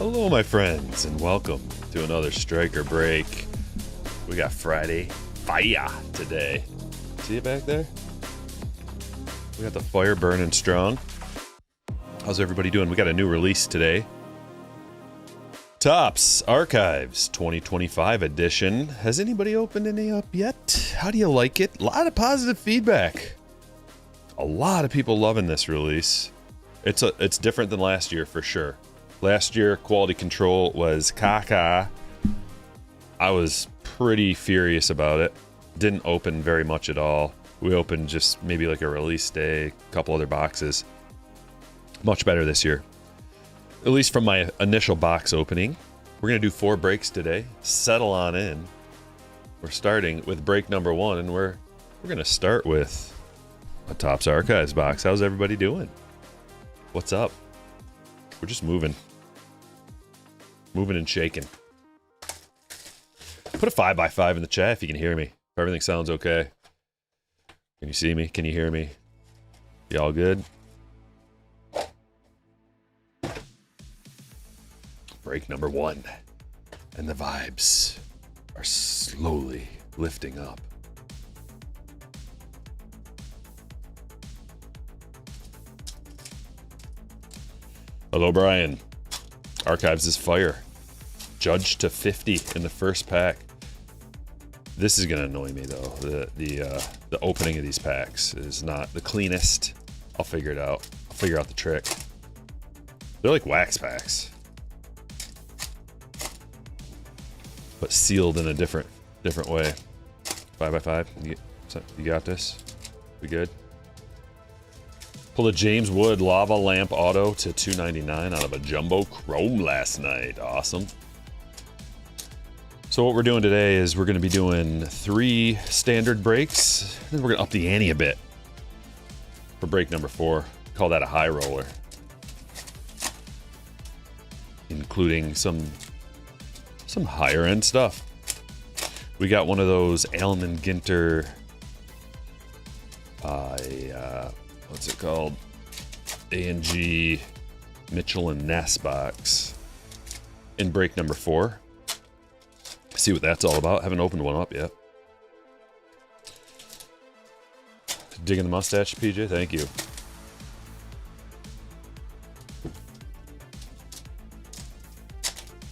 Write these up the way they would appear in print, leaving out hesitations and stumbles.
Hello, my friends, and welcome to another Stryker break. We got Friday fire today. See it back there? We got the fire burning strong. How's everybody doing? We got a new release today. Topps Archives 2025 edition. Has anybody opened any up yet? How do you like it? A lot of positive feedback. A lot of people loving this release. It's different than last year for sure. Last year, quality control was caca. I was pretty furious about it. Didn't open very much at all. We opened just maybe like a release day, a couple other boxes. Much better this year. At least from my initial box opening. We're going to do 4 breaks today. Settle on in. We're starting with break number 1, and we're going to start with a Topps Archives box. How's everybody doing? What's up? We're just moving. Moving and shaking. Put a 5x5 in the chat if you can hear me. If everything sounds okay. Can you see me? Can you hear me? Y'all good? Break number 1. And the vibes are slowly lifting up. Hello, Brian. Archives is fire. Judged to 50 in the first pack. This is gonna annoy me though. The opening of these packs is not the cleanest. I'll figure it out. I'll figure out the trick. They're like wax packs, but sealed in a different way. 5x5. You got this. We good? Pulled a James Wood Lava Lamp Auto to $2.99 out of a Jumbo Chrome last night. Awesome. So what we're doing today is we're going to be doing 3 standard breaks. Then we're going to up the ante a bit for break number 4. Call that a high roller. Including some higher end stuff. We got one of those Allen and Ginter what's it called? A&G Mitchell and Ness box in break number 4. See what that's all about. Haven't opened one up yet. Digging the mustache, PJ? Thank you.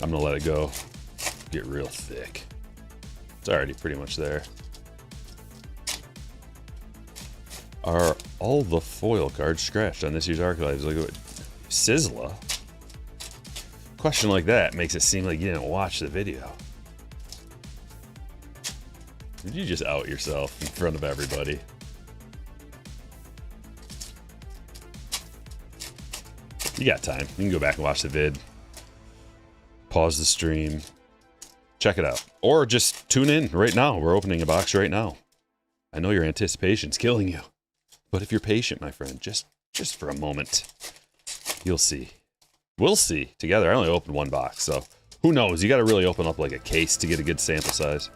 I'm gonna let it go. Get real thick. It's already pretty much there. Are all the foil cards scratched on this year's Archives? Look at Sizzla. Question like that makes it seem like you didn't watch the video. Did you just out yourself in front of everybody? You got time. You can go back and watch the vid. Pause the stream. Check it out. Or just tune in right now. We're opening a box right now. I know your anticipation's killing you. But if you're patient, my friend, just for a moment, you'll see. We'll see together. I only opened 1 box, so who knows? You got to really open up like a case to get a good sample size.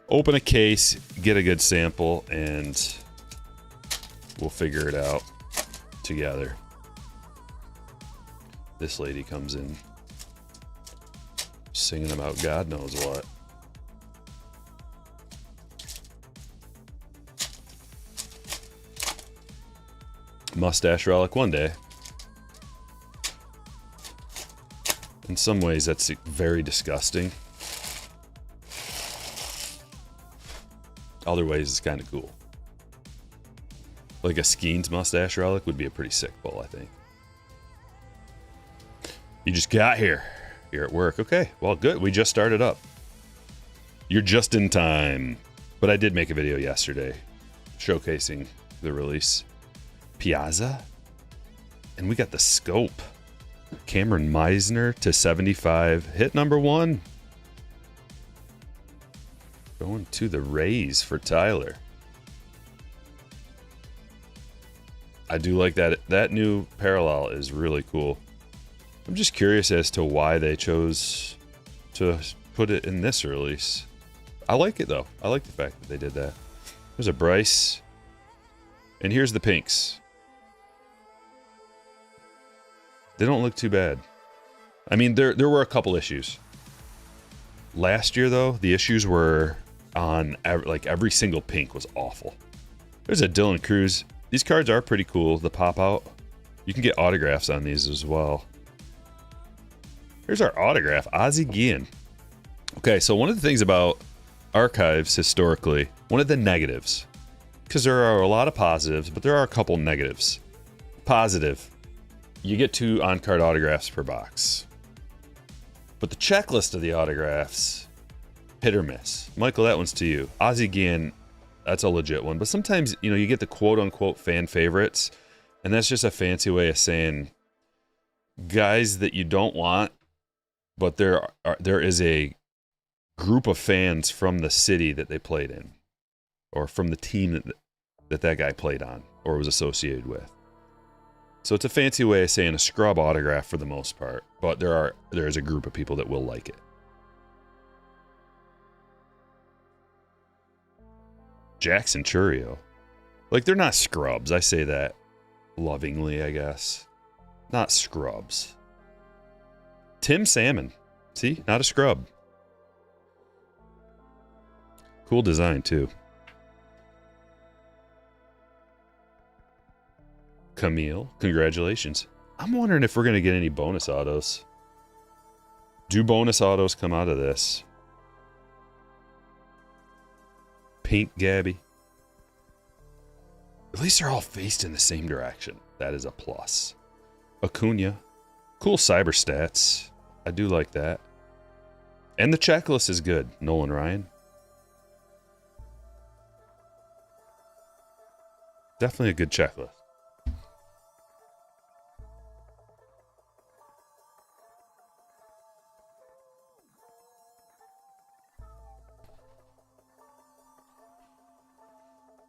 Open a case, get a good sample, and we'll figure it out together. This lady comes in singing about God knows what. Mustache relic one day. In some ways, that's very disgusting. Other ways, it's kind of cool. Like a Skeens mustache relic would be a pretty sick pull, I think. You just got here. You're at work. Okay, well, good. We just started up. You're just in time. But I did make a video yesterday showcasing the release. Piazza. And we got the scope. Cameron Meisner to 75. Hit number 1. Going to the Rays for Tyler. I do like that. That new parallel is really cool. I'm just curious as to why they chose to put it in this release. I like it though. I like the fact that they did that. There's a Bryce. And here's the pinks. They don't look too bad. I mean, there were a couple issues. Last year, though, the issues were on every single pink was awful. There's a Dylan Cruz. These cards are pretty cool. The pop out. You can get autographs on these as well. Here's our autograph, Ozzie Guillen. Okay, so one of the things about archives historically, one of the negatives, because there are a lot of positives, but there are a couple negatives. Positive, you get 2 on-card autographs per box. But the checklist of the autographs, hit or miss. Michael, that one's to you. Ozzie Guillen, that's a legit one. But sometimes, you know, you get the quote-unquote fan favorites, and that's just a fancy way of saying guys that you don't want, but there is a group of fans from the city that they played in, or from the team that guy played on or was associated with. So it's a fancy way of saying a scrub autograph for the most part, but there is a group of people that will like it. Jackson Churio. Like, they're not scrubs. I say that lovingly, I guess. Not scrubs. Tim Salmon. See? Not a scrub. Cool design, too. Camille, congratulations. I'm wondering if we're going to get any bonus autos. Do bonus autos come out of this? Pink Gabby. At least they're all faced in the same direction. That is a plus. Acuna. Cool cyber stats. I do like that. And the checklist is good. Nolan Ryan. Definitely a good checklist.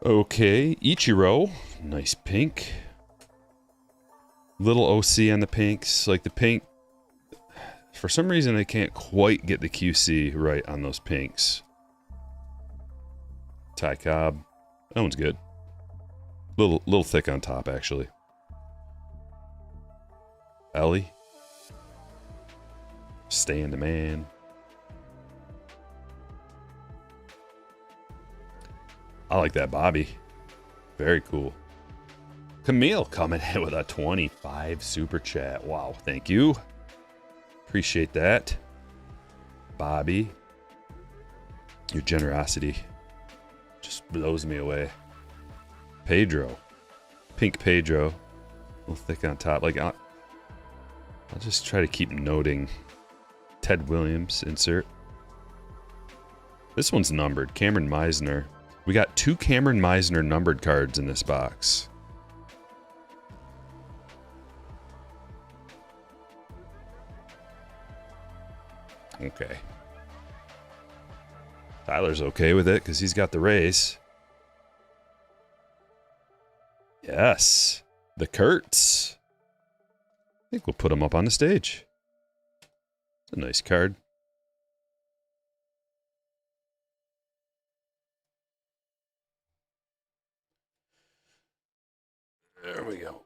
Okay, Ichiro. Nice pink. Little OC on the pinks. Like the pink, for some reason I can't quite get the QC right on those pinks. Ty Cobb. That one's good. Little thick on top, actually. Ellie. Stan the man. I like that Bobby. Very cool. Camille coming in with a 25 super chat. Wow, thank you. Appreciate that. Bobby. Your generosity just blows me away. Pedro. Pink Pedro. A little thick on top. Like, I'll just try to keep noting. Ted Williams, insert. This one's numbered. Cameron Meisner. We got 2 Cameron Meisner numbered cards in this box. Okay. Tyler's okay with it because he's got the Rays. Yes. The Kurtz. I think we'll put him up on the stage. It's a nice card. There we go.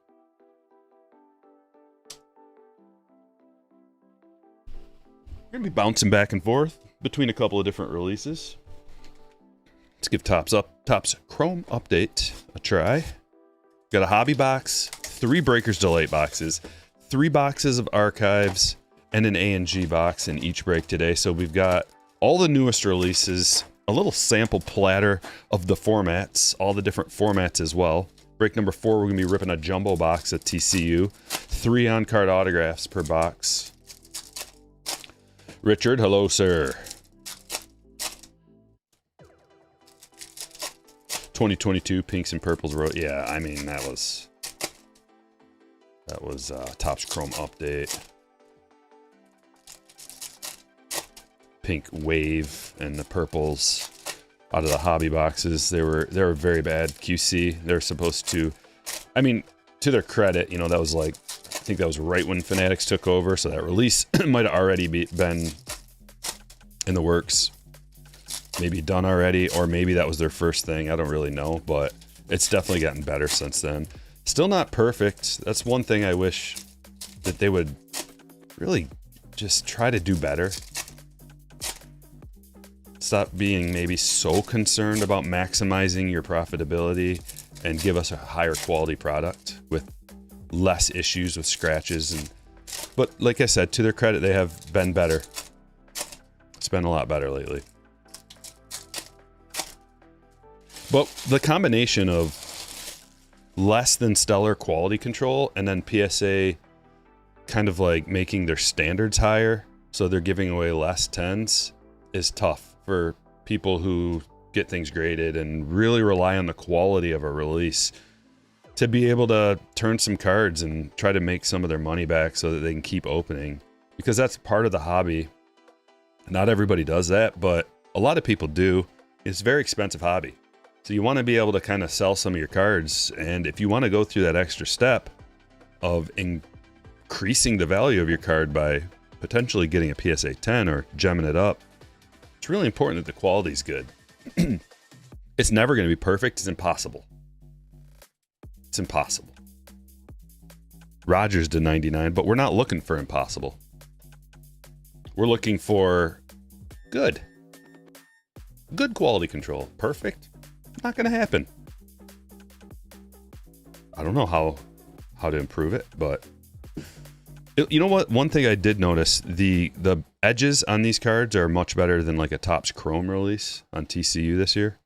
We're going to be bouncing back and forth between a couple of different releases. Let's give Topps Chrome Update a try. Got a hobby box, 3 Breakers Delight boxes, 3 boxes of archives, and an A&G box in each break today. So we've got all the newest releases, a little sample platter of the formats, all the different formats as well. Break number 4, we're going to be ripping a jumbo box at TCU. 3 on-card autographs per box. Richard, hello, sir. 2022 pinks and purples. Yeah, I mean, that was Topps Chrome Update. Pink wave and the purples out of the hobby boxes. They were very bad QC. They're supposed to, I mean, to their credit, you know, that was like, I think that was right when Fanatics took over, so that release might have already been in the works, maybe done already, or maybe that was their first thing. I don't really know, but it's definitely gotten better since then. Still not perfect. That's one thing I wish that they would really just try to do better. Stop being maybe so concerned about maximizing your profitability and give us a higher quality product with less issues with scratches. But like I said, to their credit, they have been better. It's been a lot better lately. But the combination of less than stellar quality control and then PSA kind of like making their standards higher, so they're giving away less 10s, is tough for people who get things graded and really rely on the quality of a release to be able to turn some cards and try to make some of their money back so that they can keep opening, because that's part of the hobby. Not everybody does that, but a lot of people do. It's a very expensive hobby. So you want to be able to kind of sell some of your cards, and if you want to go through that extra step of increasing the value of your card by potentially getting a PSA 10 or gemming it up, it's really important that the quality is good. It's never going to be perfect. It's impossible. It's impossible. Rogers to 99, but we're not looking for impossible. We're looking for good. Good quality control. Perfect? Not going to happen. I don't know how to improve it, but you know what? One thing I did notice, the edges on these cards are much better than like a Topps Chrome release on TCU this year.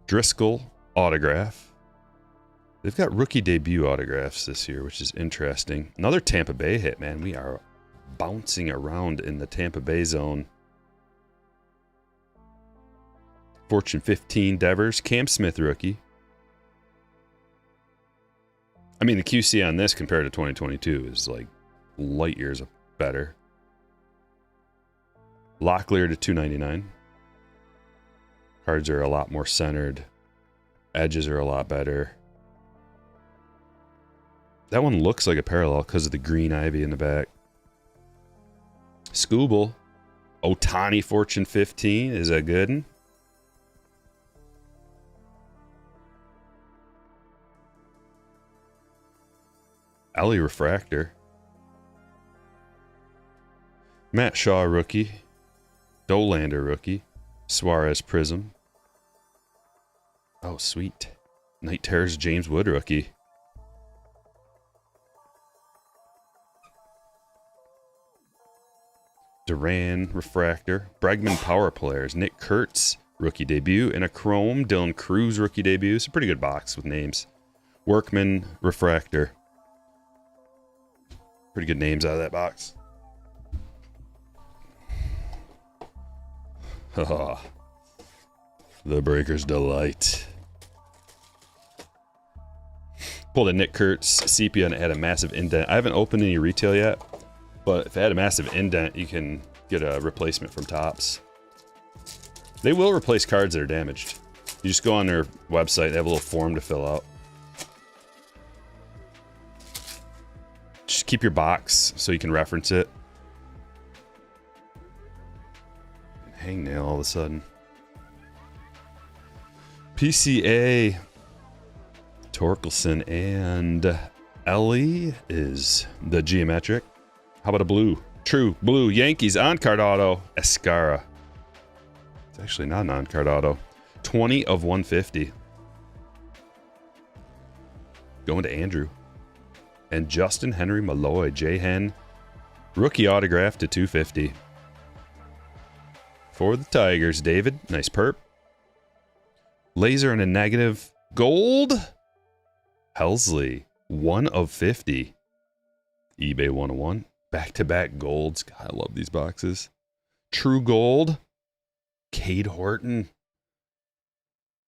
Driscoll autograph. They've got rookie debut autographs this year, which is interesting. Another Tampa Bay hit, man. We are bouncing around in the Tampa Bay zone. Fortune 15 Devers. Cam Smith rookie. I mean, the QC on this compared to 2022 is like light years better. Locklear to 299. Cards are a lot more centered. Edges are a lot better. That one looks like a parallel because of the green ivy in the back. Scooble. Otani Fortune 15. Is that good one? Ellie Refractor. Matt Shaw rookie. Dolander rookie. Suarez Prism. Oh, sweet. Night Terrors James Wood rookie. Duran Refractor. Bregman Power Players. Nick Kurtz rookie debut. And a Chrome Dylan Cruz rookie debut. It's a pretty good box with names. Workman Refractor. Pretty good names out of that box. The Breaker's Delight. Pulled a Nick Kurtz sepia and it had a massive indent. I haven't opened any retail yet, but if it had a massive indent, you can get a replacement from Topps. They will replace cards that are damaged. You just go on their website, they have a little form to fill out. Just keep your box so you can reference it. Hangnail all of a sudden. PCA. Torkelson and Ellie is the geometric. How about a blue? True blue. Yankees on-card auto. Escara. It's actually not an on-card auto. 20 of 150. Going to Andrew. And Justin Henry Malloy, J-Hen. Rookie autograph to 250. For the Tigers, David. Nice perp. Laser and a negative. Gold. Helsley. 1 of 50. eBay 101. Back-to-back golds. God, I love these boxes. True gold. Cade Horton.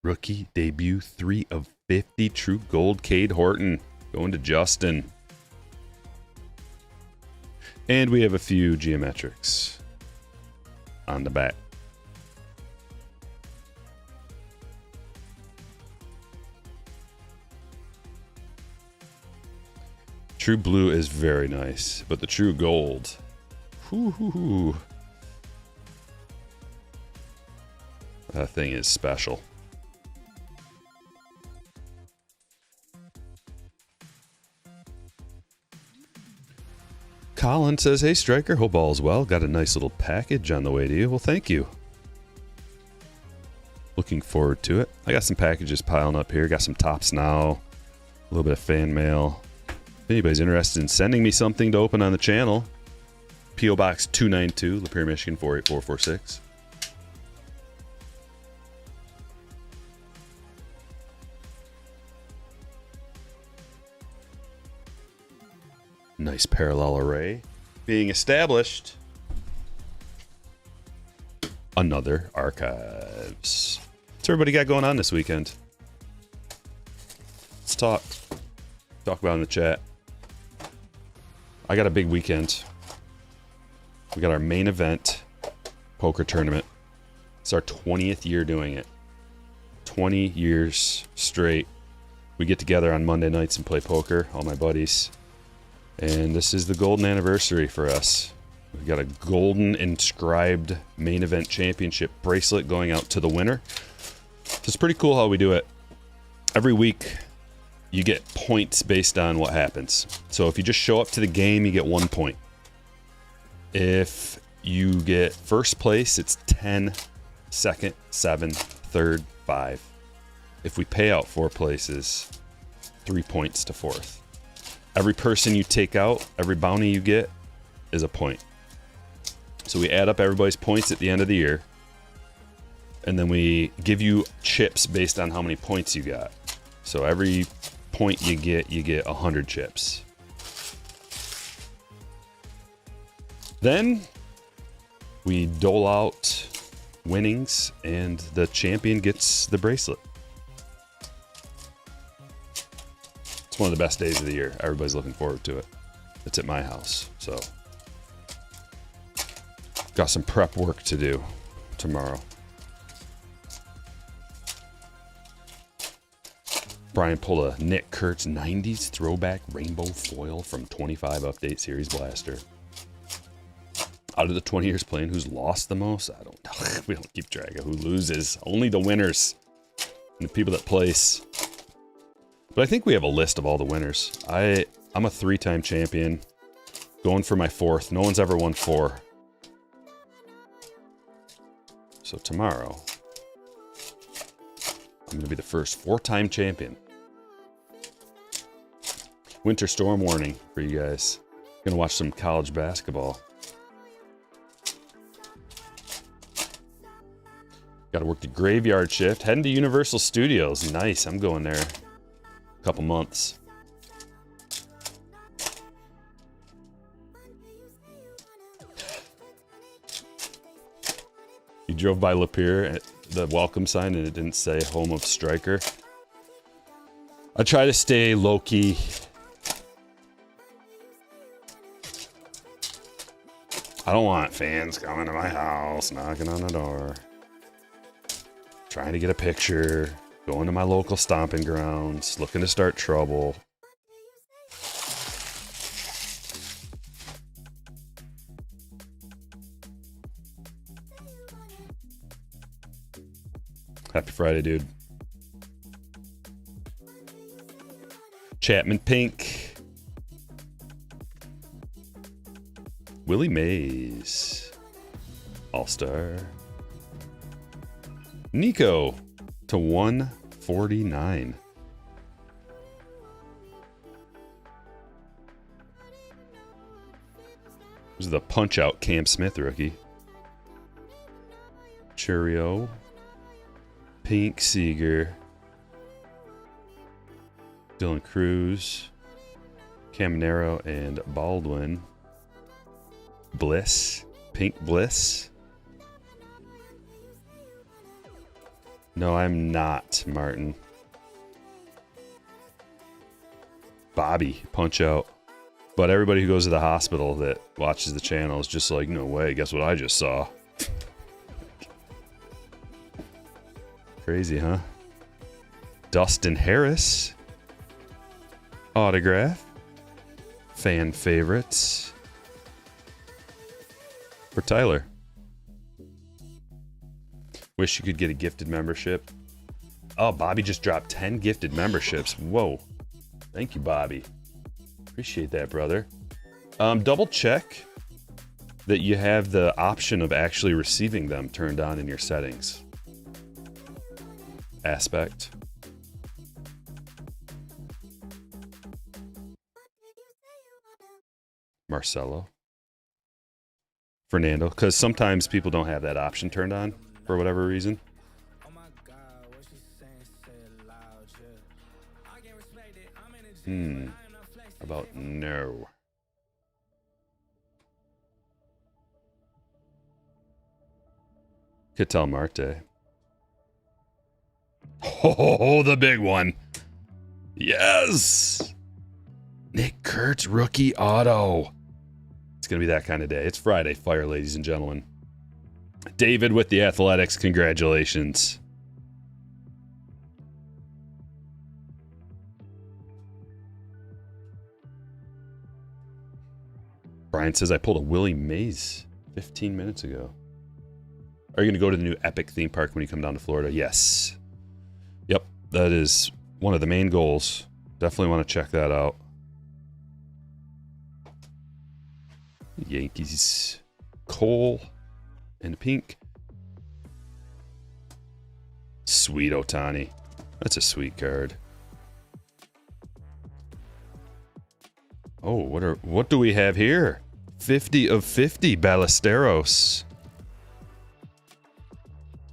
Rookie debut 3 of 50. True gold. Cade Horton. Going to Justin. And we have a few geometrics on the back. True blue is very nice, but the true gold. Whoo. That thing is special. Colin says, hey, Stryker, hope all is well. Got a nice little package on the way to you. Well, thank you. Looking forward to it. I got some packages piling up here. Got some tops now. A little bit of fan mail. If anybody's interested in sending me something to open on the channel, P.O. Box 292, Lapeer, Michigan 48446. Nice parallel array being established. Another archives. What's everybody got going on this weekend? Let's talk. Talk about it in the chat. I got a big weekend. We got our main event poker tournament. It's our 20th year doing it. 20 years straight. We get together on Monday nights and play poker, all my buddies. And this is the golden anniversary for us. We've got a golden inscribed main event championship bracelet going out to the winner. So it's pretty cool how we do it. Every week, you get points based on what happens. So if you just show up to the game, you get 1 point. If you get first place, it's 10, second, 7, third, 5. If we pay out 4 places, 3 points to fourth. Every person you take out, every bounty you get is a point. So we add up everybody's points at the end of the year. And then we give you chips based on how many points you got. So every point you get 100 chips. Then we dole out winnings and the champion gets the bracelet. It's one of the best days of the year. Everybody's looking forward to it. It's at my house, so got some prep work to do tomorrow. Brian pulled a Nick Kurtz 90s throwback rainbow foil from 25 Update Series Blaster. Out of the 20 years playing, who's lost the most? I don't know. We don't keep track of who loses. Only the winners and the people that place. But I think we have a list of all the winners. I'm a 3-time champion. Going for my 4th. No one's ever won 4. So tomorrow, I'm going to be the first 4-time champion. Winter storm warning for you guys. Going to watch some college basketball. Got to work the graveyard shift. Heading to Universal Studios. Nice. I'm going there. Couple months. You drove by Lapeer at the welcome sign and it didn't say home of Stryker. I try to stay low-key. I don't want fans coming to my house, knocking on the door. Trying to get a picture. Going to my local stomping grounds, looking to start trouble. Happy Friday, dude. Chapman Pink. Willie Mays. All-Star. Nico to 149. This is the punch-out Cam Smith rookie. Churio. Pink Seager. Dylan Cruz. Caminero and Baldwin. Bliss. Pink Bliss. No, I'm not, Martin. Bobby, punch out. But everybody who goes to the hospital that watches the channel is just like, no way, guess what I just saw? Crazy, huh? Dustin Harris. Autograph. Fan favorites. For Tyler. Wish you could get a gifted membership. Oh, Bobby just dropped 10 gifted memberships. Whoa. Thank you, Bobby. Appreciate that, brother. Double check that you have the option of actually receiving them turned on in your settings. Aspect. Marcelo. Fernando, because sometimes people don't have that option turned on for whatever reason. About no. Ketel Marte. Oh, the big one. Yes. Nick Kurtz rookie auto. It's going to be that kind of day. It's Friday Fire, ladies and gentlemen. David with the Athletics. Congratulations. Brian says, I pulled a Willie Mays 15 minutes ago. Are you going to go to the new Epic theme park when you come down to Florida? Yes. Yep, that is one of the main goals. Definitely want to check that out. Yankees. Cole and pink. Sweet Ohtani. That's a sweet card. Oh, what do we have here? 50 of 50 Ballesteros.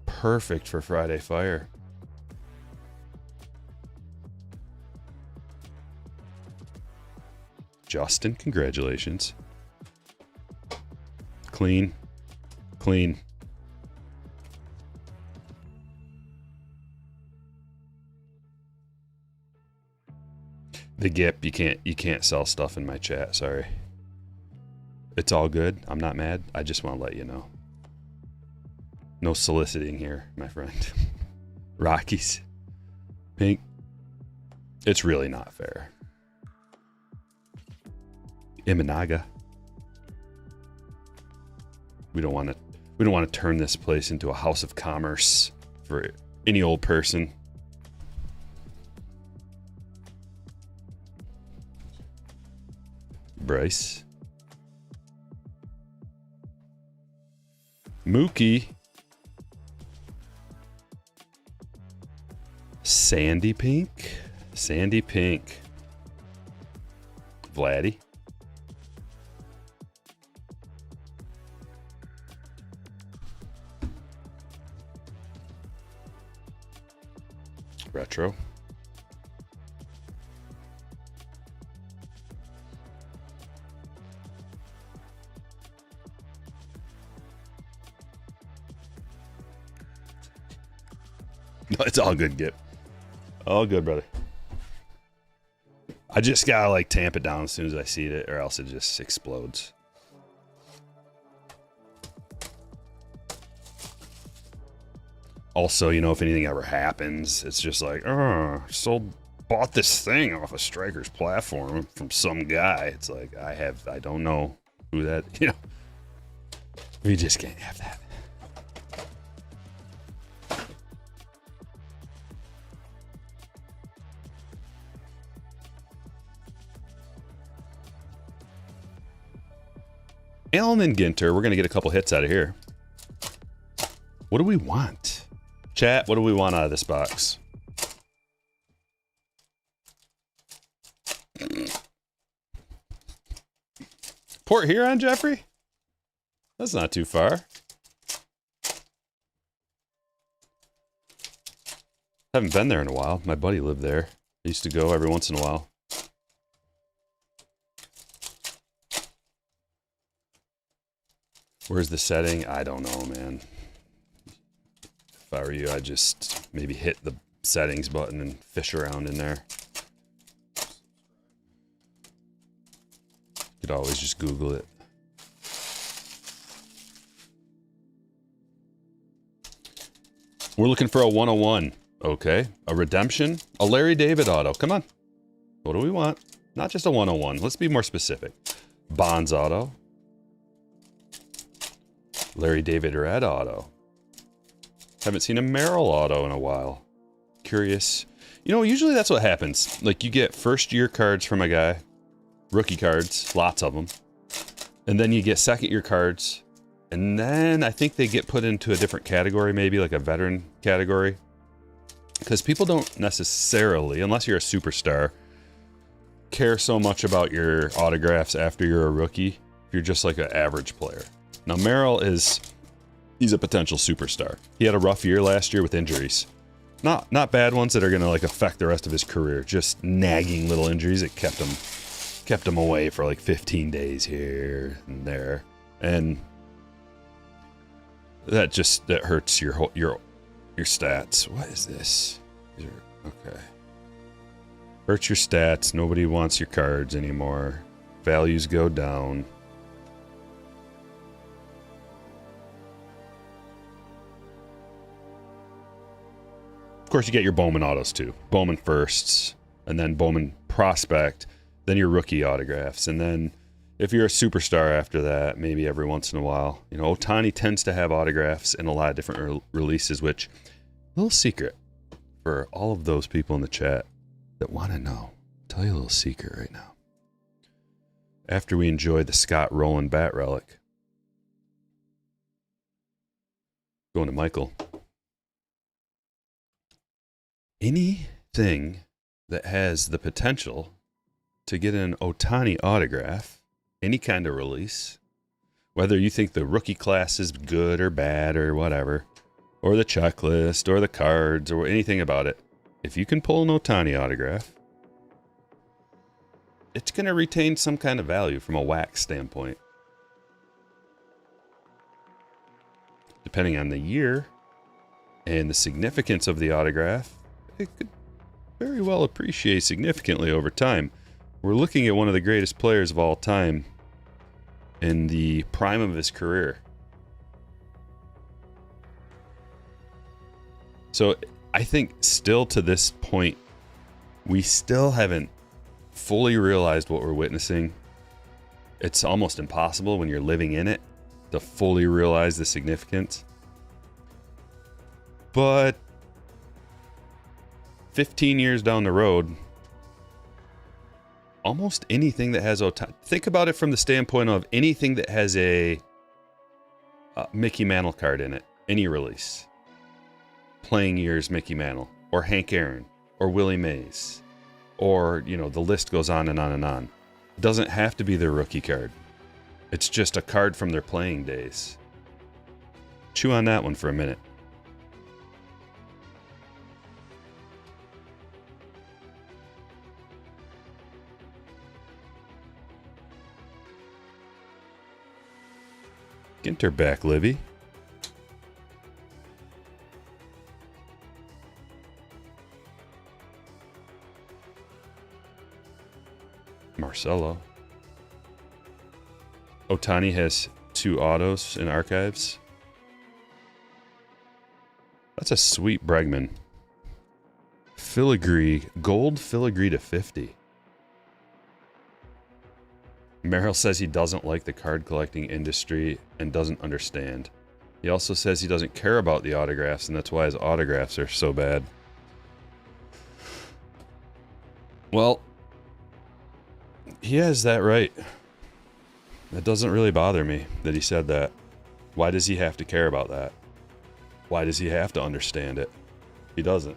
Perfect for Friday Fire. Justin, congratulations. Clean. Clean. The GIP, you can't sell stuff in my chat, sorry. It's all good. I'm not mad. I just want to let you know. No soliciting here, my friend. Rockies. Pink. It's really not fair. Imanaga. We don't want to turn this place into a house of commerce for any old person. Bryce. Mookie. Sandy Pink. Sandy Pink. Vladdy. Retro. No, it's all good, Gip. All good, brother. I just gotta like tamp it down as soon as I see it, or else it just explodes. Also, you know, if anything ever happens, it's just like, oh, bought this thing off of Stryker's platform from some guy. It's like, I don't know who that, you know. We just can't have that. Allen and Ginter, we're going to get a couple hits out of here. What do we want? Chat, what do we want out of this box? Port Huron, Jeffrey? That's not too far. Haven't been there in a while. My buddy lived there. I used to go every once in a while. Where's the setting? I don't know, man. If I were you, I'd just maybe hit the settings button and fish around in there. You could always just Google it. We're looking for a 101. Okay. A redemption. A Larry David auto. Come on. What do we want? Not just a 101. Let's be more specific. Bonds auto. Larry David red auto. Haven't seen a Merrill auto in a while. Curious. You know, usually that's what happens. Like, you get first year cards from a guy. Rookie cards. Lots of them. And then you get second year cards. And then I think they get put into a different category, maybe like a veteran category. Because people don't necessarily, unless you're a superstar, care so much about your autographs after you're a rookie. If you're just like an average player. Now Merrill he's a potential superstar. He had a rough year last year with injuries. Not bad ones that are gonna like affect the rest of his career. Just nagging little injuries that kept him away for like 15 days here and there. And that hurts your stats. What is this? Okay. Hurts your stats. Nobody wants your cards anymore. Values go down. Of course, you get your Bowman autos too. Bowman firsts, and then Bowman prospect, then your rookie autographs, and then if you're a superstar after that, maybe every once in a while. You know, Ohtani tends to have autographs in a lot of different releases, which, little secret for all of those people in the chat that want to know. I'll tell you a little secret right now. After we enjoy the Scott Rowland bat relic, going to Michael. Anything that has the potential to get an Ohtani autograph, any kind of release, whether you think the rookie class is good or bad or whatever, or the checklist or the cards or anything about it, if you can pull an Ohtani autograph, it's going to retain some kind of value from a wax standpoint. Depending on the year and the significance of the autograph, it could very well appreciate significantly over time. We're looking at one of the greatest players of all time in the prime of his career. So I think still to this point, we still haven't fully realized what we're witnessing. It's almost impossible when you're living in it to fully realize the significance. But 15 years down the road, almost anything that has Ohtani, think about it from the standpoint of anything that has a Mickey Mantle card in it, any release. Playing years Mickey Mantle, or Hank Aaron, or Willie Mays, or, you know, the list goes on and on and on. It doesn't have to be their rookie card. It's just a card from their playing days. Chew on that one for a minute. Ginter back, Livy. Marcelo. Ohtani has 2 autos in archives. That's a sweet Bregman. Filigree, gold filigree to 50. Merrill says he doesn't like the card collecting industry and doesn't understand. He also says he doesn't care about the autographs, and that's why his autographs are so bad. Well, he has that right. That doesn't really bother me that he said that. Why does he have to care about that? Why does he have to understand it? He doesn't.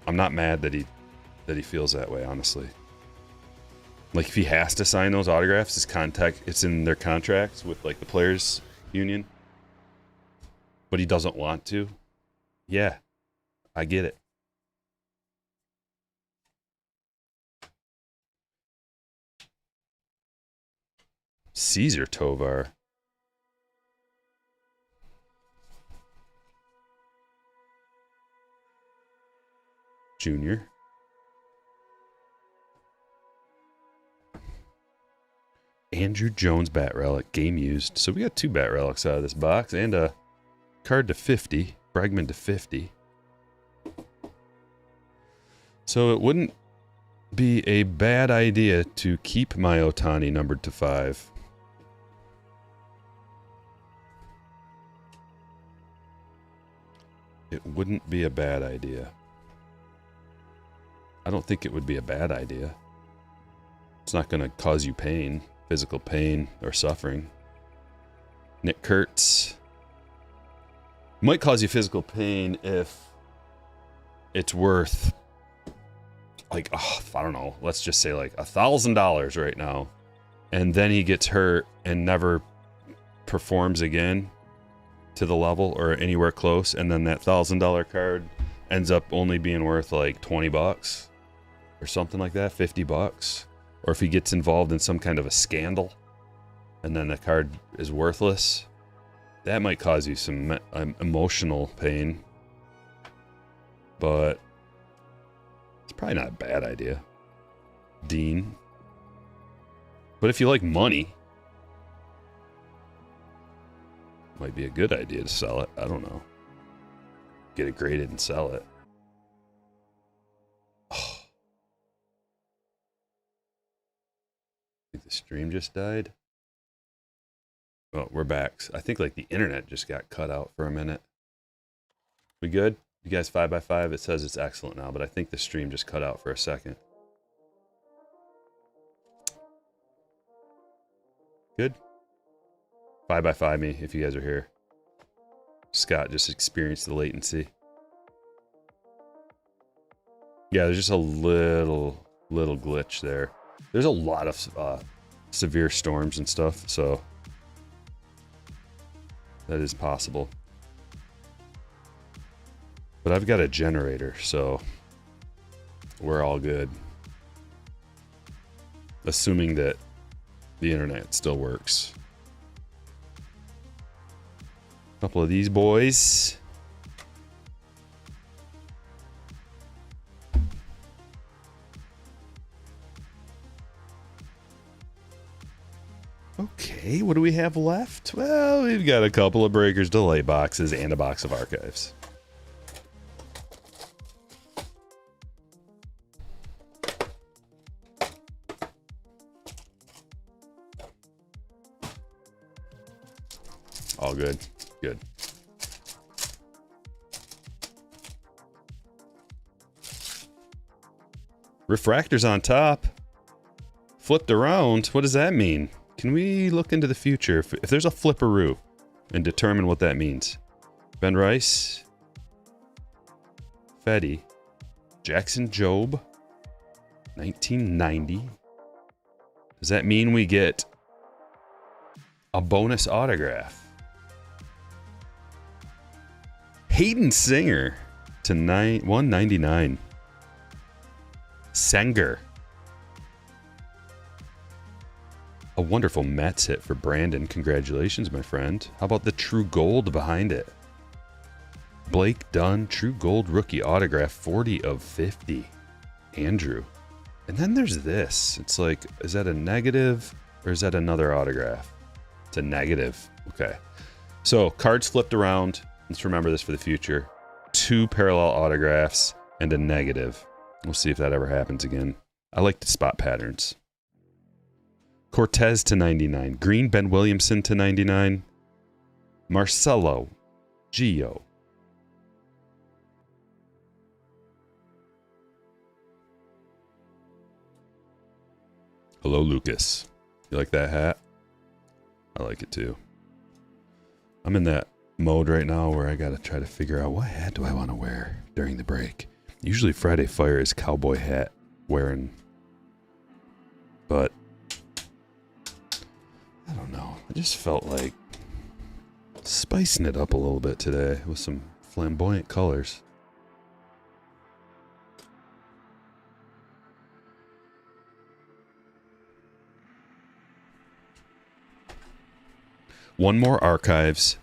I'm not mad that he feels that way, honestly. Like, if he has to sign those autographs, it's in their contracts with, like, the players' union, but he doesn't want to. Yeah, I get it. Caesar Tovar. Junior. Andrew Jones bat relic, game used. So we got 2 bat relics out of this box and a card to 50, Bregman to 50. So it wouldn't be a bad idea to keep my Ohtani numbered to 5. It wouldn't be a bad idea. I don't think it would be a bad idea. It's not going to cause you pain. physical pain or suffering. Nick Kurtz. Might cause you physical pain if it's worth, like, oh, I don't know, let's just say like $1,000 right now. And then he gets hurt and never performs again to the level or anywhere close. And then that $1,000 card ends up only being worth like 20 bucks or something like that, 50 bucks. Or if he gets involved in some kind of a scandal and then the card is worthless, that might cause you some emotional pain. But it's probably not a bad idea. Dean. But if you like money, might be a good idea to sell it. I don't know. Get it graded and sell it. Oh. I think the stream just died. Oh, we're back. I think like the internet just got cut out for a minute. We good? You guys 5x5? It says it's excellent now, but I think the stream just cut out for a second. Good? 5x5 me if you guys are here. Scott just experienced the latency. Yeah, there's just a little glitch there. There's a lot of severe storms and stuff, so that is possible. But I've got a generator, so we're all good. Assuming that the internet still works. A couple of these boys. Okay, what do we have left? Well, we've got a couple of Breakers Delay boxes and a box of archives. All good. Good. Refractors on top. Flipped around. What does that mean? Can we look into the future? If there's a flipperoo and determine what that means. Ben Rice. Fetty. Jackson Jobe. 1990. Does that mean we get a bonus autograph? Hayden Singer to 199. Sanger. A wonderful Mets hit for Brandon. Congratulations, my friend. How about the True Gold behind it? Blake Dunn, True Gold rookie autograph, 40 of 50. Andrew. And then there's this. It's like, is that a negative or is that another autograph? It's a negative. Okay. So cards flipped around. Let's remember this for the future. 2 parallel autographs and a negative. We'll see if that ever happens again. I like to spot patterns. Cortez to 99. Green, Ben Williamson to 99. Marcelo. Gio. Hello, Lucas. You like that hat? I like it too. I'm in that mode right now where I gotta try to figure out what hat do I want to wear during the break. Usually Friday Fire is cowboy hat wearing, but I don't know. I just felt like spicing it up a little bit today with some flamboyant colors. One more archives,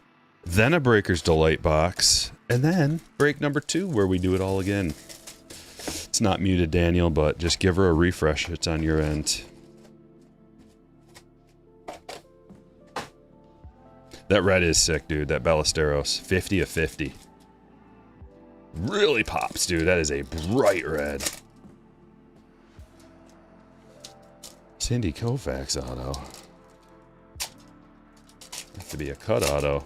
then a Breaker's Delight box, and then break number 2 where we do it all again. It's not muted, Daniel, but just give her a refresh. It's on your end. That red is sick, dude. That Ballesteros. 50 of 50. Really pops, dude. That is a bright red. Sandy Koufax auto. Have to be a cut auto.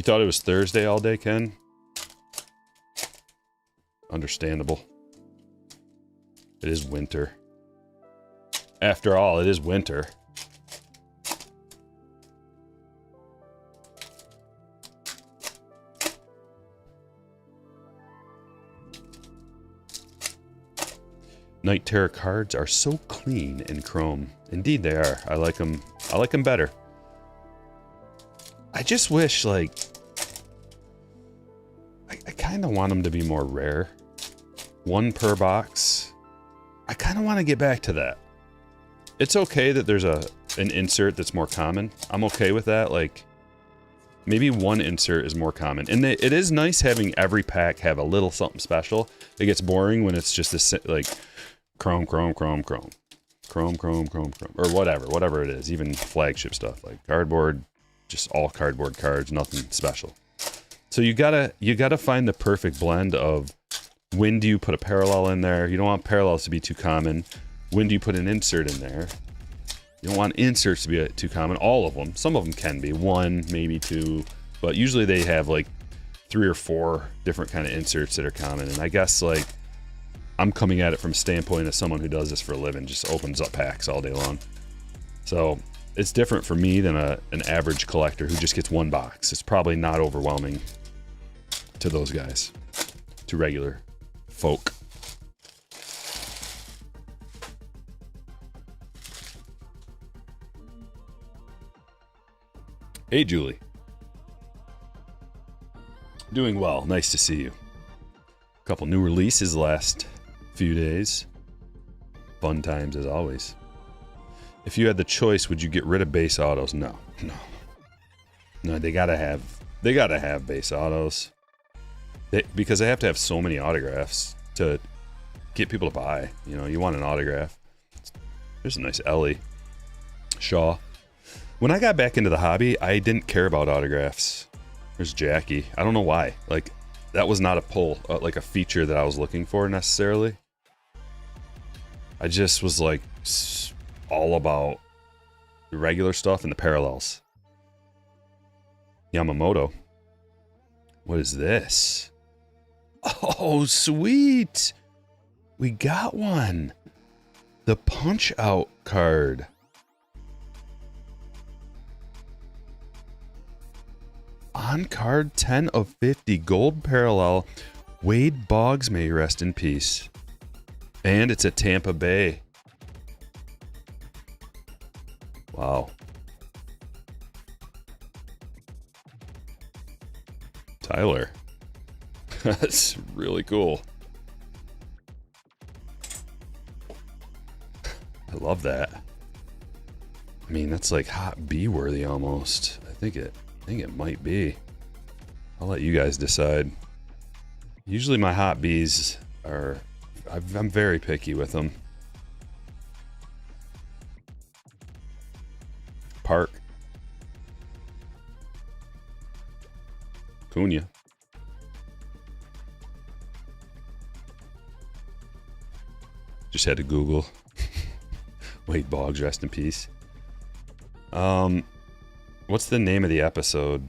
thought it was Thursday all day, Ken? Understandable. It is winter. After all, it is winter. Night Terror cards are so clean in Chrome. Indeed they are. I like them. I like them better. I just wish, like... I kind of want them to be more rare. 1 per box. I kind of want to get back to that. It's okay that there's an insert that's more common. I'm okay with that. Like, maybe 1 insert is more common. And it is nice having every pack have a little something special. It gets boring when it's just this, like... Chrome, or whatever it is, even flagship stuff like cardboard, just all cardboard cards, nothing special. So you gotta find the perfect blend of when do you put a parallel in there? You don't want parallels to be too common. When do you put an insert in there? You don't want inserts to be too common. All of them. Some of them can be 1, maybe 2, but usually they have like 3 or 4 different kind of inserts that are common. And I guess like I'm coming at it from a standpoint of someone who does this for a living, just opens up packs all day long. So it's different for me than an average collector who just gets 1 box. It's probably not overwhelming to those guys, to regular folk. Hey, Julie. Doing well. Nice to see you. A couple new releases the last few days. Fun times as always. If you had the choice, would you get rid of base autos? No. They gotta have base autos. Because they have to have so many autographs to get people to buy. You know, you want an autograph. There's a nice Ellie. Shaw. When I got back into the hobby, I didn't care about autographs. There's Jackie. I don't know why. Like, that was not a pull, like a feature that I was looking for necessarily. I just was like all about the regular stuff and the parallels. Yamamoto. What is this? Oh, sweet. We got one. The Punch Out card. On card 10 of 50, gold parallel. Wade Boggs, may rest in peace. And it's at Tampa Bay. Wow. Tyler. That's really cool. I love that. I mean, that's like hot B worthy almost. I think it might be. I'll let you guys decide. Usually my hot Bs are... I'm very picky with them. Park. Cunha. Just had to Google. Wade Boggs, rest in peace. What's the name of the episode?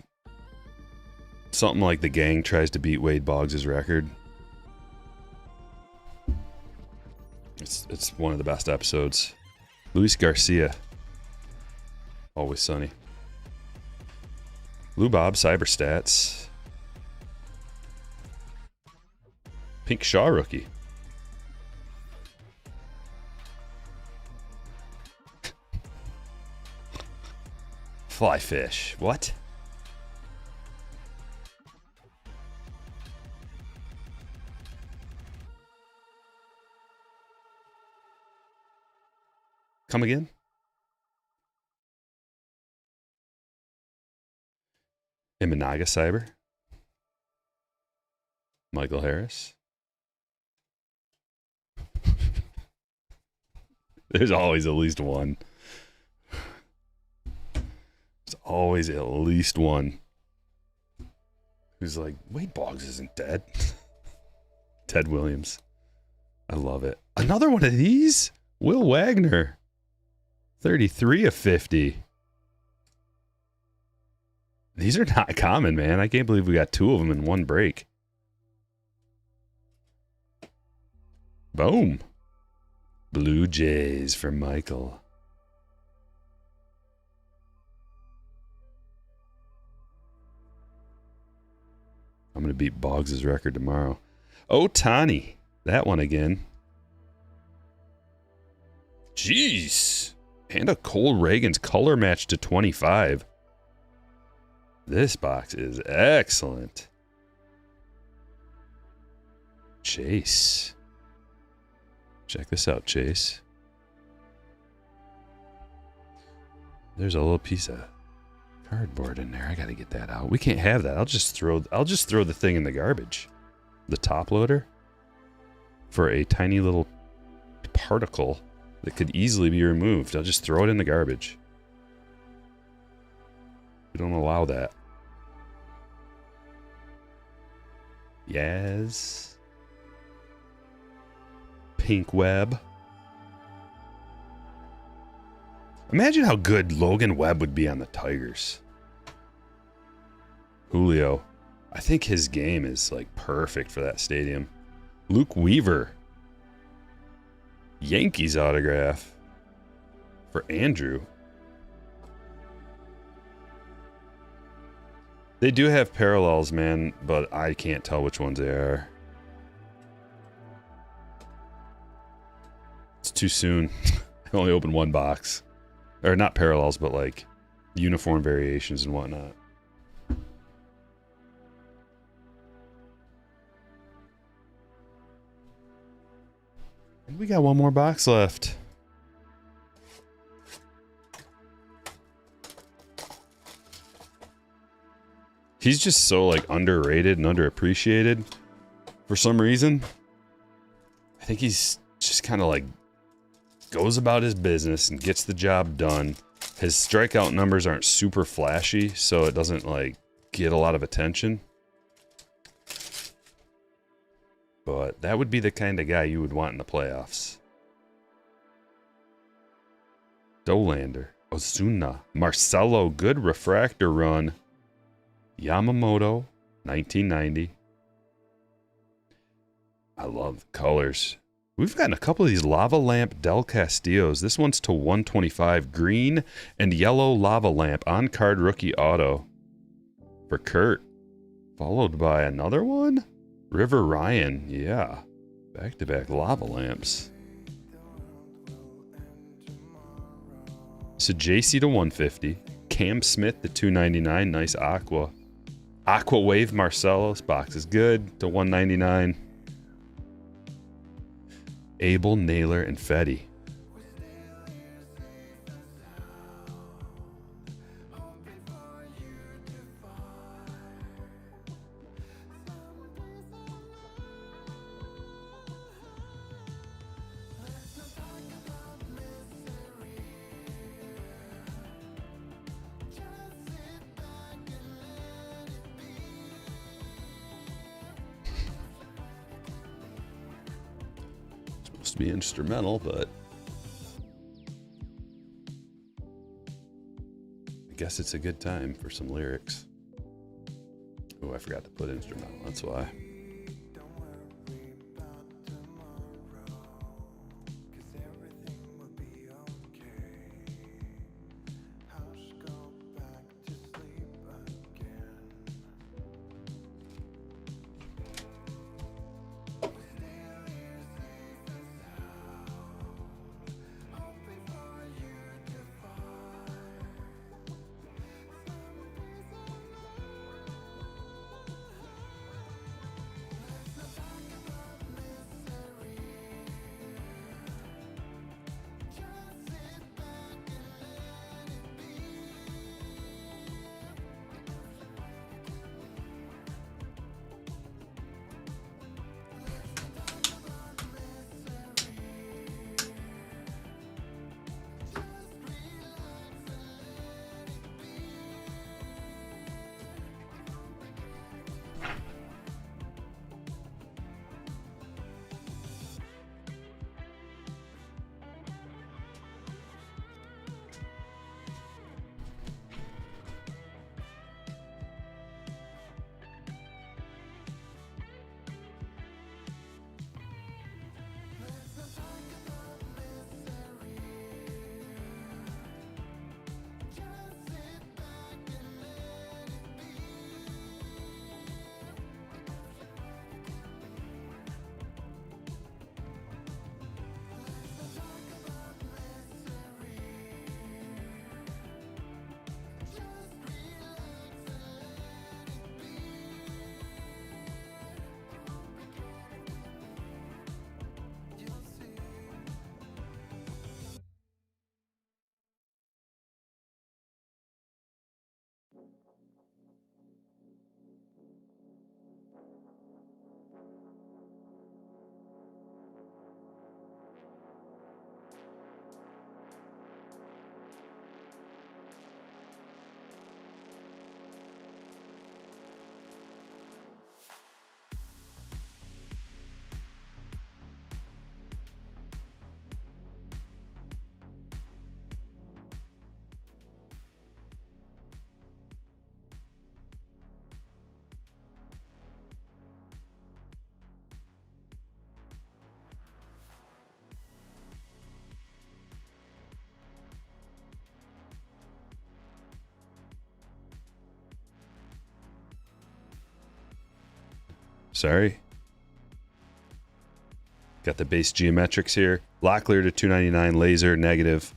Something like the gang tries to beat Wade Boggs' record. It's one of the best episodes. Luis Garcia. Always Sunny. Lou Bob, Cyberstats. Pink Shaw rookie. Fly fish. What? Come again? Imanaga Cyber. Michael Harris. There's always at least one. There's always at least one who's like, Wade Boggs isn't dead. Ted Williams. I love it. Another one of these? Will Wagner. 33 of 50. These are not common, man. I can't believe we got 2 of them in one break. Boom. Blue Jays for Michael. I'm going to beat Boggs' record tomorrow. Ohtani. That one again. Jeez. And a Cole Reagan's color match to 25. This box is excellent. Chase. Check this out, Chase. There's a little piece of cardboard in there. I gotta get that out. We can't have that. I'll just throw the thing in the garbage. The top loader. For a tiny little particle that could easily be removed. I'll just throw it in the garbage. We don't allow that. Yes. Pink Webb. Imagine how good Logan Webb would be on the Tigers. Julio. I think his game is like perfect for that stadium. Luke Weaver. Yankees autograph for Andrew. They do have parallels, man, but I can't tell which ones they are. It's too soon. I only opened one box. Or not parallels, but like uniform variations and whatnot. And we got one more box left. He's just so like underrated and underappreciated for some reason. I think he's just kind of like goes about his business and gets the job done. His strikeout numbers aren't super flashy, so it doesn't like get a lot of attention. But that would be the kind of guy you would want in the playoffs. Dolander, Ozuna, Marcelo, good refractor run. Yamamoto, 1990. I love the colors. We've gotten a couple of these Lava Lamp Del Castillos. This one's to 125. Green and yellow Lava Lamp on-card rookie auto for Kurt. Followed by another one? River Ryan. Yeah. Back-to-back Lava Lamps. So JC to 150. Cam Smith to 299. Nice Aqua. Aqua Wave Marcelo. This box is good to 199. Abel, Naylor, and Fetty. To be instrumental, but I guess it's a good time for some lyrics. Oh, I forgot to put instrumental, that's why. Sorry. Got the base geometrics here. Locklear to 299, Laser, negative.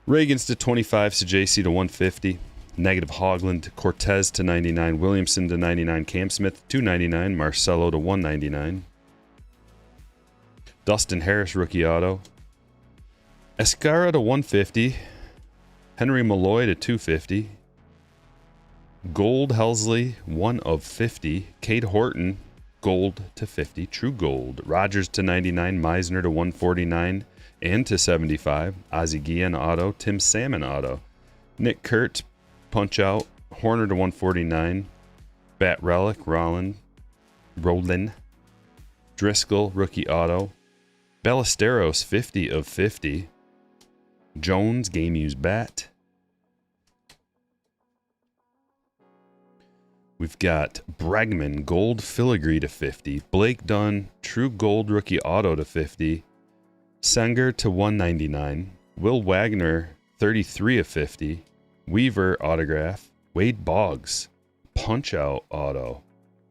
Reagans to 25, Sajaci to 150. Negative Hogland, Cortez to 99, Williamson to 99, Cam Smith 299, Marcelo to 199. Dustin Harris, rookie auto. Escara to 150. Henry Malloy to 250. Gold Helsley, 1 of 50. Cade Horton, gold to 50. True gold. Rogers to 99. Meisner to 149 and to 75. Ozzie Guillen auto. Tim Salmon auto. Nick Kurt, punch out. Horner to 149. Bat Relic, Rollin. Driscoll, rookie auto. Ballesteros, 50 of 50. Jones, game used bat. We've got Bregman, gold filigree to 50. Blake Dunn, true gold rookie auto to 50. Senger to 199. Will Wagner, 33 of 50. Weaver, autograph. Wade Boggs, punch out auto.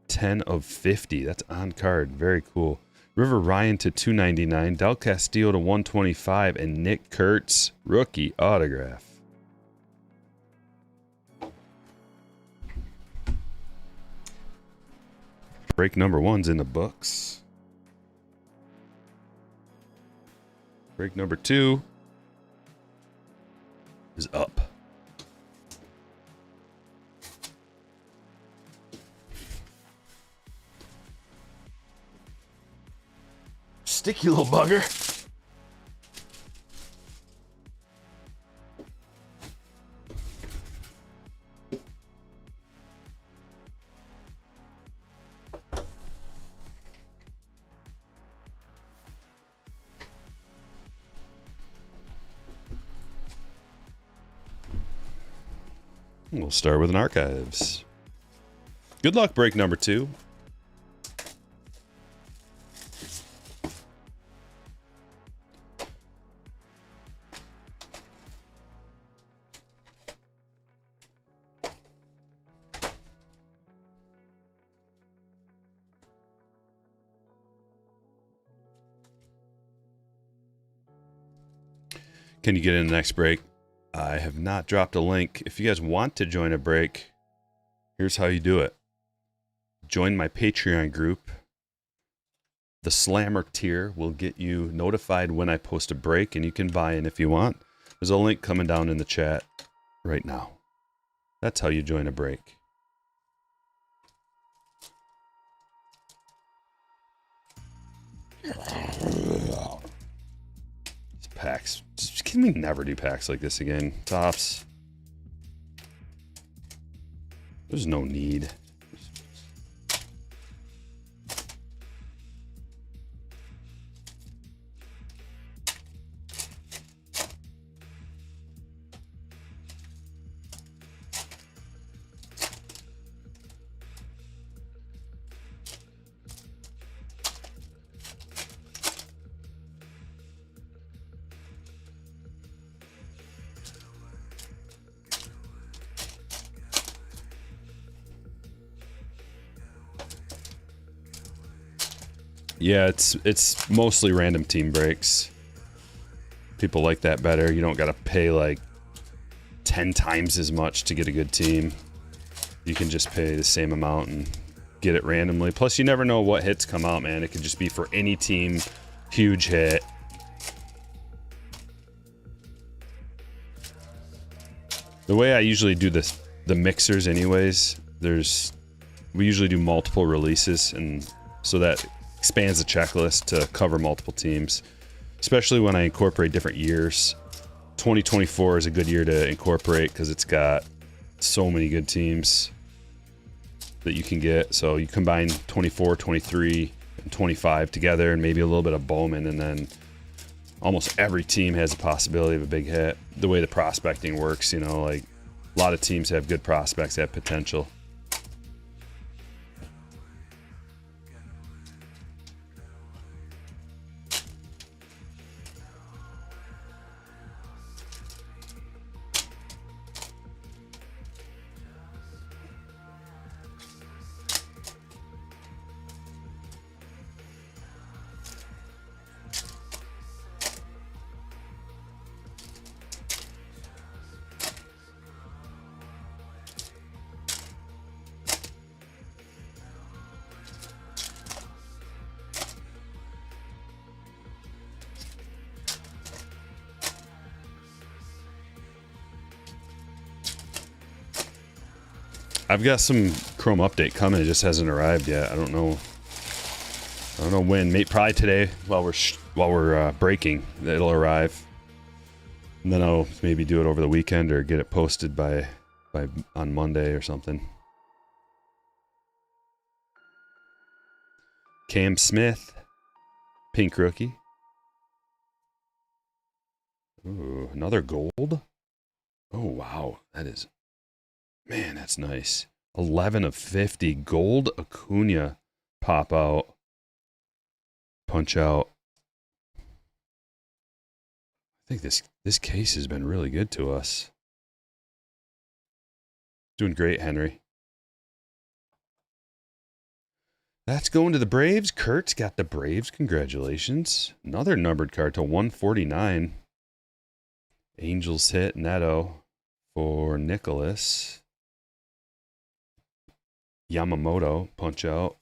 10 of 50. That's on card. Very cool. River Ryan to 299. Del Castillo to 125. And Nick Kurtz, rookie autograph. Break number 1's in the books. Break number 2 is up. Sticky little bugger. We'll start with an archives. Good luck, break number 2. Can you get in the next break? I have not dropped a link. If you guys want to join a break, here's how you do it. Join my Patreon group. The Slammer tier will get you notified when I post a break, and you can buy in if you want. There's a link coming down in the chat right now. That's how you join a break. Packs. Can we never do packs like this again? Tops. There's no need. Yeah, it's mostly random team breaks. People like that better. You don't got to pay like 10 times as much to get a good team. You can just pay the same amount and get it randomly. Plus, you never know what hits come out, man. It could just be for any team. Huge hit. The way I usually do this, the mixers anyways, we usually do multiple releases, and so that expands the checklist to cover multiple teams, especially when I incorporate different years. 2024 is a good year to incorporate because it's got so many good teams that you can get. So you combine 24, 23, and 25 together, and maybe a little bit of Bowman, and then almost every team has a possibility of a big hit. The way the prospecting works, you know, like a lot of teams have good prospects, have potential. I've got some Chrome update coming. It just hasn't arrived yet. I don't know when. Maybe probably today while we're breaking, it'll arrive. And then I'll maybe do it over the weekend or get it posted by on Monday or something. Cam Smith, pink rookie. Ooh, another gold. Oh wow, that's nice. 11 of 50 gold Acuna pop out, punch out. I think this case has been really good to us. Doing great, Henry. That's going to the Braves. Kurt's got the Braves. Congratulations. Another numbered card to 149. Angels hit Neto for Nicholas. Yamamoto, punch out.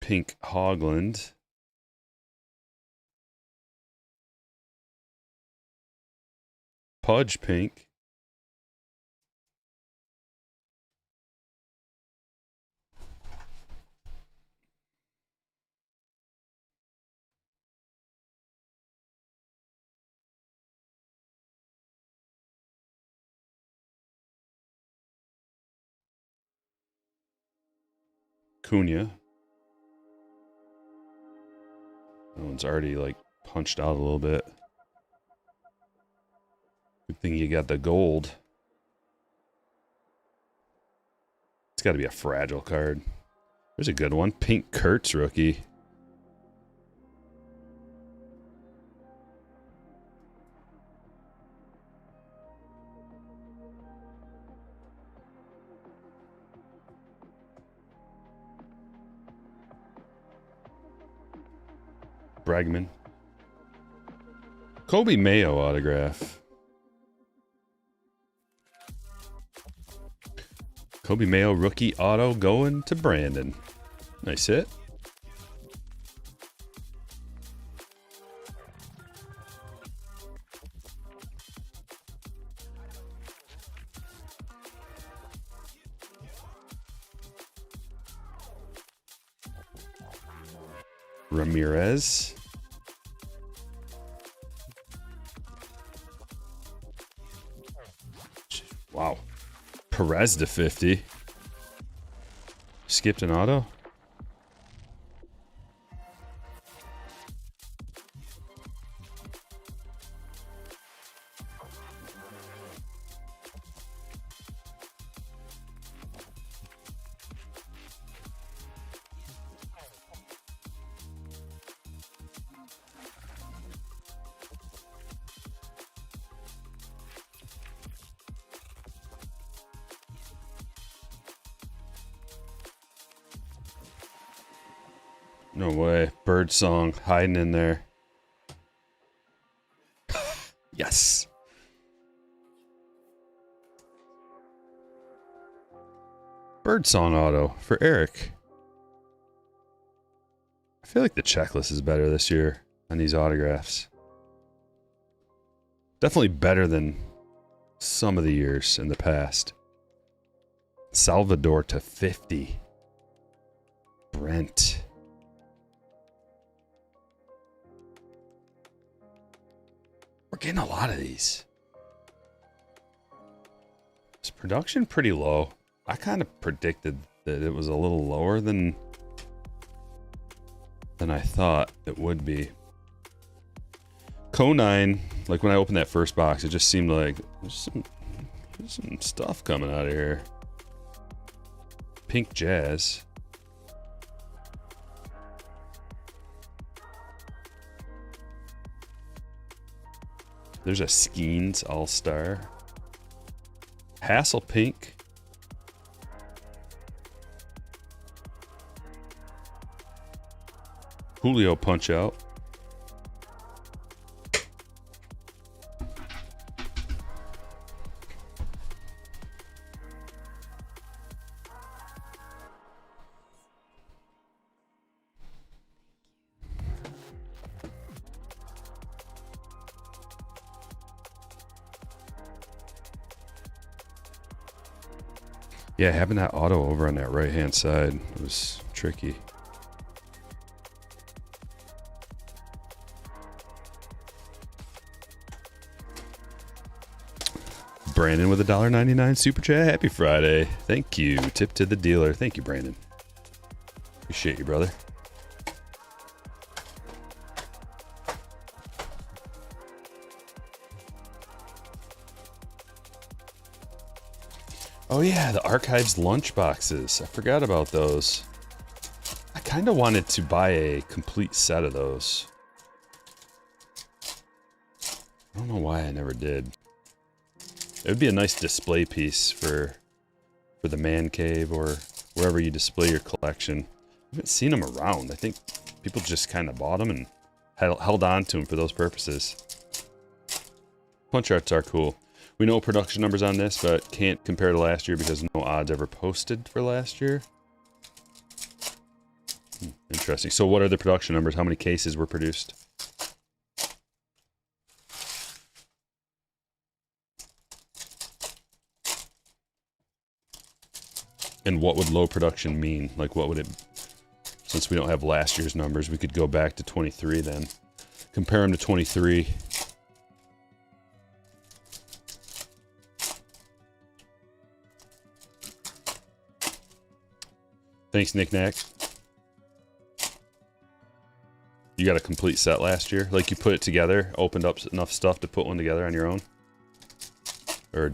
Pink Hogland. Pudge pink. Cunha. That one's already like punched out a little bit. Good thing you got the gold. It's got to be a fragile card. There's a good one. Pink Kurtz rookie. Bregman. Kobe Mayo autograph. Kobe Mayo rookie auto going to Brandon. Nice hit. Ramirez. Wow. Perez to 50. Skipped an auto. No way. Bird song hiding in there. Yes. Bird song auto for Eric. I feel like the checklist is better this year on these autographs. Definitely better than some of the years in the past. Salvador to 50. Brent. We're getting a lot of these. Is production pretty low? I kind of predicted that it was a little lower than I thought it would be. Co9, like when I opened that first box, it just seemed like there's some stuff coming out of here. Pink Jazz. There's a Skeens All-Star. Hassel Pink. Julio Punch-Out. Yeah, having that auto over on that right-hand side was tricky. Brandon with a $1.99 super chat. Happy Friday. Thank you. Tip to the dealer. Thank you, Brandon. Appreciate you, brother. Oh yeah, the Archives lunch boxes. I forgot about those. I kind of wanted to buy a complete set of those. I don't know why I never did. It would be a nice display piece for the man cave or wherever you display your collection. I haven't seen them around. I think people just kind of bought them and held on to them for those purposes. Punch arts are cool. We know production numbers on this, but can't compare to last year because no odds ever posted for last year. Interesting. So what are the production numbers? How many cases were produced? And what would low production mean? Like what would it... Since we don't have last year's numbers, we could go back to 23 then. Compare them to 23. Thanks, Nick Knack. You got a complete set last year? Like you put it together, opened up enough stuff to put one together on your own? Or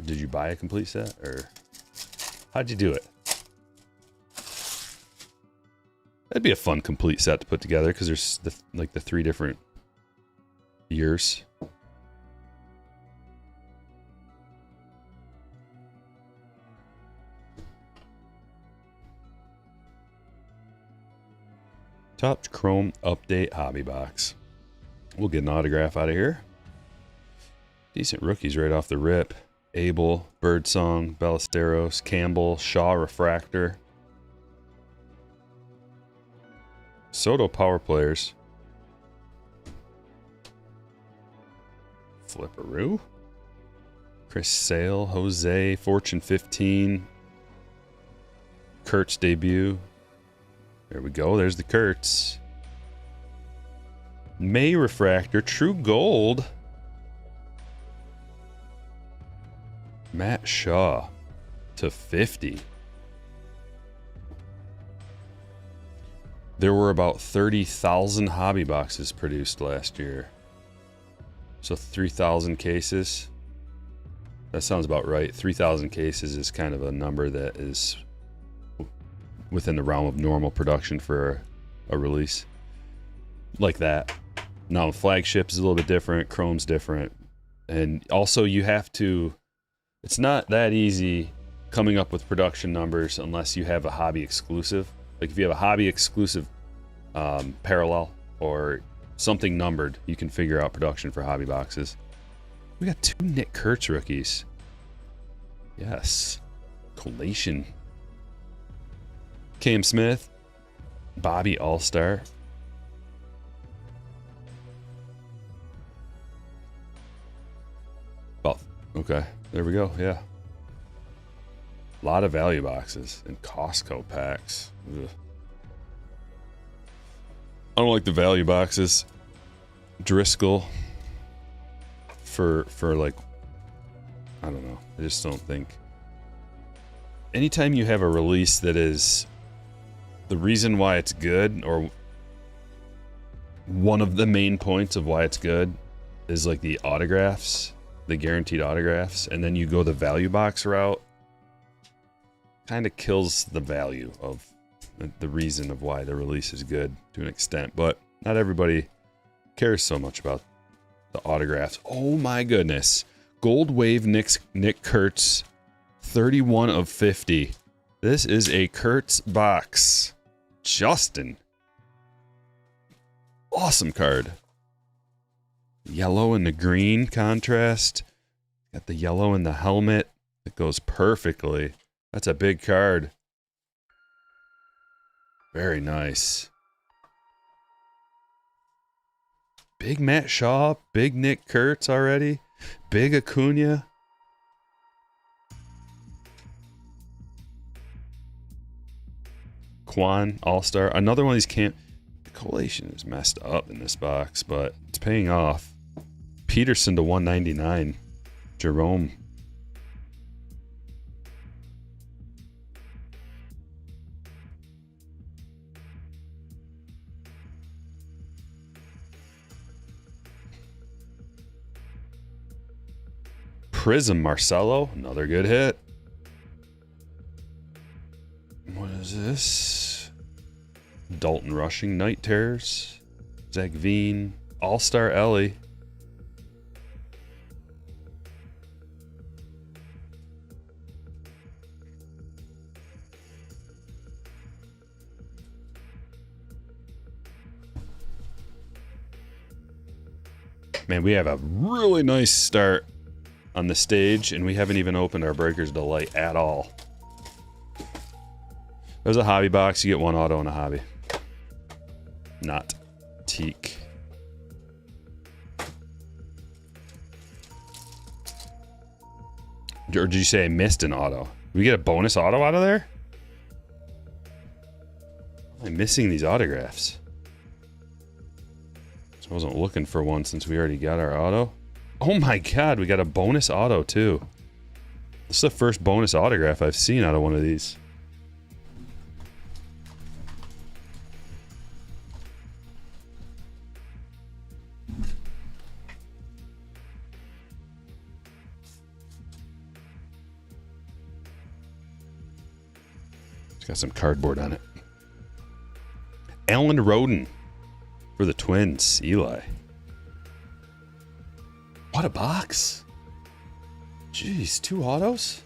did you buy a complete set? Or how'd you do it? That'd be a fun complete set to put together because there's like the 3 different years. Top Chrome Update Hobby Box. We'll get an autograph out of here. Decent rookies right off the rip. Abel, Birdsong, Ballesteros, Campbell, Shaw Refractor. Soto Power Players. Flipperoo. Chris Sale, Jose, Fortune 15. Kurtz debut. There we go. There's the Kurtz. May Refractor. True Gold. Matt Shaw to 50. There were about 30,000 hobby boxes produced last year. So 3,000 cases. That sounds about right. 3,000 cases is kind of a number that is within the realm of normal production for a release like that. Now, flagship is a little bit different. Chrome's different. And also you have to, it's not that easy coming up with production numbers unless you have a hobby exclusive. Like if you have a hobby exclusive parallel or something numbered, you can figure out production for hobby boxes. We got 2 Nick Kurtz rookies. Yes. Collation. Cam Smith. Bobby All-Star. Oh, okay. There we go. Yeah. A lot of value boxes and Costco packs. Ugh. I don't like the value boxes. Driscoll. For like, I don't know. I just don't think. Anytime you have a release that is the reason why it's good, or one of the main points of why it's good, is like the autographs, the guaranteed autographs, and then you go the value box route, kind of kills the value of the reason of why the release is good to an extent. But not everybody cares so much about the autographs. Oh my goodness. Gold Wave Nick Kurtz, 31 of 50. This is a Kurtz box. Justin. Awesome card. Yellow and the green contrast. Got the yellow in the helmet. It goes perfectly. That's a big card. Very nice. Big Matt Shaw. Big Nick Kurtz already. Big Acuna. Quan, All-Star. Another one of these can't... The collation is messed up in this box, but it's paying off. Peterson to 199. Jerome. Prism Marcelo, another good hit. What is this? Dalton Rushing, Night Terrors. Zach Veen, All-Star Ellie. Man, we have a really nice start on the stage, and we haven't even opened our Breaker's Delight at all. There's a hobby box. You get one auto and a hobby. Not teak. Or did you say I missed an auto? We get a bonus auto out of there? I'm missing these autographs. So I wasn't looking for one since we already got our auto. Oh my god, we got a bonus auto too. This is the first bonus autograph I've seen out of one of these. It's got some cardboard on it. Alan Roden for the Twins, Eli. What a box. Jeez, 2 autos?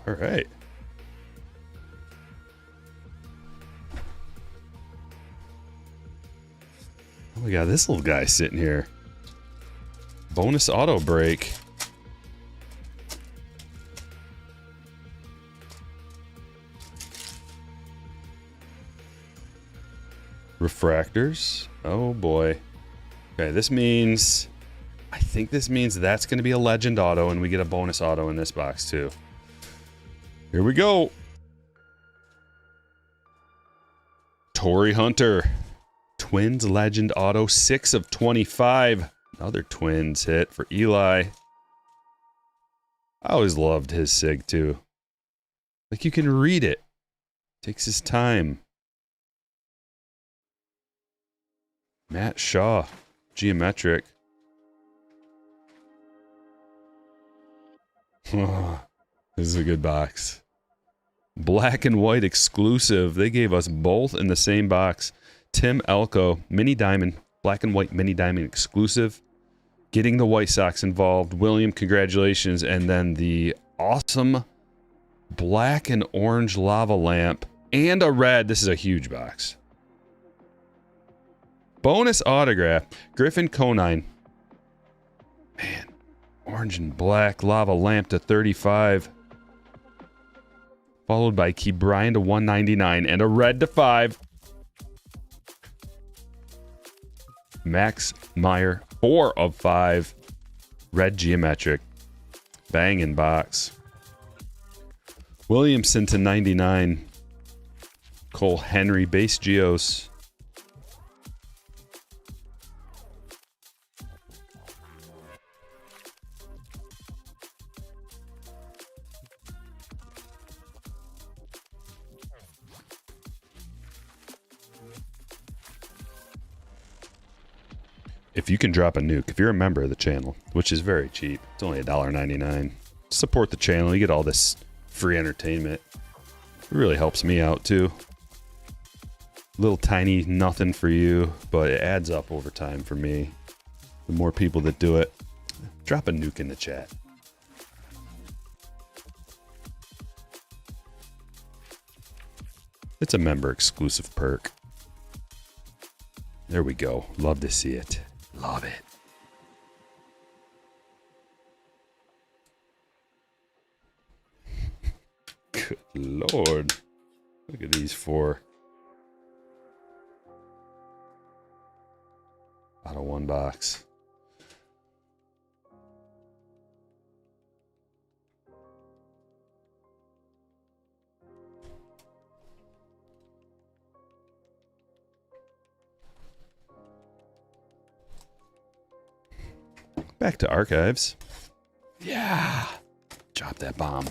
All right. Oh, we got this little guy sitting here. Bonus auto break. Refractors. Oh boy. Okay, this means... I think this means that's going to be a legend auto, and we get a bonus auto in this box too. Here we go. Torrey Hunter. Twins legend auto, 6 of 25. Another Twins hit for Eli. I always loved his sig too. Like, you can read it. Takes his time. Matt Shaw, geometric. Oh, this is a good box. Black and white exclusive. They gave us both in the same box. Tim Elko, mini diamond, black and white mini diamond exclusive. Getting the White Sox involved. William, congratulations. And then the awesome black and orange lava lamp and a red. This is a huge box. Bonus autograph, Griffin Conine. Man, orange and black lava lamp to 35. Followed by Key Bryan to 199 and a red to 5. Max Meyer, 4 of 5. Red geometric. Banging box. Williamson to 99. Cole Henry, base geos. If you can drop a nuke, if you're a member of the channel, which is very cheap, it's only $1.99. Support the channel, you get all this free entertainment. It really helps me out too. Little tiny nothing for you, but it adds up over time for me. The more people that do it, drop a nuke in the chat. It's a member exclusive perk. There we go. Love to see it. Love it. Good Lord. Look at these 4. Out of one box. Back to archives. Yeah. Drop that bomb.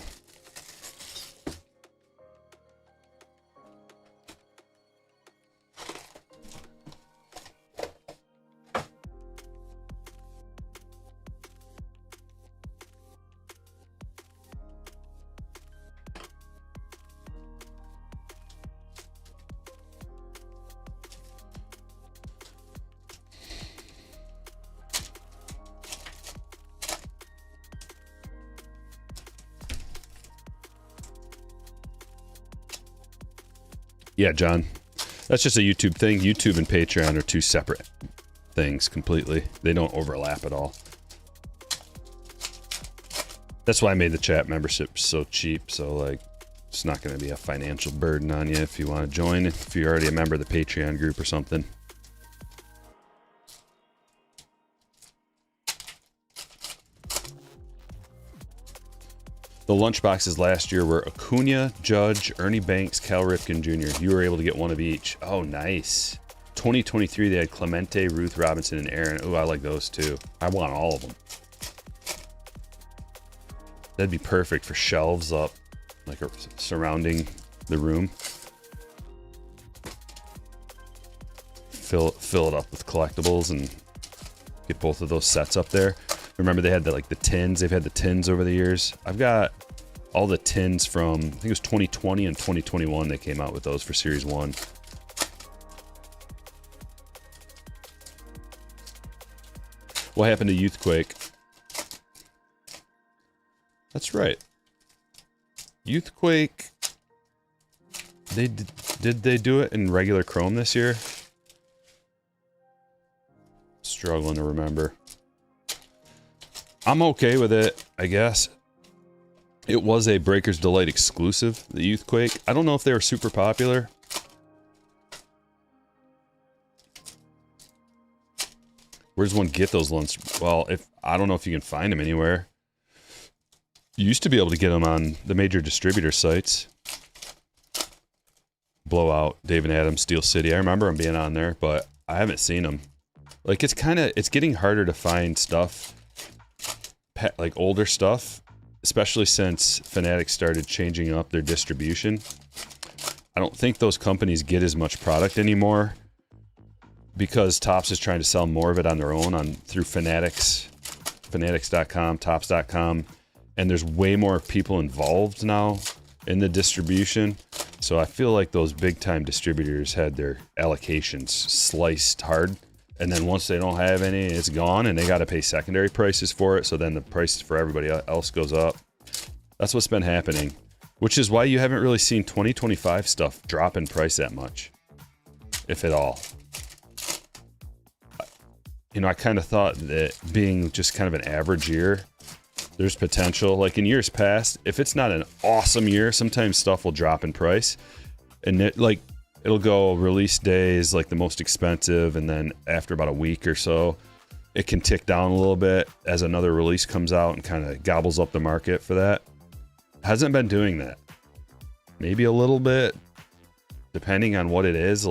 Yeah, John. That's just a YouTube thing. YouTube and Patreon are two separate things completely. They don't overlap at all. That's why I made the chat membership so cheap. So, like, it's not going to be a financial burden on you if you want to join. If you're already a member of the Patreon group or something. The lunchboxes last year were Acuna, Judge, Ernie Banks, Cal Ripken Jr. You were able to get one of each. Oh, nice. 2023, they had Clemente, Ruth Robinson, and Aaron. Oh, I like those too. I want all of them. That'd be perfect for shelves up, like surrounding the room. Fill it up with collectibles and get both of those sets up there. Remember they had the tins. They've had the tins over the years. I've got all the tins from, I think it was 2020 and 2021 they came out with those for Series 1. What happened to Youthquake? That's right. Youthquake, did they do it in regular Chrome this year? Struggling to remember. I'm okay with it, I guess. It was a Breaker's Delight exclusive, the Youthquake. I don't know if they were super popular. Where does one get those ones? Well, I don't know if you can find them anywhere. You used to be able to get them on the major distributor sites. Blowout, Dave and Adams, Steel City. I remember them being on there, but I haven't seen them. Like, it's getting harder to find stuff, like older stuff, especially since Fanatics started changing up their distribution. I don't think those companies get as much product anymore because Topps is trying to sell more of it on their own through Fanatics, Fanatics.com, Topps.com, and there's way more people involved now in the distribution. So I feel like those big time distributors had their allocations sliced hard. And then once they don't have any, it's gone, and they got to pay secondary prices for it. So then the prices for everybody else goes up. That's what's been happening, which is why you haven't really seen 2025 stuff drop in price that much, if at all. You know, I kind of thought that being just kind of an average year, there's potential. Like in years past, if it's not an awesome year, sometimes stuff will drop in price, and it'll go release days like the most expensive, and then after about a week or so it can tick down a little bit as another release comes out and kind of gobbles up the market for that. Hasn't been doing that. Maybe a little bit depending on what it is,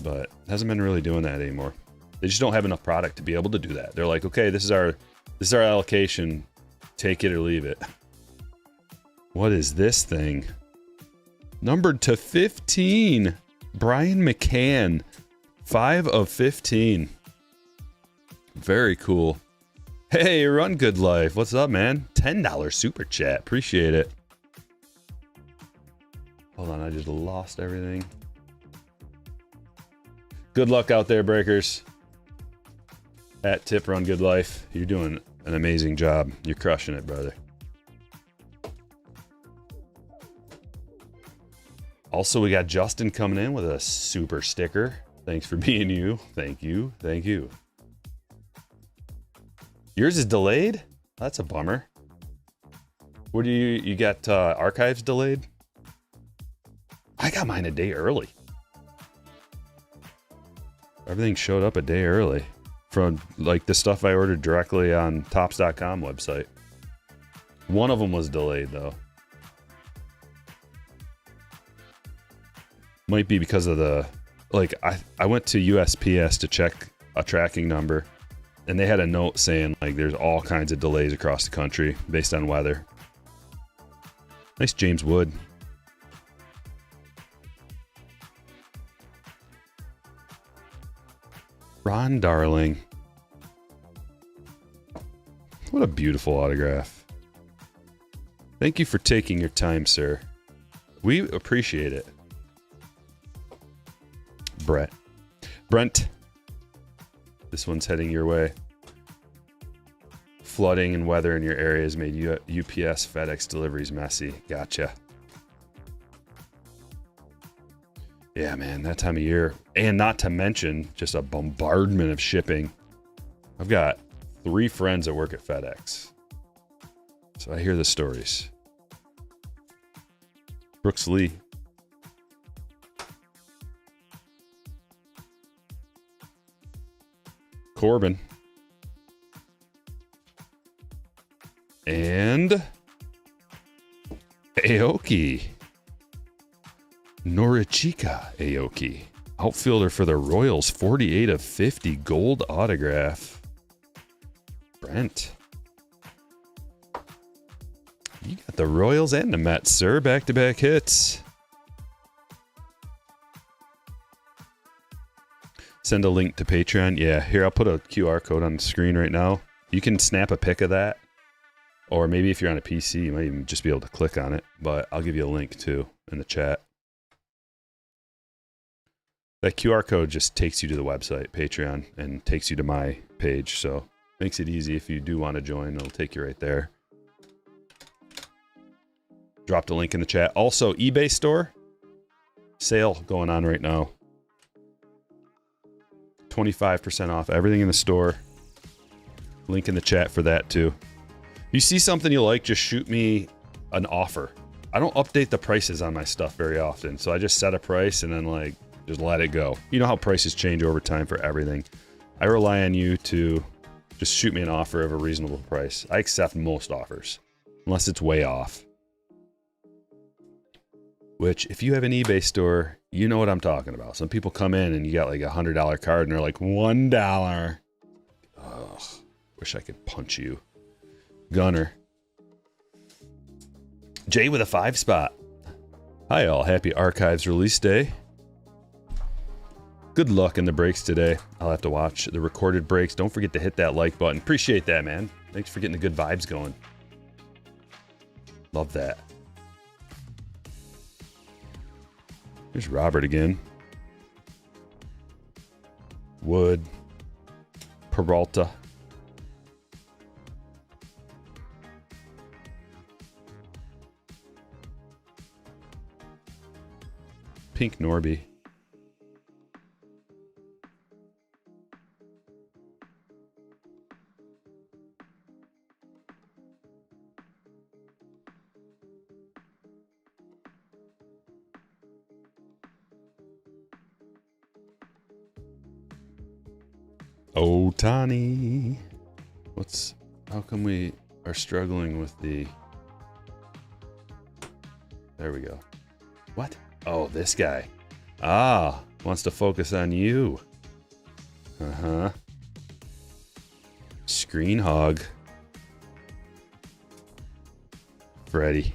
but hasn't been really doing that anymore. They just don't have enough product to be able to do that. They're like, okay, this is our allocation, take it or leave it. What is this thing? Numbered to 15. Brian McCann, 5 of 15. Very cool. Hey, Run Good Life. What's up, man? $10 super chat. Appreciate it. Hold on, I just lost everything. Good luck out there, breakers. At Tip Run Good Life. You're doing an amazing job. You're crushing it, brother. Also, we got Justin coming in with a super sticker. Thanks for being you. Thank you. Thank you. Yours is delayed? That's a bummer. What do you got archives delayed? I got mine a day early. Everything showed up a day early from like the stuff I ordered directly on Topps.com website. One of them was delayed though. Might be because of the, like, I went to USPS to check a tracking number, And they had a note saying, like, there's all kinds of delays across the country based on weather. Nice James Wood. Ron Darling. What a beautiful autograph. Thank you for taking your time, sir. We appreciate it. Brent. This one's heading your way. Flooding and weather in your area has made UPS FedEx deliveries messy. Gotcha. Yeah, man, that time of year. And not to mention just a bombardment of shipping. I've got 3 friends that work at FedEx, so I hear the stories. Brooks Lee. Corbin. And Aoki. Norichika Aoki. Outfielder for the Royals, 48 of 50 gold autograph. Brent. You got the Royals and the Mets, sir. Back-to-back hits. Send a link to Patreon. Yeah, here, I'll put a QR code on the screen right now. You can snap a pic of that. Or maybe if you're on a PC, you might even just be able to click on it. But I'll give you a link, too, in the chat. That QR code just takes you to the website, Patreon, and takes you to my page. So makes it easy if you do want to join. It'll take you right there. Dropped a link in the chat. Also, eBay store. Sale going on right now. 25% off everything in the store. Link in the chat for that too. You see something you like, just shoot me an offer. I don't update the prices on my stuff very often, so I just set a price and then like just let it go. You know how prices change over time for everything. I rely on you to just shoot me an offer of a reasonable price. I accept most offers, unless it's way off. Which, if you have an eBay store, you know what I'm talking about. Some people come in and you got like a $100 card and they're like, $1. Ugh, wish I could punch you. Gunner. Jay with a 5 spot. Hi all, happy Archives release day. Good luck in the breaks today. I'll have to watch the recorded breaks. Don't forget to hit that like button. Appreciate that, man. Thanks for getting the good vibes going. Love that. There's Robert again. Wood. Peralta. Pink Norby. Otani. How come we are struggling with the... There we go. What? Oh, this guy. Ah, wants to focus on you. Uh-huh. Screen hog. Freddy.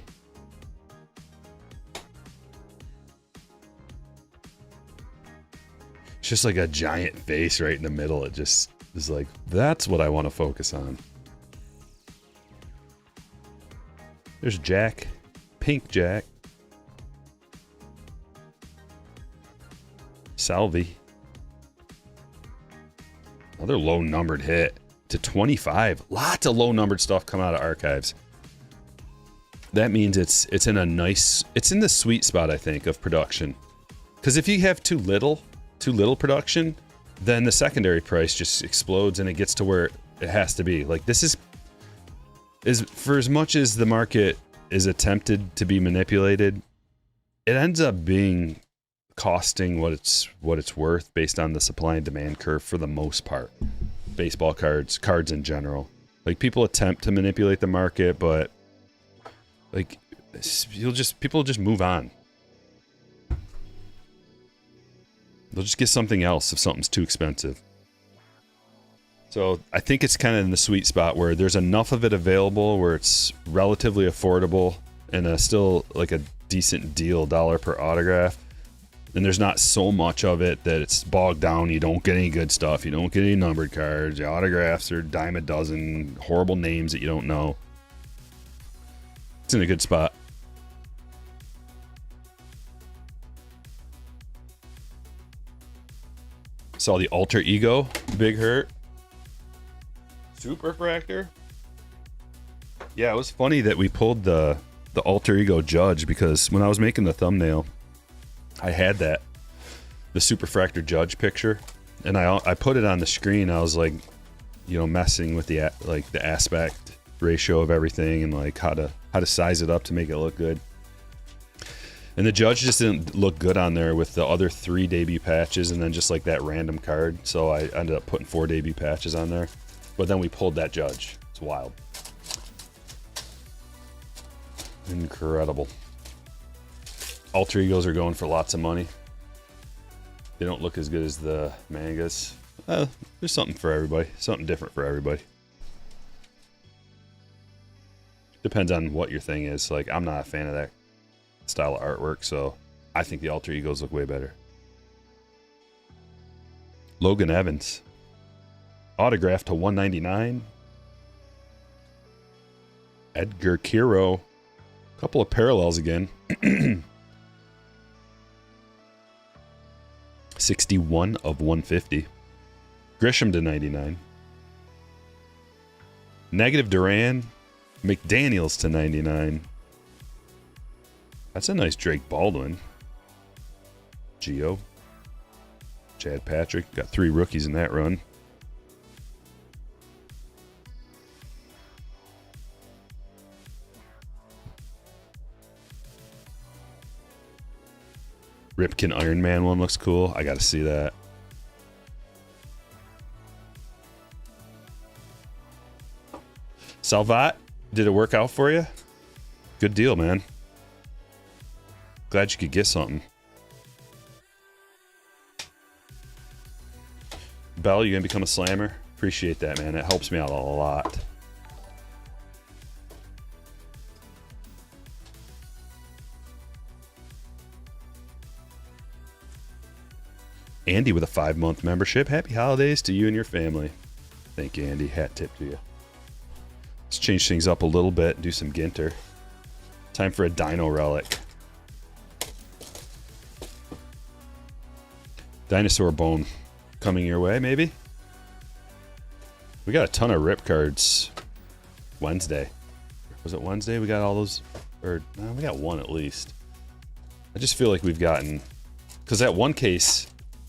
It's just like a giant face right in the middle. It just is like, that's what I want to focus on. There's Jack. Pink Jack. Salvi. Another low numbered hit to 25. Lots of low numbered stuff come out of Archives. That means it's in a nice, it's in the sweet spot, I think, of production. Because if you have too little production, then the secondary price just explodes and it gets to where it has to be. Like, this is for as much as the market is attempted to be manipulated, it ends up being costing what it's worth based on the supply and demand curve for the most part. Baseball cards in general. Like, people attempt to manipulate the market, but like, people just move on. They'll just get something else if something's too expensive. So I think it's kind of in the sweet spot where there's enough of it available where it's relatively affordable and still like a decent deal, $1 per autograph. And there's not so much of it that it's bogged down. You don't get any good stuff. You don't get any numbered cards. The autographs are dime a dozen, horrible names that you don't know. It's in a good spot. Saw the Alter Ego, Big Hurt. Super Fractor. Yeah, it was funny that we pulled the Alter Ego Judge because when I was making the thumbnail, I had the Super Fractor Judge picture, and I put it on the screen. I was like, messing with the aspect ratio of everything and like how to size it up to make it look good. And the Judge just didn't look good on there with the other 3 debut patches and then just like that random card. So I ended up putting 4 debut patches on there. But then we pulled that Judge. It's wild. Incredible. Alter Egos are going for lots of money. They don't look as good as the mangas. There's something for everybody. Something different for everybody. Depends on what your thing is. Like, I'm not a fan of that style of artwork, so I think the Alter Egos look way better. Logan Evans. Autograph to 199. Edgar Kiro. Couple of parallels again. 61 of 150. Grisham to 99. Negative Duran. McDaniels to 99. That's a nice Drake Baldwin. Gio. Chad Patrick. Got 3 rookies in that run. Ripken Iron Man one looks cool. I got to see that. Salvat, did it work out for you? Good deal, man. Glad you could get something. Bell, you gonna become a slammer? Appreciate that, man. It helps me out a lot. Andy with a 5-month membership. Happy holidays to you and your family. Thank you, Andy. Hat tip to you. Let's change things up a little bit. Do some Ginter. Time for a Dino Relic. Dinosaur Bone coming your way, maybe? We got a ton of rip cards Wednesday. Was it Wednesday? We got all those? Or, no, we got one at least. I just feel like we've gotten... Because that one case...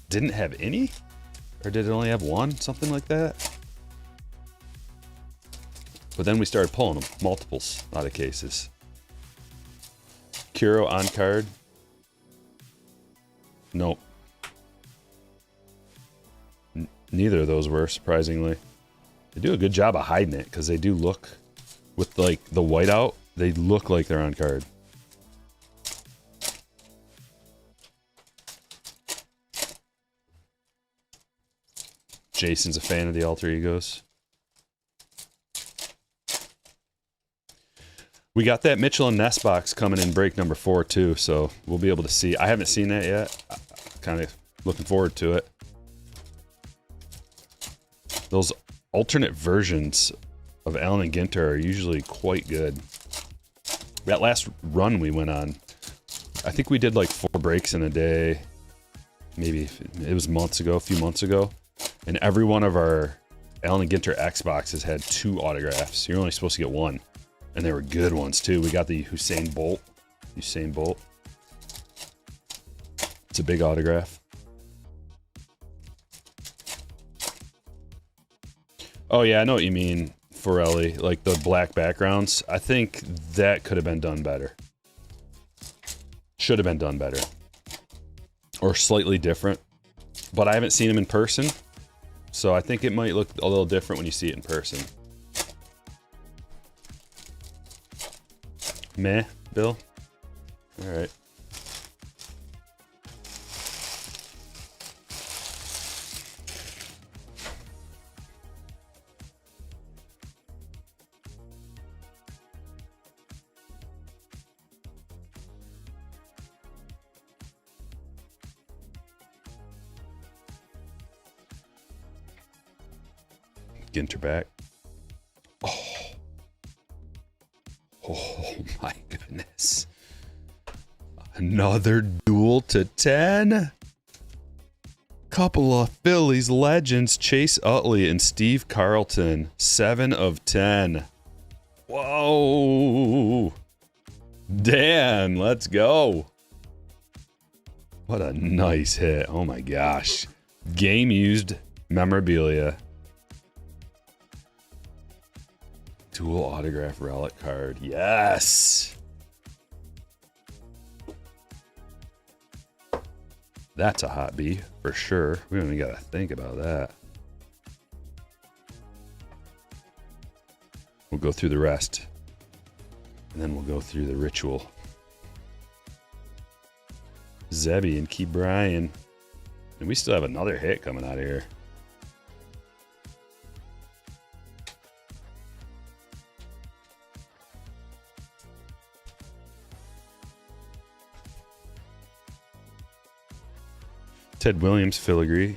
didn't have any? Or did it only have one? Something like that? But then we started pulling them. Multiples out of cases. Kuro on card. Nope. Neither of those were, surprisingly. They do a good job of hiding it, because they do look, with like the whiteout, they look like they're on card. Jason's a fan of the Alter Egos. We got that Mitchell and Ness box coming in break number 4 too, so we'll be able to see. I haven't seen that yet. Kind of looking forward to it. Those alternate versions of Allen and Ginter are usually quite good. That last run we went on, I think we did like 4 breaks in a day. Maybe it was months ago, a few months ago. And every one of our Allen and Ginter X boxes had 2 autographs. You're only supposed to get 1. And they were good ones too. We got the Usain Bolt. It's a big autograph. Oh yeah, I know what you mean, Forelli. Like the black backgrounds. I think that could have been done better. Should have been done better. Or slightly different. But I haven't seen them in person. So I think it might look a little different when you see it in person. Meh, Bill? Alright. Ginter back. Oh my goodness. Another duel to 10. Couple of Phillies legends, Chase Utley and Steve Carlton. 7 of 10. Whoa. Dan, let's go. What a nice hit. Oh my gosh. Game used memorabilia. Dual autograph relic card. Yes. That's a hot B for sure. We don't even got to think about that. We'll go through the rest. And then we'll go through the ritual. Zebby and Key Bryan. And we still have another hit coming out of here. Ted Williams, filigree.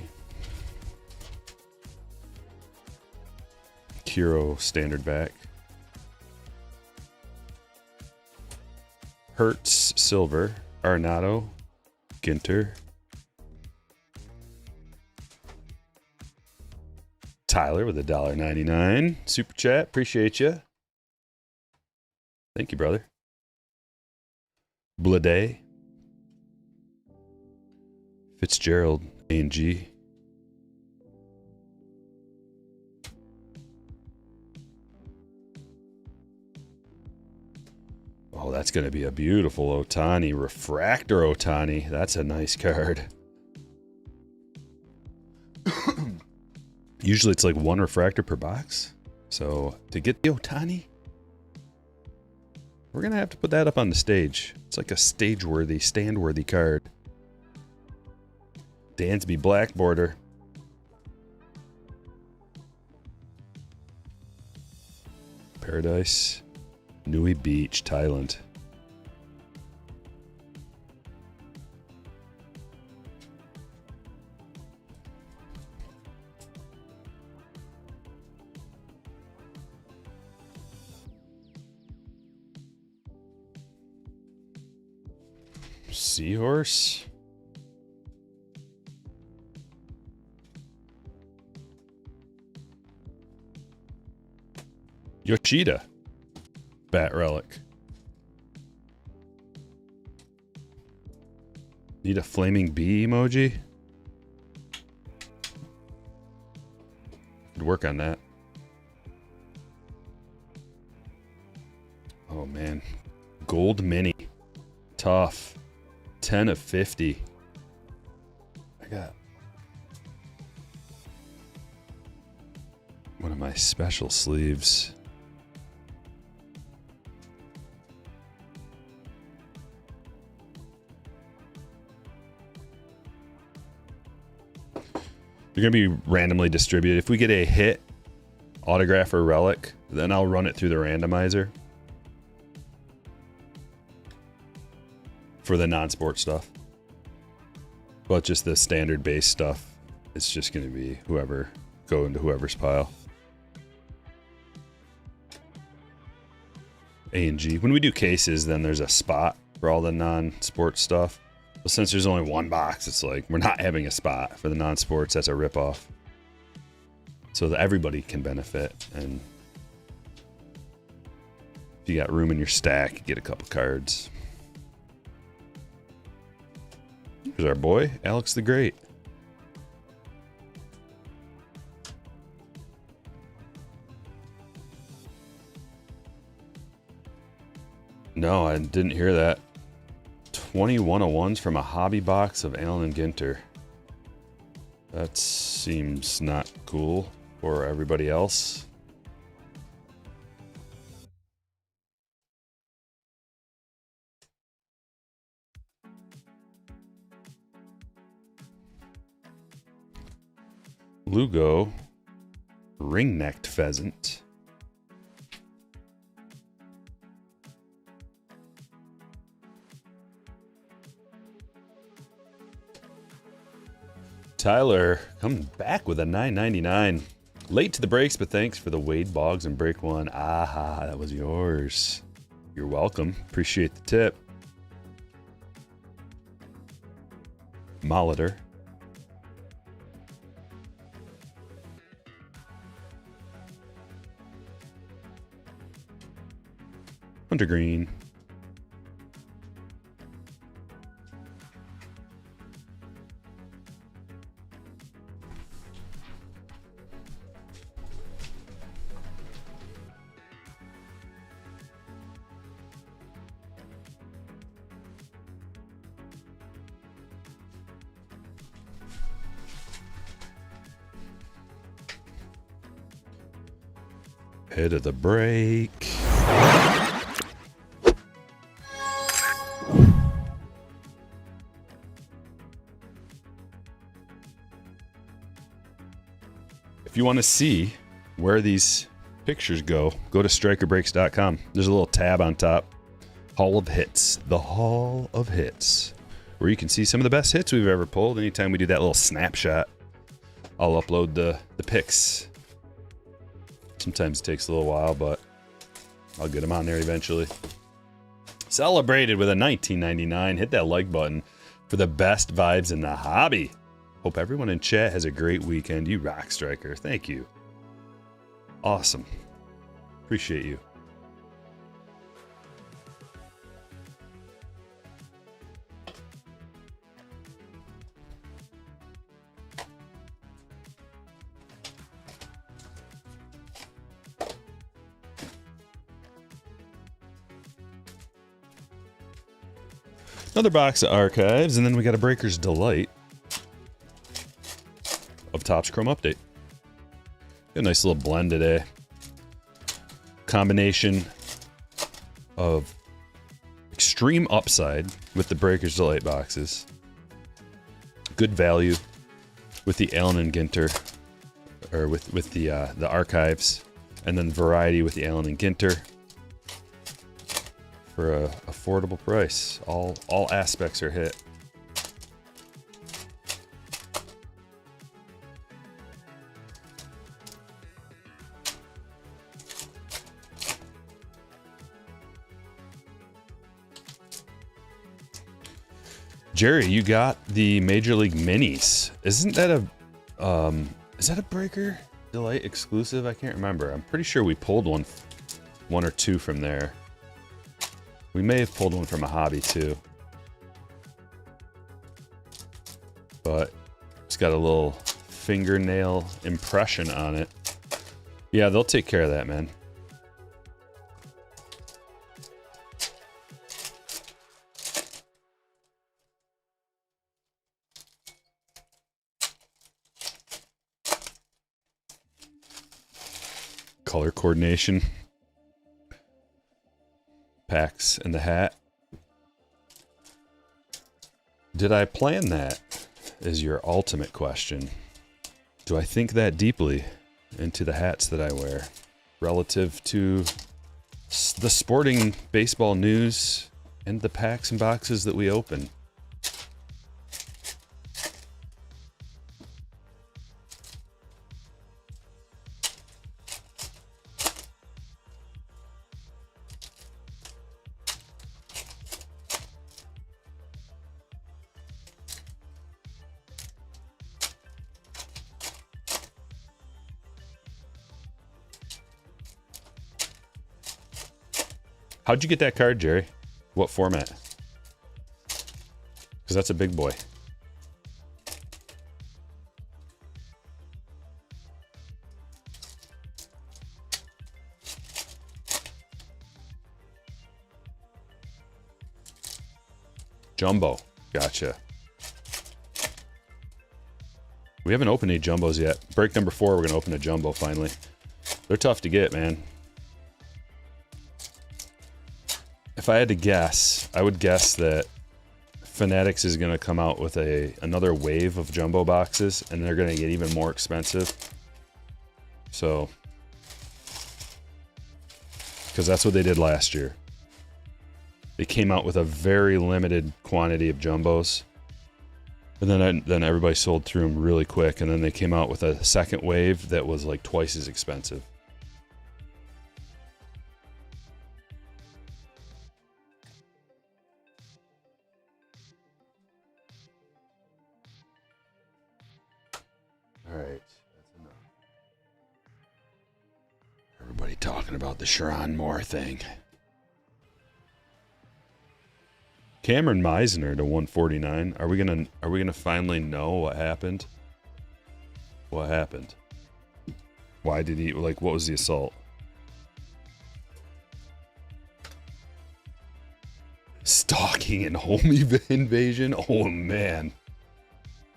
Kiro, standard back. Hertz, silver. Arenado, Ginter. Tyler with $1.99. Super chat, appreciate you. Thank you, brother. Blade. Fitzgerald, A&G. Oh, that's going to be a beautiful Ohtani. Refractor Ohtani. That's a nice card. Usually it's like 1 refractor per box. So to get the Ohtani, we're going to have to put that up on the stage. It's like a stage-worthy, stand-worthy card. Dansby black border. Paradise. Nui Beach, Thailand. Seahorse. Yoshida. Bat relic. Need a flaming bee emoji? Could work on that. Oh man. Gold mini. Tough. 10 of 50. I got one of my special sleeves. They're going to be randomly distributed. If we get a hit, autograph, or relic, then I'll run it through the randomizer. For the non-sport stuff. But just the standard base stuff, it's just going to be whoever, go into whoever's pile. A&G. When we do cases, then there's a spot for all the non-sport stuff. But since there's only one box, it's like we're not having a spot for the non-sports. That's a ripoff. So that everybody can benefit. And if you got room in your stack, get a couple cards. Here's our boy, Alex the Great. No, I didn't hear that. 20 101s from a hobby box of Allen and Ginter. That seems not cool for everybody else. Lugo, ring-necked pheasant. Tyler coming back with a $9.99. Late to the breaks, but thanks for the Wade Boggs and break one. Aha, that was yours. You're welcome. Appreciate the tip. Molitor. Hunter Green. Head of the break. If you want to see where these pictures go to strikerbreaks.com. There's a little tab on top. Hall of Hits. The Hall of Hits. Where you can see some of the best hits we've ever pulled. Anytime we do that little snapshot, I'll upload the pics. Sometimes it takes a little while, but I'll get them on there eventually. Celebrated with a 1999. Hit that like button for the best vibes in the hobby. Hope everyone in chat has a great weekend. You rock, Stryker. Thank you. Awesome. Appreciate you. Another box of archives, and then we got a Breaker's Delight of Topps Chrome Update. Got a nice little blend today. Combination of extreme upside with the Breaker's Delight boxes. Good value with the Allen and Ginter, or with the archives, and then variety with the Allen and Ginter. For a affordable price. All aspects are hit. Jerry, you got the Major League Minis. Isn't that is that a Breaker Delight exclusive? I can't remember. I'm pretty sure we pulled one or two from there. We may have pulled one from a hobby too. But it's got a little fingernail impression on it. Yeah, they'll take care of that, man. Color coordination. Packs in the hat. Did I plan that? Is your ultimate question. Do I think that deeply into the hats that I wear relative to the sporting baseball news and the packs and boxes that we open? How'd you get that card, Jerry? What format? Because that's a big boy. Jumbo. Gotcha. We haven't opened any jumbos yet. Break number 4, we're going to open a jumbo finally. They're tough to get, man. If I had to guess, I would guess that Fanatics is going to come out with another wave of jumbo boxes, and they're going to get even more expensive. So, because that's what they did last year. They came out with a very limited quantity of jumbos, And then everybody sold through them really quick, and then they came out with a second wave that was like twice as expensive. All right, that's enough. Everybody talking about the Sharon Moore thing. Cameron Meisner to 149. Are we gonna finally know what happened? What happened? Why did he, like, what was the assault? Stalking and home invasion? Oh man.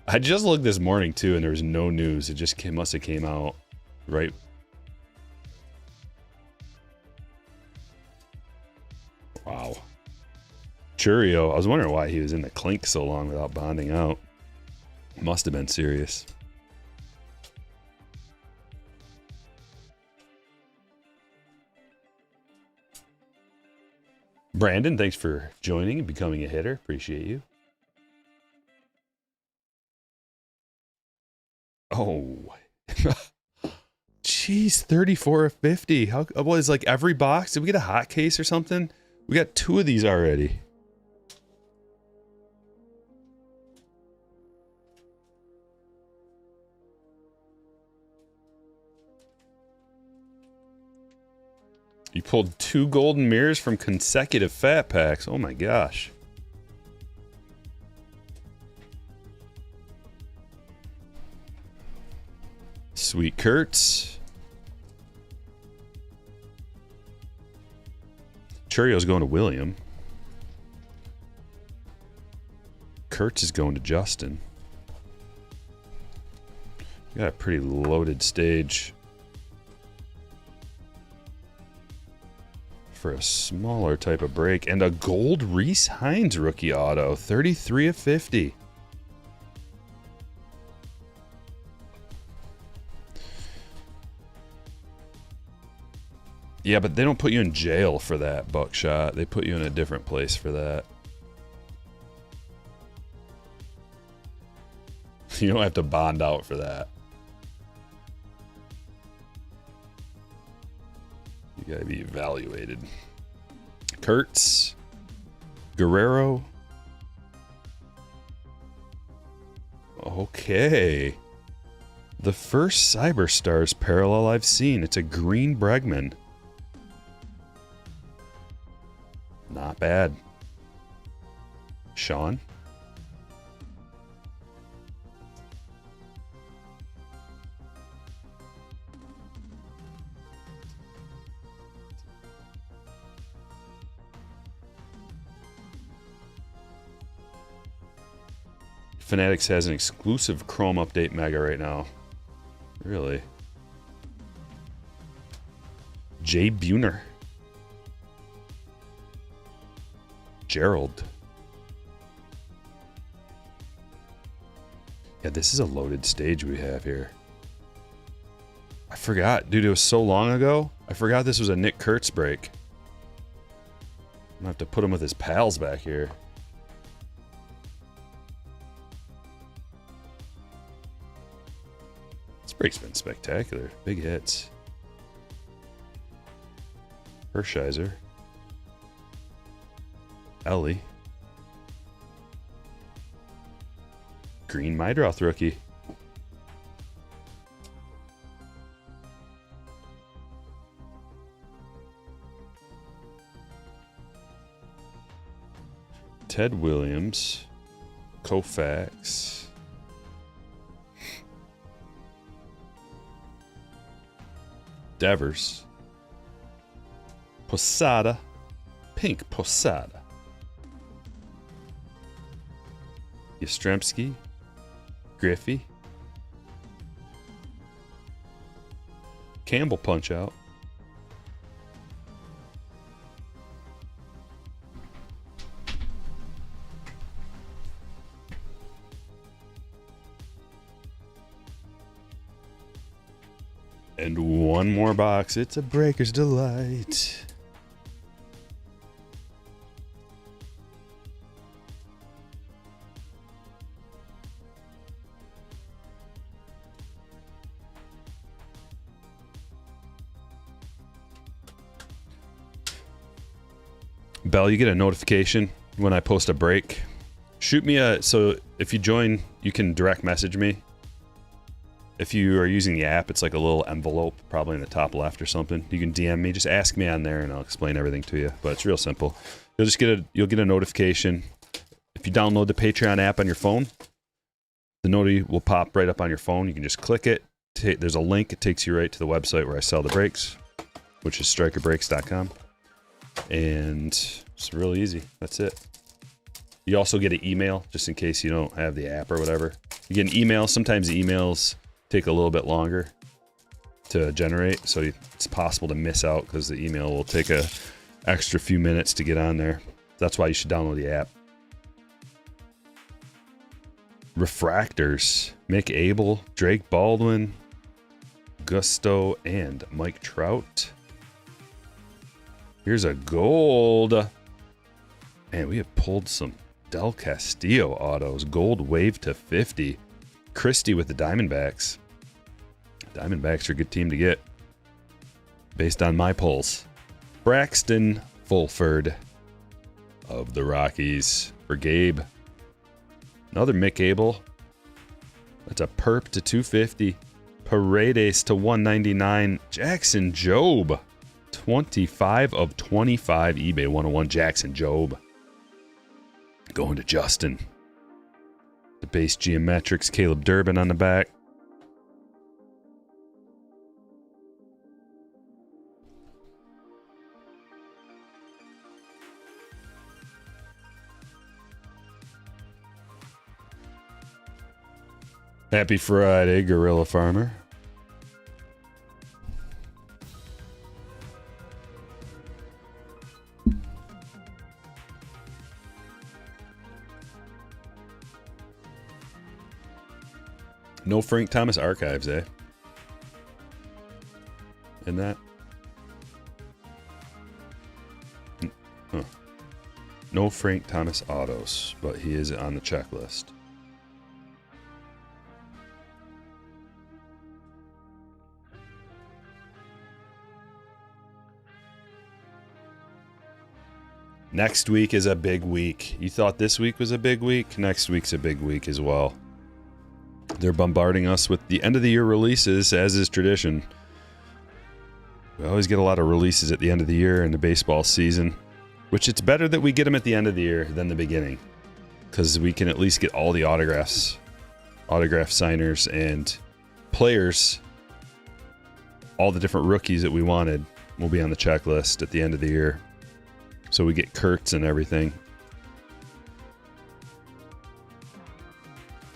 I just looked this morning too and there was no news. It just must have came out right. Wow. Churio, I was wondering why he was in the clink so long without bonding out. Must have been serious. Brandon, thanks for joining and becoming a hitter. Appreciate you. Oh. Jeez, 34 of 50. How was like every box? Did we get a hot case or something? We got 2 of these already. You pulled 2 golden mirrors from consecutive fat packs. Oh my gosh. Sweet Kurtz. Churio's going to William. Kurtz is going to Justin. Got a pretty loaded stage for a smaller type of break. And a gold Reese Hines rookie auto. 33 of 50. Yeah, but they don't put you in jail for that, Buckshot. They put you in a different place for that. You don't have to bond out for that. You gotta be evaluated. Kurtz. Guerrero. Okay. The first Cyberstars parallel I've seen. It's a green Bregman. Not bad. Sean. Fanatics has an exclusive Chrome update mega right now. Really? Jay Buhner. Gerald. Yeah, this is a loaded stage we have here. I forgot. Dude, it was so long ago. I forgot this was a Nick Kurtz break. I'm gonna have to put him with his pals back here. This break's been spectacular. Big hits. Hershiser. Ellie. Green Mydroth rookie. Ted Williams. Koufax. Devers. Posada. Pink Posada. Yastrzemski, Griffey, Campbell punch out, and one more box. It's a Breaker's Delight. bell, you get a notification when I post a break. Shoot me so if you join, you can direct message me. If you are using the app, it's like a little envelope, probably in the top left or something. You can DM me, just ask me on there, and I'll explain everything to you. But it's real simple. You'll get a notification. If you download the Patreon app on your phone, the noti will pop right up on your phone. You can just click it. There's a link. It takes you right to the website where I sell the brakes, which is strikerbrakes.com. And it's real easy. That's it. You also get an email, just in case you don't have the app or whatever. You get an email. Sometimes the emails take a little bit longer to generate, so it's possible to miss out because the email will take a extra few minutes to get on there. That's why you should download the app. Refractors: Mick Abel, Drake Baldwin, Gusto, and Mike Trout. Here's a gold. And we have pulled some Del Castillo autos. Gold wave to 50. Christie with the Diamondbacks. Diamondbacks are a good team to get, based on my polls. Braxton Fulford of the Rockies for Gabe. Another Mick Abel. That's a perp to 250. Paredes to 199. Jackson Jobe. 25 of 25. eBay 101. Jackson Jobe. Going to Justin. The base geometrics. Caleb Durbin on the back. Happy Friday, Gorilla Farmer. No Frank Thomas archives, eh? In that? Huh. No Frank Thomas autos, but he is on the checklist. Next week is a big week. You thought this week was a big week? Next week's a big week as well. They're bombarding us with the end of the year releases, as is tradition. We always get a lot of releases at the end of the year in the baseball season, which it's better that we get them at the end of the year than the beginning, because we can at least get all the autograph signers and players. All the different rookies that we wanted will be on the checklist at the end of the year. So we get Kurtz and everything.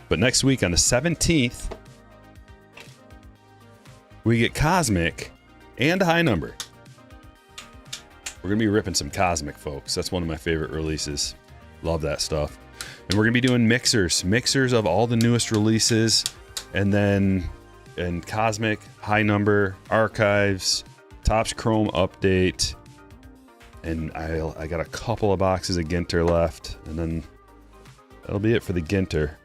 But next week on the 17th, we get Cosmic and High Number. We're going to be ripping some Cosmic, folks. That's one of my favorite releases. Love that stuff. And we're going to be doing mixers of all the newest releases. And then in Cosmic, High Number, Archives, Topps Chrome Update. And I got a couple of boxes of Ginter left. And then that'll be it for the Ginter.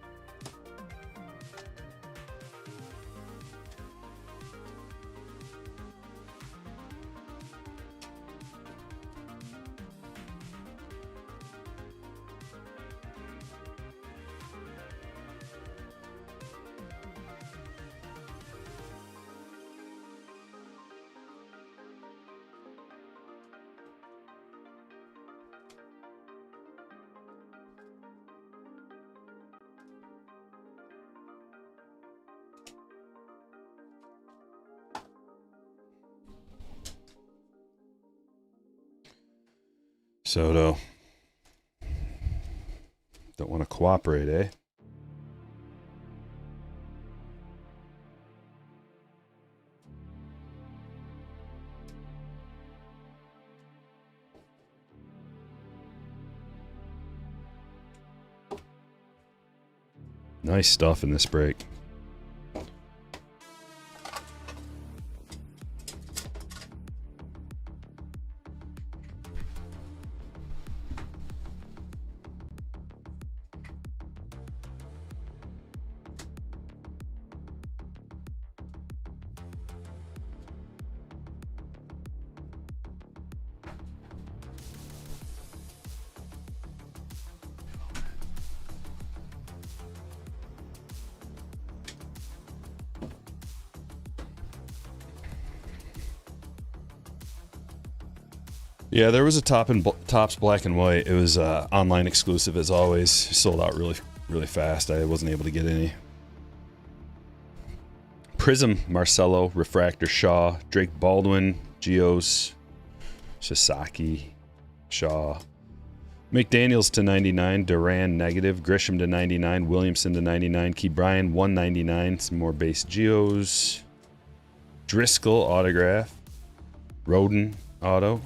Soto. Don't want to cooperate, eh? Nice stuff in this break. Yeah, there was a Topps black and white. It was online exclusive as always. Sold out really fast. I wasn't able to get any. Prism, Marcelo, Refractor, Shaw, Drake Baldwin, Gios, Sasaki, Shaw. McDaniels to 99, Duran negative, Grisham to 99, Williamson to 99, Key Bryan 199, some more base Geos. Driscoll autograph, Roden auto.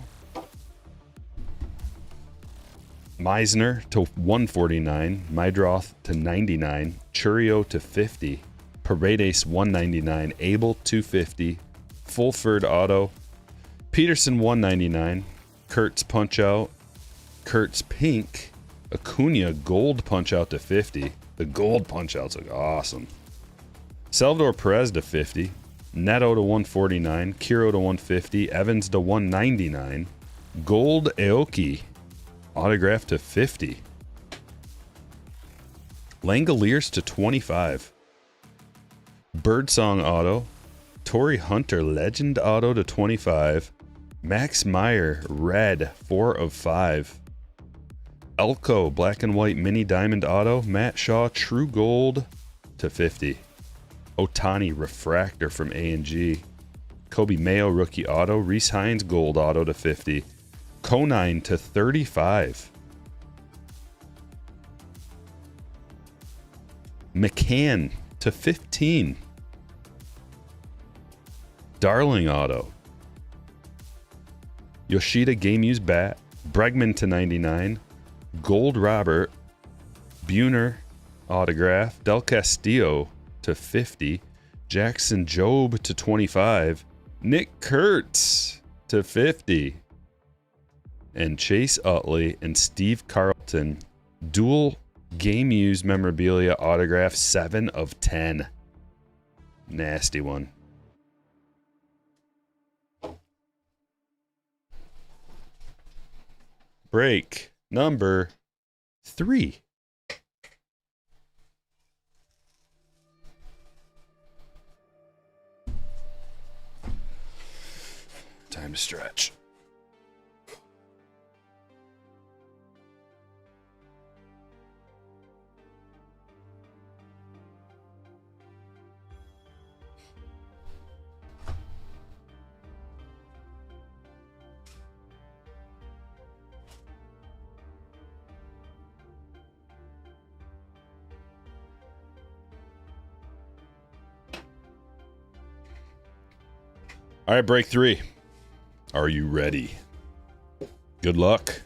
Meisner to 149, Mydroth to 99, Churio to 50, Paredes 199, Abel 250, Fulford auto, Peterson 199, Kurtz punch out, Kurtz pink, Acuna gold punch out to 50. The gold punch outs look awesome. Salvador Perez to 50, Neto to 149, Kiro to 150, Evans to 199, gold Aoki autograph to 50. Langoliers to 25. Birdsong auto. Torrey Hunter legend auto to 25. Max Meyer red 4 of 5. Elko black and white mini diamond auto. Matt Shaw true gold to 50. Otani refractor from A&G. Kobe Mayo rookie auto. Reese Hines gold auto to 50. Conine to 35. McCann to 15. Darling auto. Yoshida game used bat. Bregman to 99. Gold Robert. Buhner autograph. Del Castillo to 50. Jackson Jobe to 25. Nick Kurtz to 50. And Chase Utley and Steve Carlton dual game used memorabilia autograph 7 of 10. Nasty one. Break number 3. Time to stretch. All right, break 3. Are you ready? Good luck.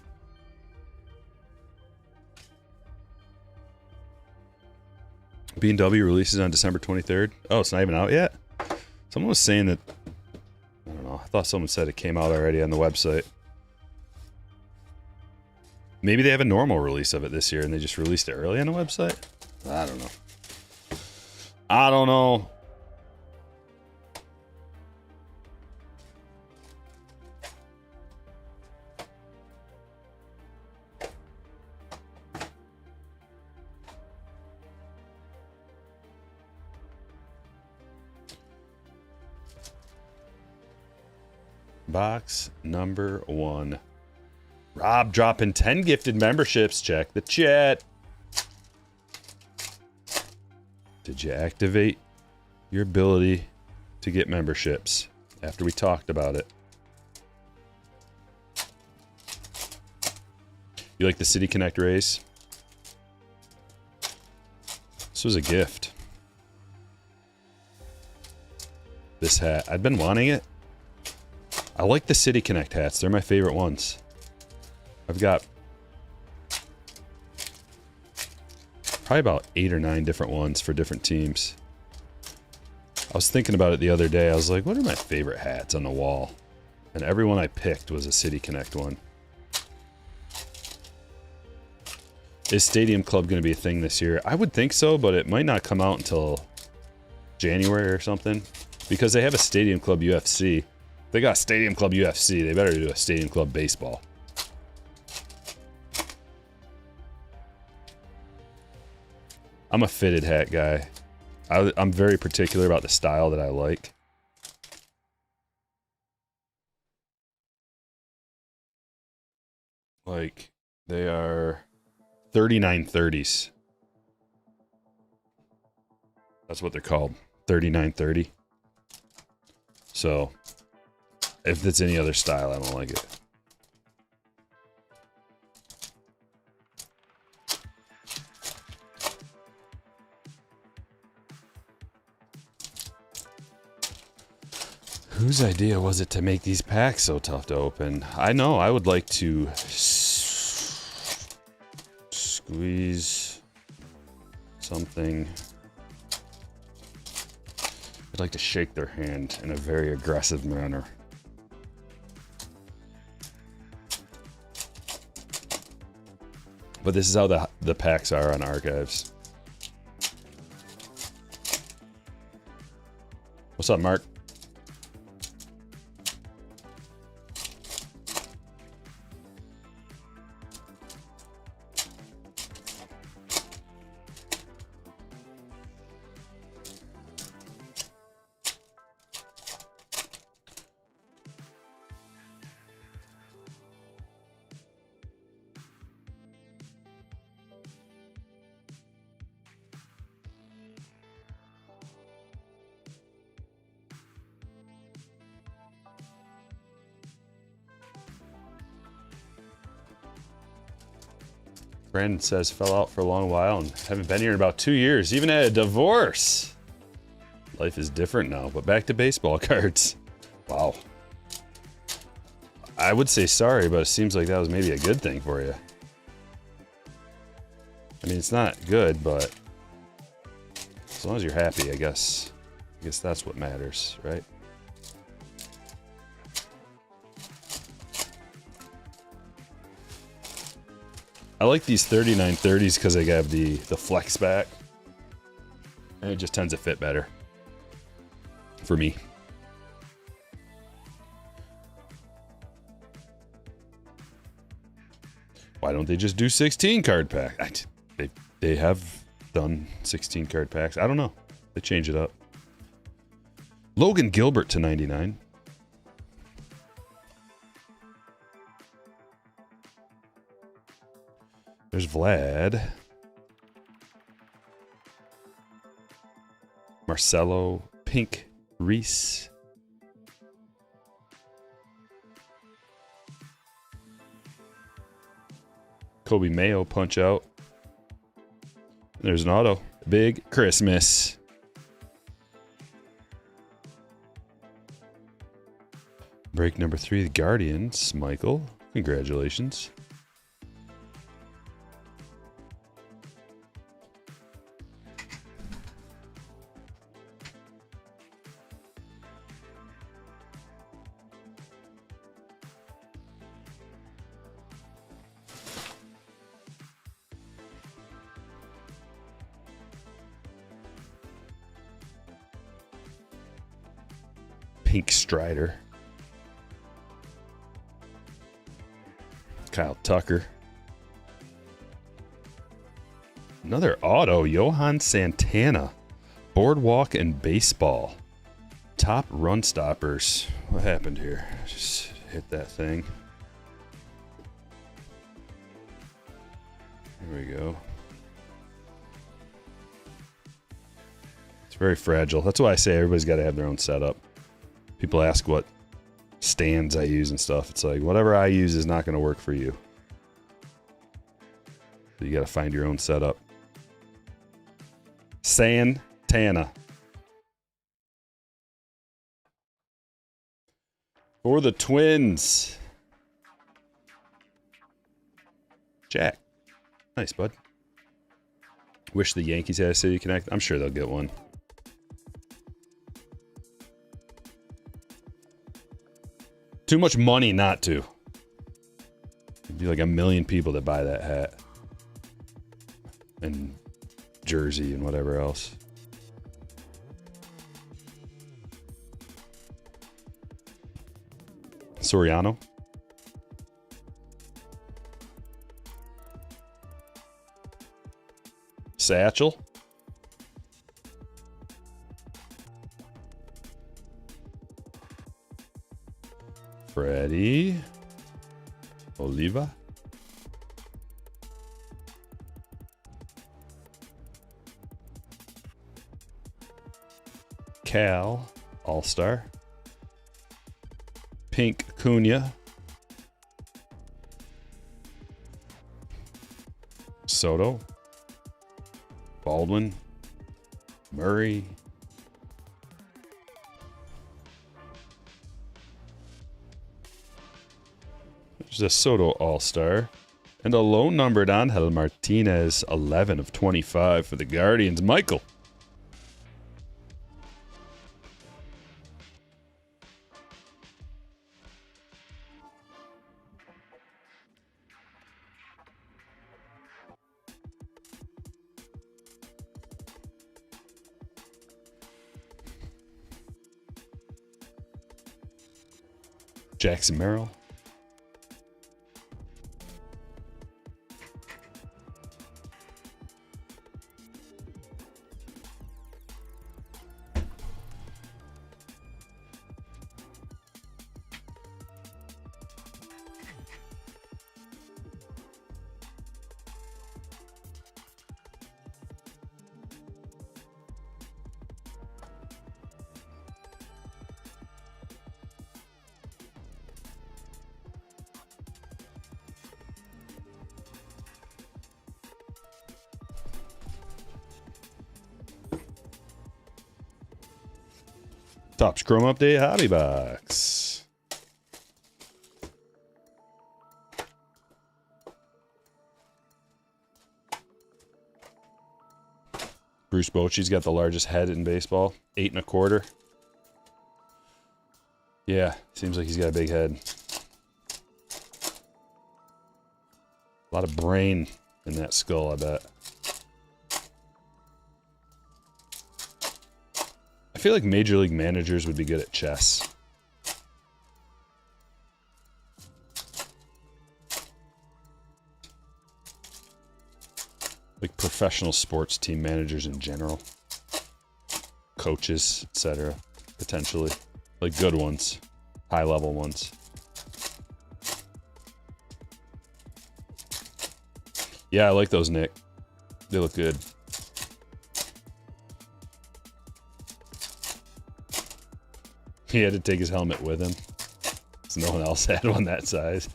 B&W releases on December 23rd. Oh, it's not even out yet? Someone was saying that... I don't know. I thought someone said it came out already on the website. Maybe they have a normal release of it this year and they just released it early on the website? I don't know. I don't know. Box number 1. Rob dropping 10 gifted memberships. Check the chat. Did you activate your ability to get memberships after we talked about it? You like the City Connect race? This was a gift. This hat. I'd been wanting it. I like the City Connect hats. They're my favorite ones. I've got probably about 8 or 9 different ones for different teams. I was thinking about it the other day. I was like, what are my favorite hats on the wall? And every one I picked was a City Connect one. Is Stadium Club going to be a thing this year? I would think so, but it might not come out until January or something. Because they have a Stadium Club UFC. They got Stadium Club UFC. They better do a Stadium Club baseball. I'm a fitted hat guy. I'm very particular about the style that I like. Like, they are 3930s. That's what they're called. 3930. So, if it's any other style, I don't like it. Whose idea was it to make these packs so tough to open? I know, I would like to squeeze something. I'd like to shake their hand in a very aggressive manner. But this is how the packs are on Archives. What's up, Mark? Brandon says fell out for a long while and haven't been here in about 2 years. Even had a divorce. Life is different now, but back to baseball cards. Wow. I would say sorry, but it seems like that was maybe a good thing for you. I mean, it's not good, but as long as you're happy, I guess that's what matters, right? I like these 3930s because they have the flex back. And it just tends to fit better. For me. Why don't they just do 16 card pack? They have done 16 card packs. I don't know. They change it up. Logan Gilbert to 99. There's Vlad. Marcelo, Pink, Reese. Kobe Mayo, punch out. There's an auto. Big Christmas. Break number 3, the Guardians. Michael, congratulations. Pink Strider. Kyle Tucker. Another auto, Johan Santana. Boardwalk and baseball. Top run stoppers. What happened here? Just hit that thing. There we go. It's very fragile. That's why I say everybody's got to have their own setup. People ask what stands I use and stuff. It's like, whatever I use is not going to work for you. So you got to find your own setup. Santana. For the Twins. Jack. Nice, bud. Wish the Yankees had a City Connect. I'm sure they'll get one. Too much money not to. It'd be like 1 million people that buy that hat. And jersey and whatever else. Soriano. Satchel. Freddie. Oliva. Cal, All-Star. Pink Cunha. Soto. Baldwin. Murray. There's a Soto All-Star. And a low numbered Angel Martinez, 11 of 25 for the Guardians. Michael. Jackson Merrill. Topps Chrome Update Hobby Box. Bruce Bochy's got the largest head in baseball. 8 1/4. Yeah, seems like he's got a big head. A lot of brain in that skull, I bet. I feel like major league managers would be good at chess. Like professional sports team managers in general. Coaches, etc. Potentially. Like good ones. High level ones. Yeah, I like those, Nick. They look good. He had to take his helmet with him, because no one else had one that size.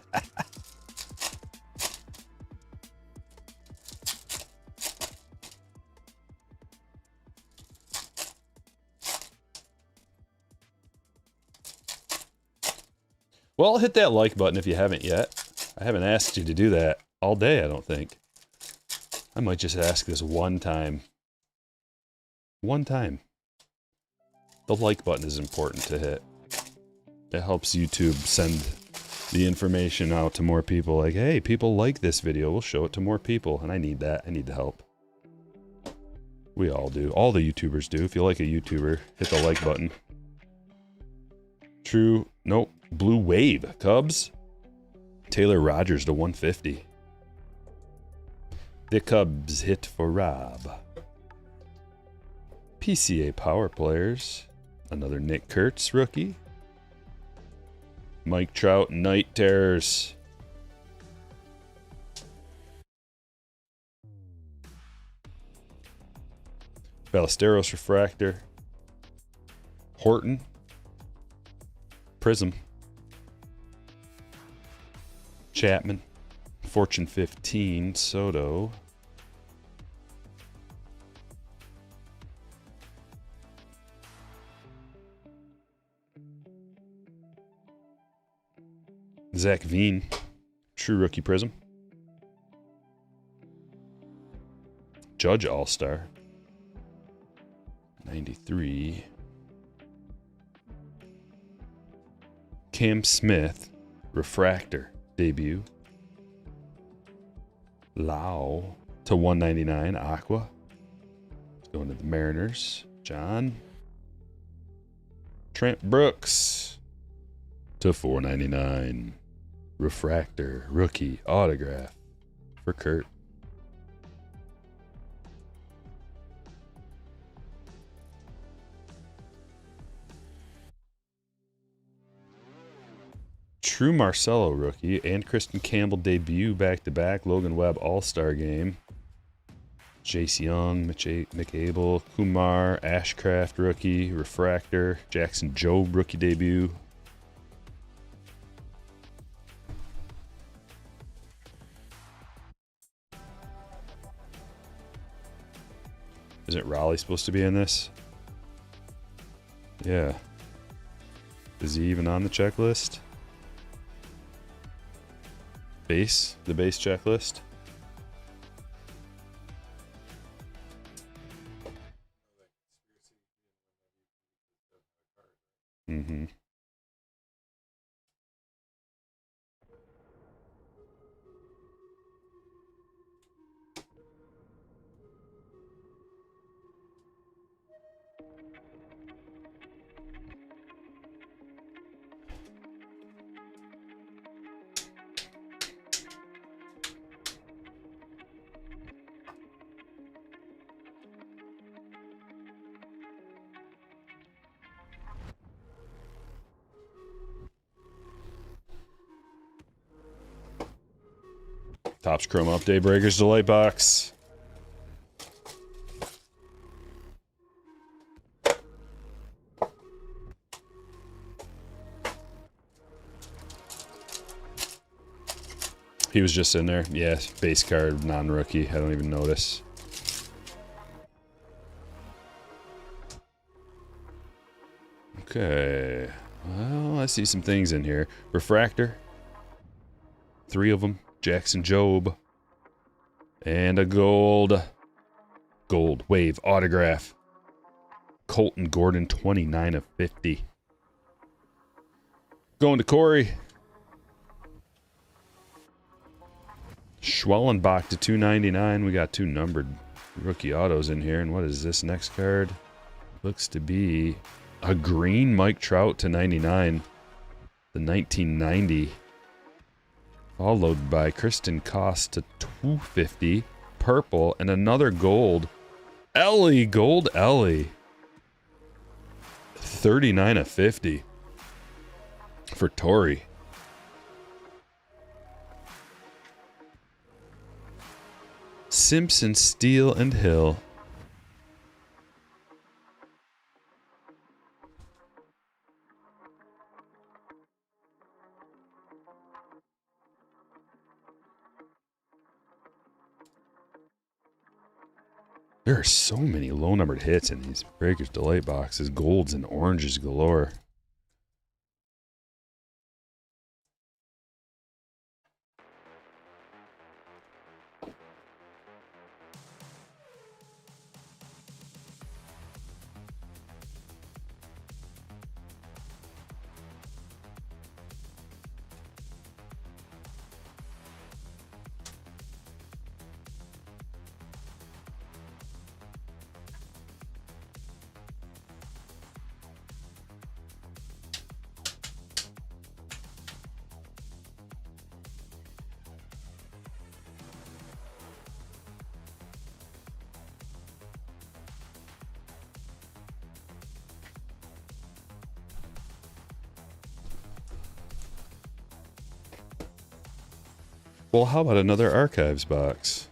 Well, hit that like button if you haven't yet. I haven't asked you to do that all day, I don't think. I might just ask this one time. One time. The like button is important to hit. It helps YouTube send the information out to more people. Like, hey, people like this video. We'll show it to more people. And I need that. I need the help. We all do. All the YouTubers do. If you like a YouTuber, hit the like button. True. Nope. Blue Wave. Cubs. Taylor Rogers to 150. The Cubs hit for Rob. PCA Power Players. Another Nick Kurtz rookie. Mike Trout, Night Terrors. Ballesteros Refractor. Horton. Prism. Chapman. Fortune 15. Soto. Zach Veen, True Rookie Prism. Judge All-Star. 93. Cam Smith, Refractor, debut. Lau to 199, Aqua. Going to the Mariners. John. Trent Brooks to 499. Refractor, rookie, autograph for Kurt. True Marcelo rookie and Kristen Campbell debut back-to-back. Logan Webb All-Star game. Jace Young, Mick Abel, Kumar, Ashcraft rookie, Refractor, Jackson Jobe rookie debut. Isn't Raleigh supposed to be in this? Yeah. Is he even on the checklist? The base checklist? Mm-hmm. Topps Chrome Update Breakers Delight Box. He was just in there. Yeah, base card, non-rookie. I don't even notice. Okay. Well, I see some things in here. Refractor. 3 of them. Jackson Jobe. And a gold wave autograph. Colton Gordon, 29 of 50. Going to Corey. Schwellenbach to 299. We got 2 numbered rookie autos in here. And what is this next card? Looks to be a green Mike Trout to 99. The 1990. Followed by Kristen Koss to 250. Purple. And another gold. Gold Ellie. 39 of 50. For Torrey. Simpson, Steele, and Hill. There are so many low-numbered hits in these Breakers Delight boxes. Golds and oranges galore. Well, how about another archives box?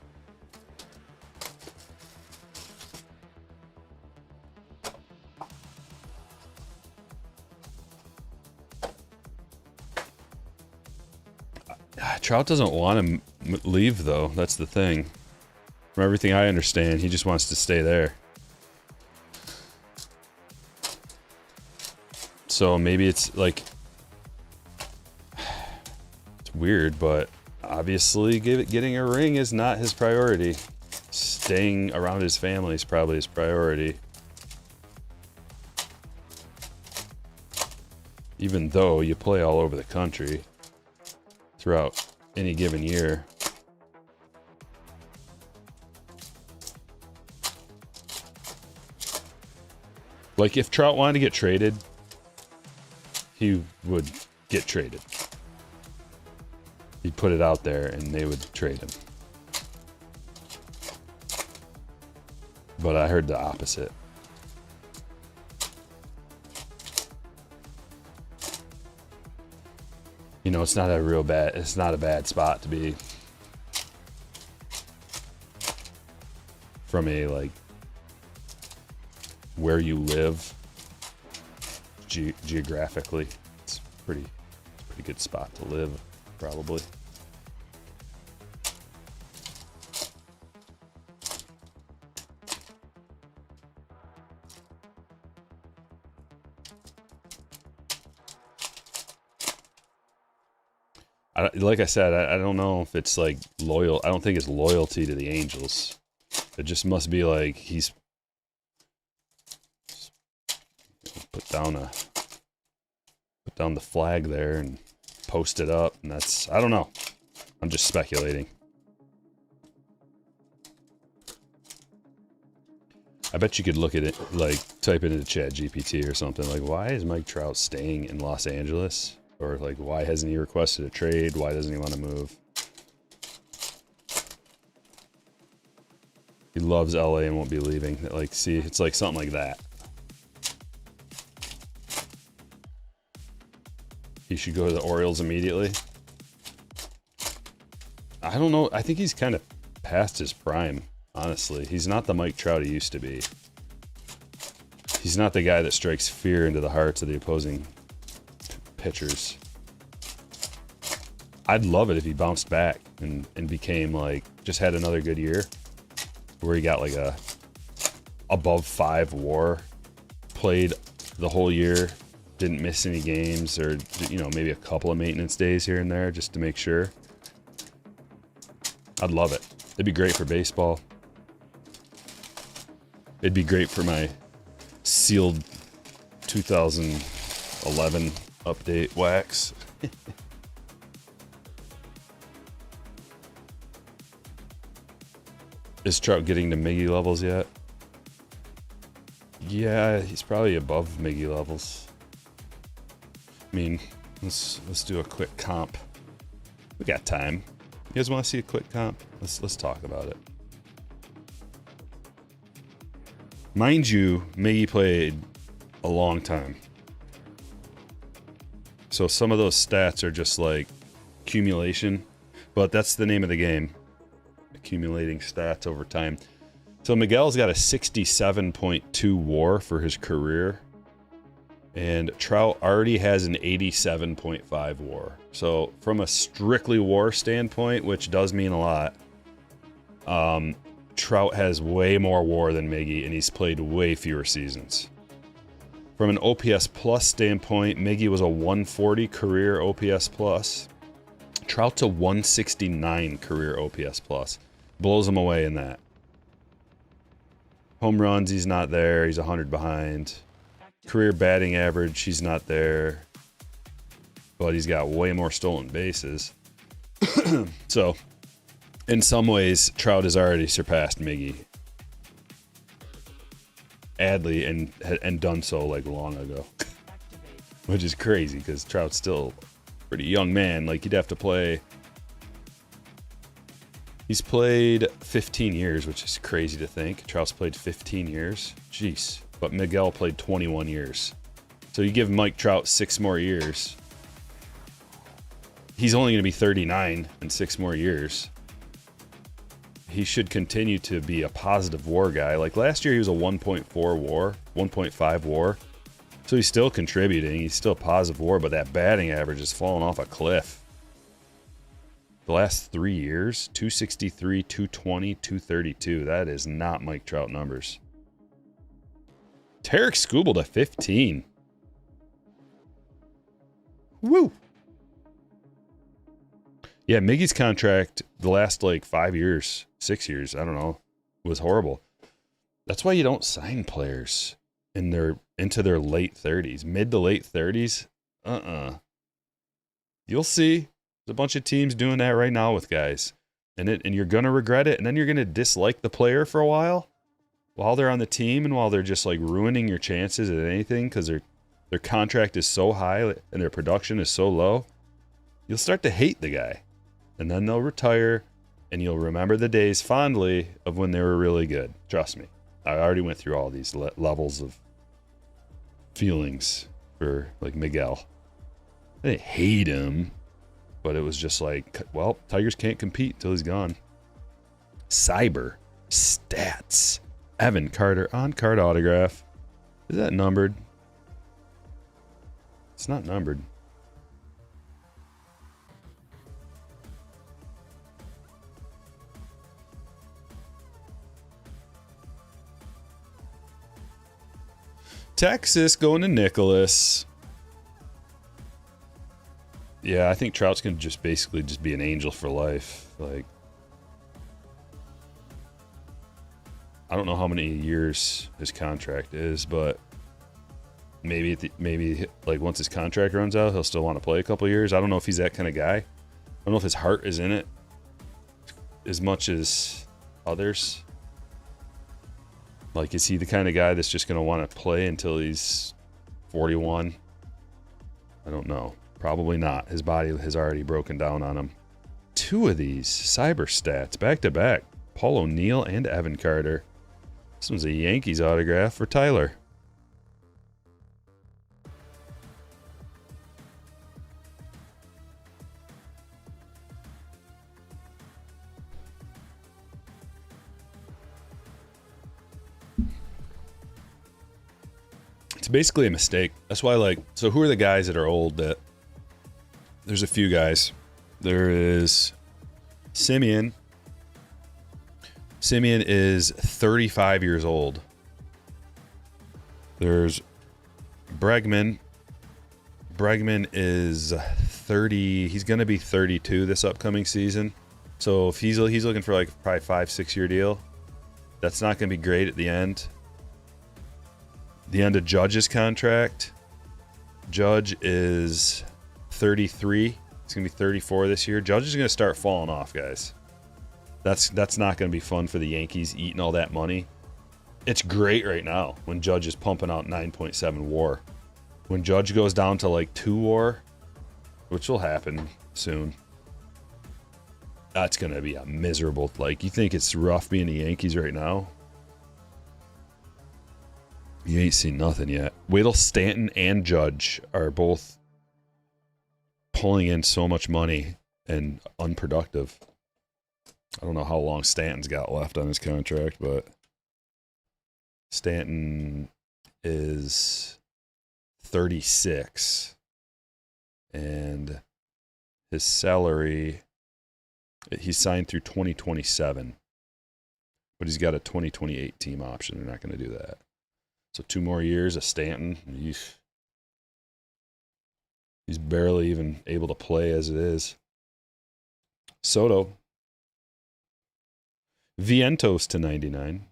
Trout doesn't want to leave, though. That's the thing. From everything I understand, he just wants to stay there. So maybe it's like... It's weird, but obviously getting a ring is not his priority. Staying around his family is probably his priority. Even though you play all over the country throughout any given year. Like, if Trout wanted to get traded, he would get traded. He'd put it out there and they would trade him. But I heard the opposite. You know, it's not a bad spot to be from a like where you live geographically. It's a pretty good spot to live, probably. Like I said, I don't know if it's like loyal. I don't think it's loyalty to the Angels. It just must be like he's put down the flag there and post it up, and that's, I don't know. I'm just speculating. I bet you could look at it, like type it into Chat GPT or something, like, why is Mike Trout staying in Los Angeles? Or like, why hasn't he requested a trade? Why doesn't he want to move? He loves LA and won't be leaving. Like, see, it's like something like that. He should go to the Orioles immediately. I don't know. I think he's kind of past his prime, honestly. He's not the Mike Trout he used to be. He's not the guy that strikes fear into the hearts of the opposing pitchers. I'd love it if he bounced back and became like, just had another good year where he got like a above 5 WAR, played the whole year, didn't miss any games, or, you know, maybe a couple of maintenance days here and there just to make sure. I'd love it. It'd be great for baseball. It'd be great for my sealed 2011 update wax. Is Trout getting to Miggy levels yet? Yeah, he's probably above Miggy levels. I mean, let's do a quick comp. We got time. You guys want to see a quick comp? Let's talk about it. Mind you, Miggy played a long time. So some of those stats are just like accumulation, but that's the name of the game. Accumulating stats over time. So Miguel's got a 67.2 WAR for his career, and Trout already has an 87.5 WAR. So from a strictly WAR standpoint, which does mean a lot, Trout has way more WAR than Miggy, and he's played way fewer seasons. From an OPS plus standpoint, Miggy was a 140 career OPS plus. Trout's a 169 career OPS plus. Blows him away in that. Home runs, he's not there. He's 100 behind. Career batting average, he's not there. But he's got way more stolen bases. So, in some ways, Trout has already surpassed Miggy. Adley, and done so like long ago. Which is crazy, because Trout's still a pretty young man. Like, he'd have to play... He's played 15 years, which is crazy to think. Trout's played 15 years. Jeez. But Miguel played 21 years. So you give Mike Trout 6 more years. He's only going to be 39 in 6 more years. He should continue to be a positive WAR guy. Like last year, he was a 1.4 WAR, 1.5 WAR. So he's still contributing. He's still a positive WAR, but that batting average is falling off a cliff. The last 3 years, 263, 220, 232. That is not Mike Trout numbers. Tarek Skubal to 15. Woo! Yeah, Miggy's contract the last like 5 years, 6 years, I don't know, was horrible. That's why you don't sign players into their late 30s, mid to late 30s. You'll see. There's a bunch of teams doing that right now with guys, and you're gonna regret it, and then you're gonna dislike the player for a while they're on the team, and while they're just like ruining your chances at anything because their contract is so high and their production is so low. You'll start to hate the guy, and then they'll retire, and you'll remember the days fondly of when they were really good. Trust me, I already went through all these levels of feelings for like Miguel. I didn't hate him. But it was just like, well, Tigers can't compete till he's gone. Cyber. Stats. Evan Carter on-card autograph. Is that numbered? It's not numbered. Texas going to Nicholas. Yeah, I think Trout's going to just basically just be an angel for life. Like, I don't know how many years his contract is, but maybe like once his contract runs out, he'll still want to play a couple years. I don't know if he's that kind of guy. I don't know if his heart is in it as much as others. Like, is he the kind of guy that's just going to want to play until he's 41? I don't know. Probably not. His body has already broken down on him. Two of these cyber stats back to back. Paul O'Neill and Evan Carter. This one's a Yankees autograph for Tyler. It's basically a mistake. That's why, like, so who are the guys that are old that... There's a few guys. There is Simeon. Simeon is 35 years old. There's Bregman. Bregman is 30. He's going to be 32 this upcoming season. So if he's looking for like probably 5-6 year deal, that's not going to be great at the end. The end of Judge's contract. Judge is 33. It's going to be 34 this year. Judge is going to start falling off, guys. That's not going to be fun for the Yankees eating all that money. It's great right now when Judge is pumping out 9.7 WAR. When Judge goes down to like 2 WAR, which will happen soon, that's going to be a miserable... Like, you think it's rough being the Yankees right now? You ain't seen nothing yet. Wait till Stanton and Judge are both pulling in so much money and unproductive. I don't know how long Stanton's got left on his contract, but Stanton is 36. And his salary, he's signed through 2027. But he's got a 2028 team option. They're not going to do that. So 2 more years of Stanton. He's barely even able to play as it is. Soto. Vientos to 99.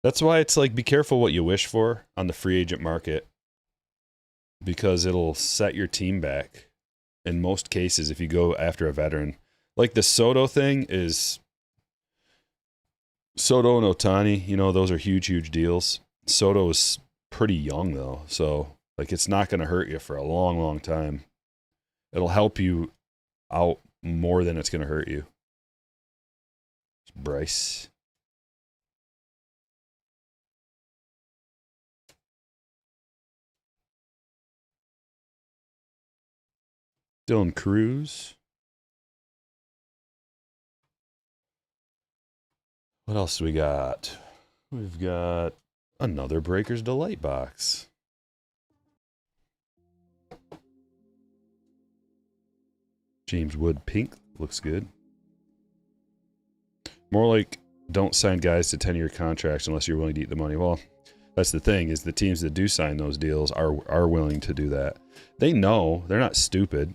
That's why it's like, be careful what you wish for on the free agent market, because it'll set your team back. In most cases, if you go after a veteran. Like the Soto thing is... Soto and Ohtani, you know, those are huge, huge deals. Soto is pretty young, though, so like it's not going to hurt you for a long, long time. It'll help you out more than it's going to hurt you. Bryce. Dylan Cruz. What else do we got? We've got another Breaker's Delight box. James Wood pink. Looks good. More like, don't sign guys to 10-year contracts unless you're willing to eat the money. Well, that's the thing, is the teams that do sign those deals are willing to do that. They know. They're not stupid.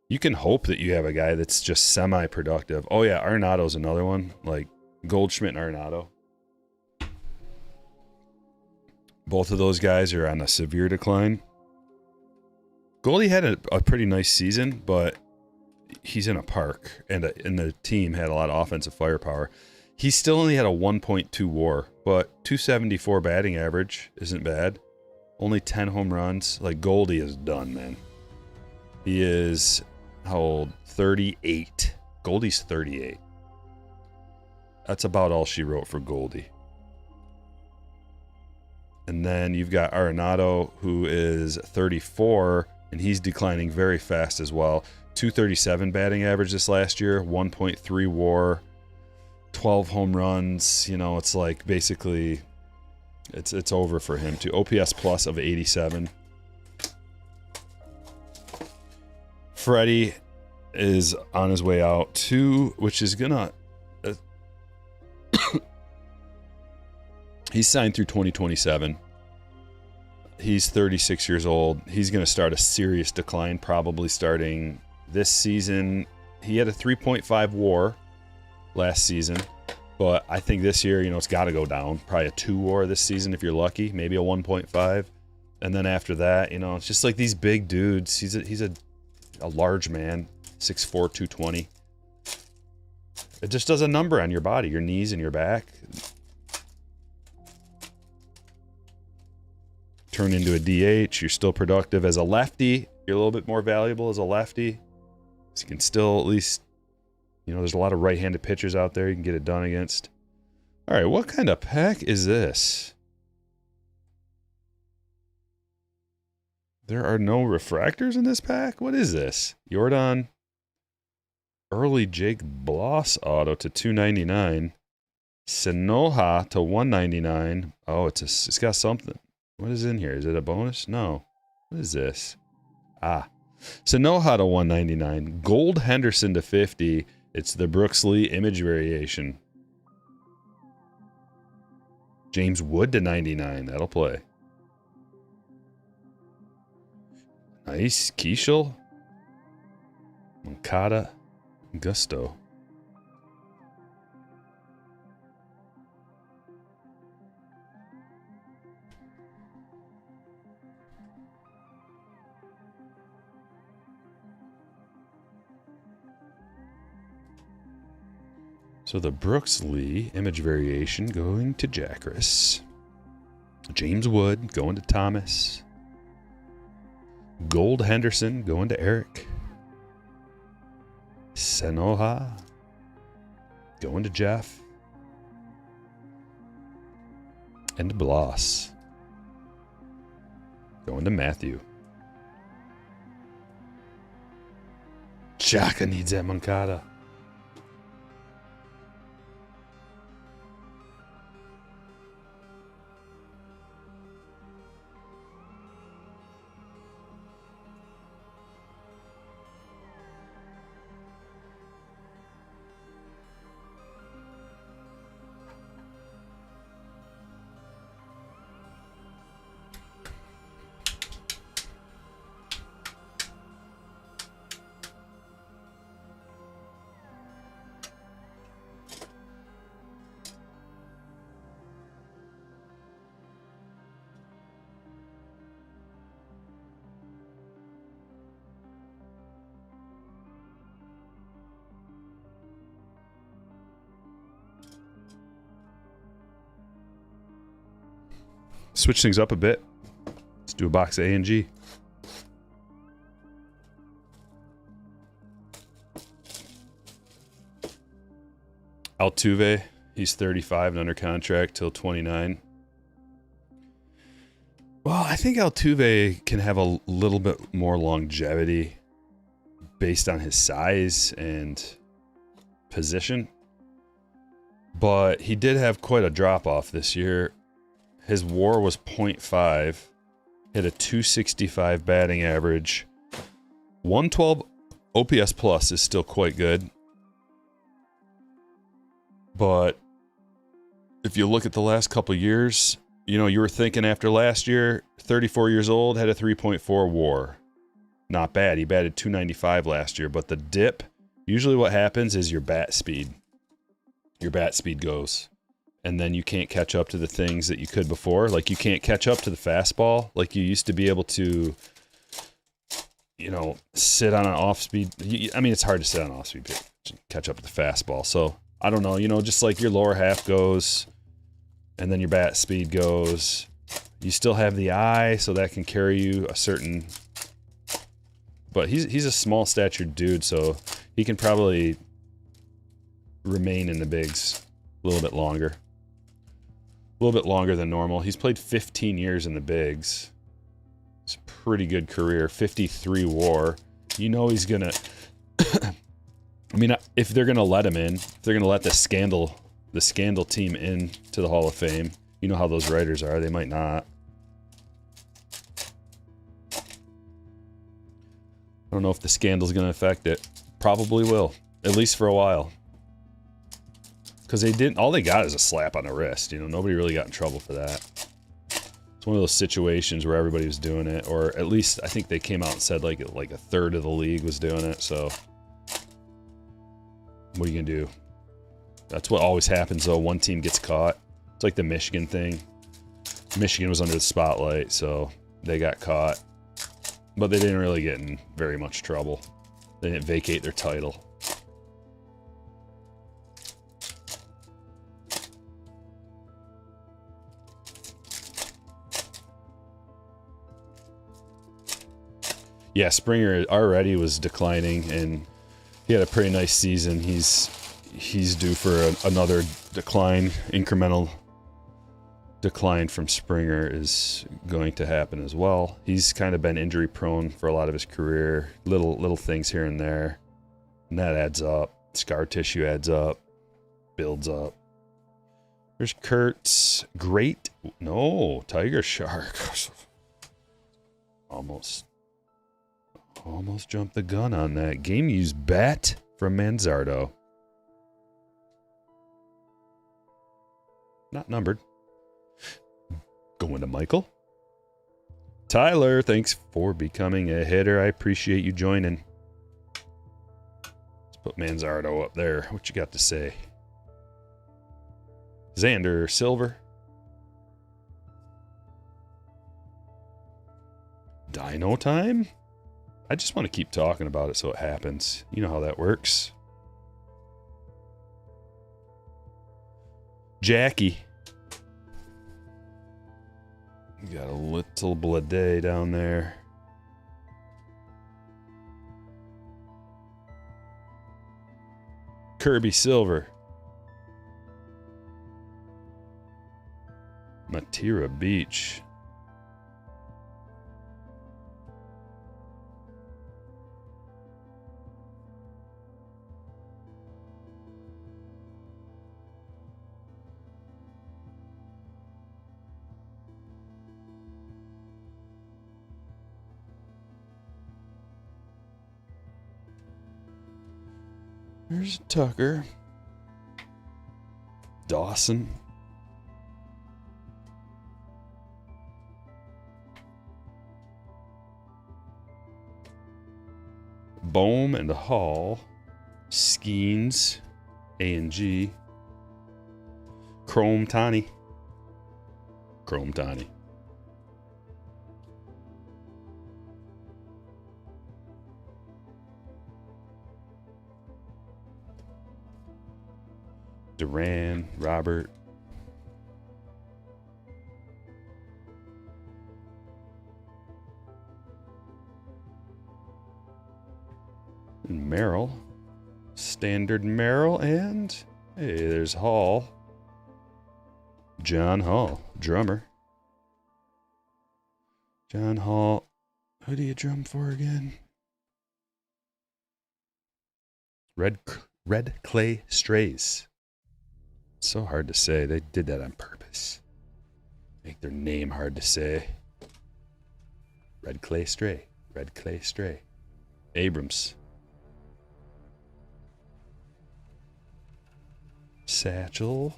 You can hope that you have a guy that's just semi-productive. Oh, yeah, Arenado's another one. Like, Goldschmidt and Arenado. Both of those guys are on a severe decline. Goldie had a pretty nice season, but he's in a park, and the team had a lot of offensive firepower. He still only had a 1.2 WAR, but 274 batting average isn't bad. Only 10 home runs. Like, Goldie is done, man. He is, how old? 38. Goldie's 38. That's about all she wrote for Goldie. And then you've got Arenado, who is 34, and he's declining very fast as well. 237 batting average this last year, 1.3 WAR, 12 home runs. You know, it's like basically it's over for him too. OPS plus of 87. Freddie is on his way out too, which is gonna he's signed through 2027. He's 36 years old. He's going to start a serious decline, probably starting this season. He had a 3.5 WAR last season, but I think this year, you know, it's got to go down. Probably a 2 WAR this season if you're lucky, maybe a 1.5. And then after that, you know, it's just like these big dudes. He's a large man, 6'4", 220. It just does a number on your body, your knees and your back. Turn into a DH, you're still productive as a lefty. You're a little bit more valuable as a lefty. So you can still at least, you know, there's a lot of right-handed pitchers out there you can get it done against. All right, what kind of pack is this? There are no refractors in this pack? What is this? Jordan. Early Jake Bloss auto to 299. Sanoha to 199. Oh, it's got something. What is in here? Is it a bonus? No. What is this? Sanoha to 199. Gold Henderson to 50. It's the Brooks Lee image variation. James Wood to 99. That'll play. Nice. Keishel. Moncada. Gusto. So the Brooks Lee image variation going to Jacris. James Wood going to Thomas. Gold Henderson going to Eric. Sanoha going to Jeff. And Bloss going to Matthew. Chaka needs that Moncada. Switch things up a bit. Let's do a box of A and G. Altuve, he's 35 and under contract till 29. Well, I think Altuve can have a little bit more longevity based on his size and position. But he did have quite a drop-off this year. His WAR was 0.5, hit a 265 batting average. 112 OPS plus is still quite good. But if you look at the last couple years, you know, you were thinking after last year, 34 years old, had a 3.4 WAR. Not bad. He batted 295 last year, but the dip, usually what happens is your bat speed. Your bat speed goes. And then you can't catch up to the things that you could before. Like, you can't catch up to the fastball. Like, you used to be able to, you know, sit on an off-speed. I mean, it's hard to sit on an off-speed pitch, catch up to the fastball. So, I don't know. You know, just like your lower half goes, and then your bat speed goes. You still have the eye, so that can carry you a certain... But he's a small-statured dude, so he can probably remain in the bigs a little bit longer. A little bit longer than normal. He's played 15 years in the bigs. It's a pretty good career. 53 WAR. You know he's gonna. I mean, if they're gonna let him in, if they're gonna let the scandal team in to the Hall of Fame, you know how those writers are. They might not. I don't know if the scandal's gonna affect it. Probably will, at least for a while. Because they didn't. All they got is a slap on the wrist. You know, nobody really got in trouble for that. It's one of those situations where everybody was doing it, or at least I think they came out and said like a third of the league was doing it. So. What are you gonna do? That's what always happens though. One team gets caught. It's like the Michigan thing. Michigan was under the spotlight, so they got caught. But they didn't really get in very much trouble. They didn't vacate their title. Yeah, Springer already was declining, and he had a pretty nice season. He's due for another decline. Incremental decline from Springer is going to happen as well. He's kind of been injury prone for a lot of his career. Little things here and there. And that adds up. Scar tissue adds up. Builds up. There's Kurtz. Great. No, Tiger Shark. Almost jumped the gun on that. Game used bat from Manzardo. Not numbered. Going to Michael. Tyler, thanks for becoming a hitter. I appreciate you joining. Let's put Manzardo up there. What you got to say? Xander Silver. Dino time? I just want to keep talking about it so it happens. You know how that works. Jackie. You got a little Blade down there. Kirby Silver. Matira Beach. There's Tucker. Dawson. Bohm and Hall. Skeens. A&G. Chrome Tani. Chrome Tani. Duran, Robert. And Merrill. Standard Merrill, and hey, there's Hall. John Hall, drummer. John Hall. Who do you drum for again? Red Clay Strays. So hard to say. They did that on purpose. Make their name hard to say. Red Clay Stray. Red Clay Stray. Abrams. Satchel.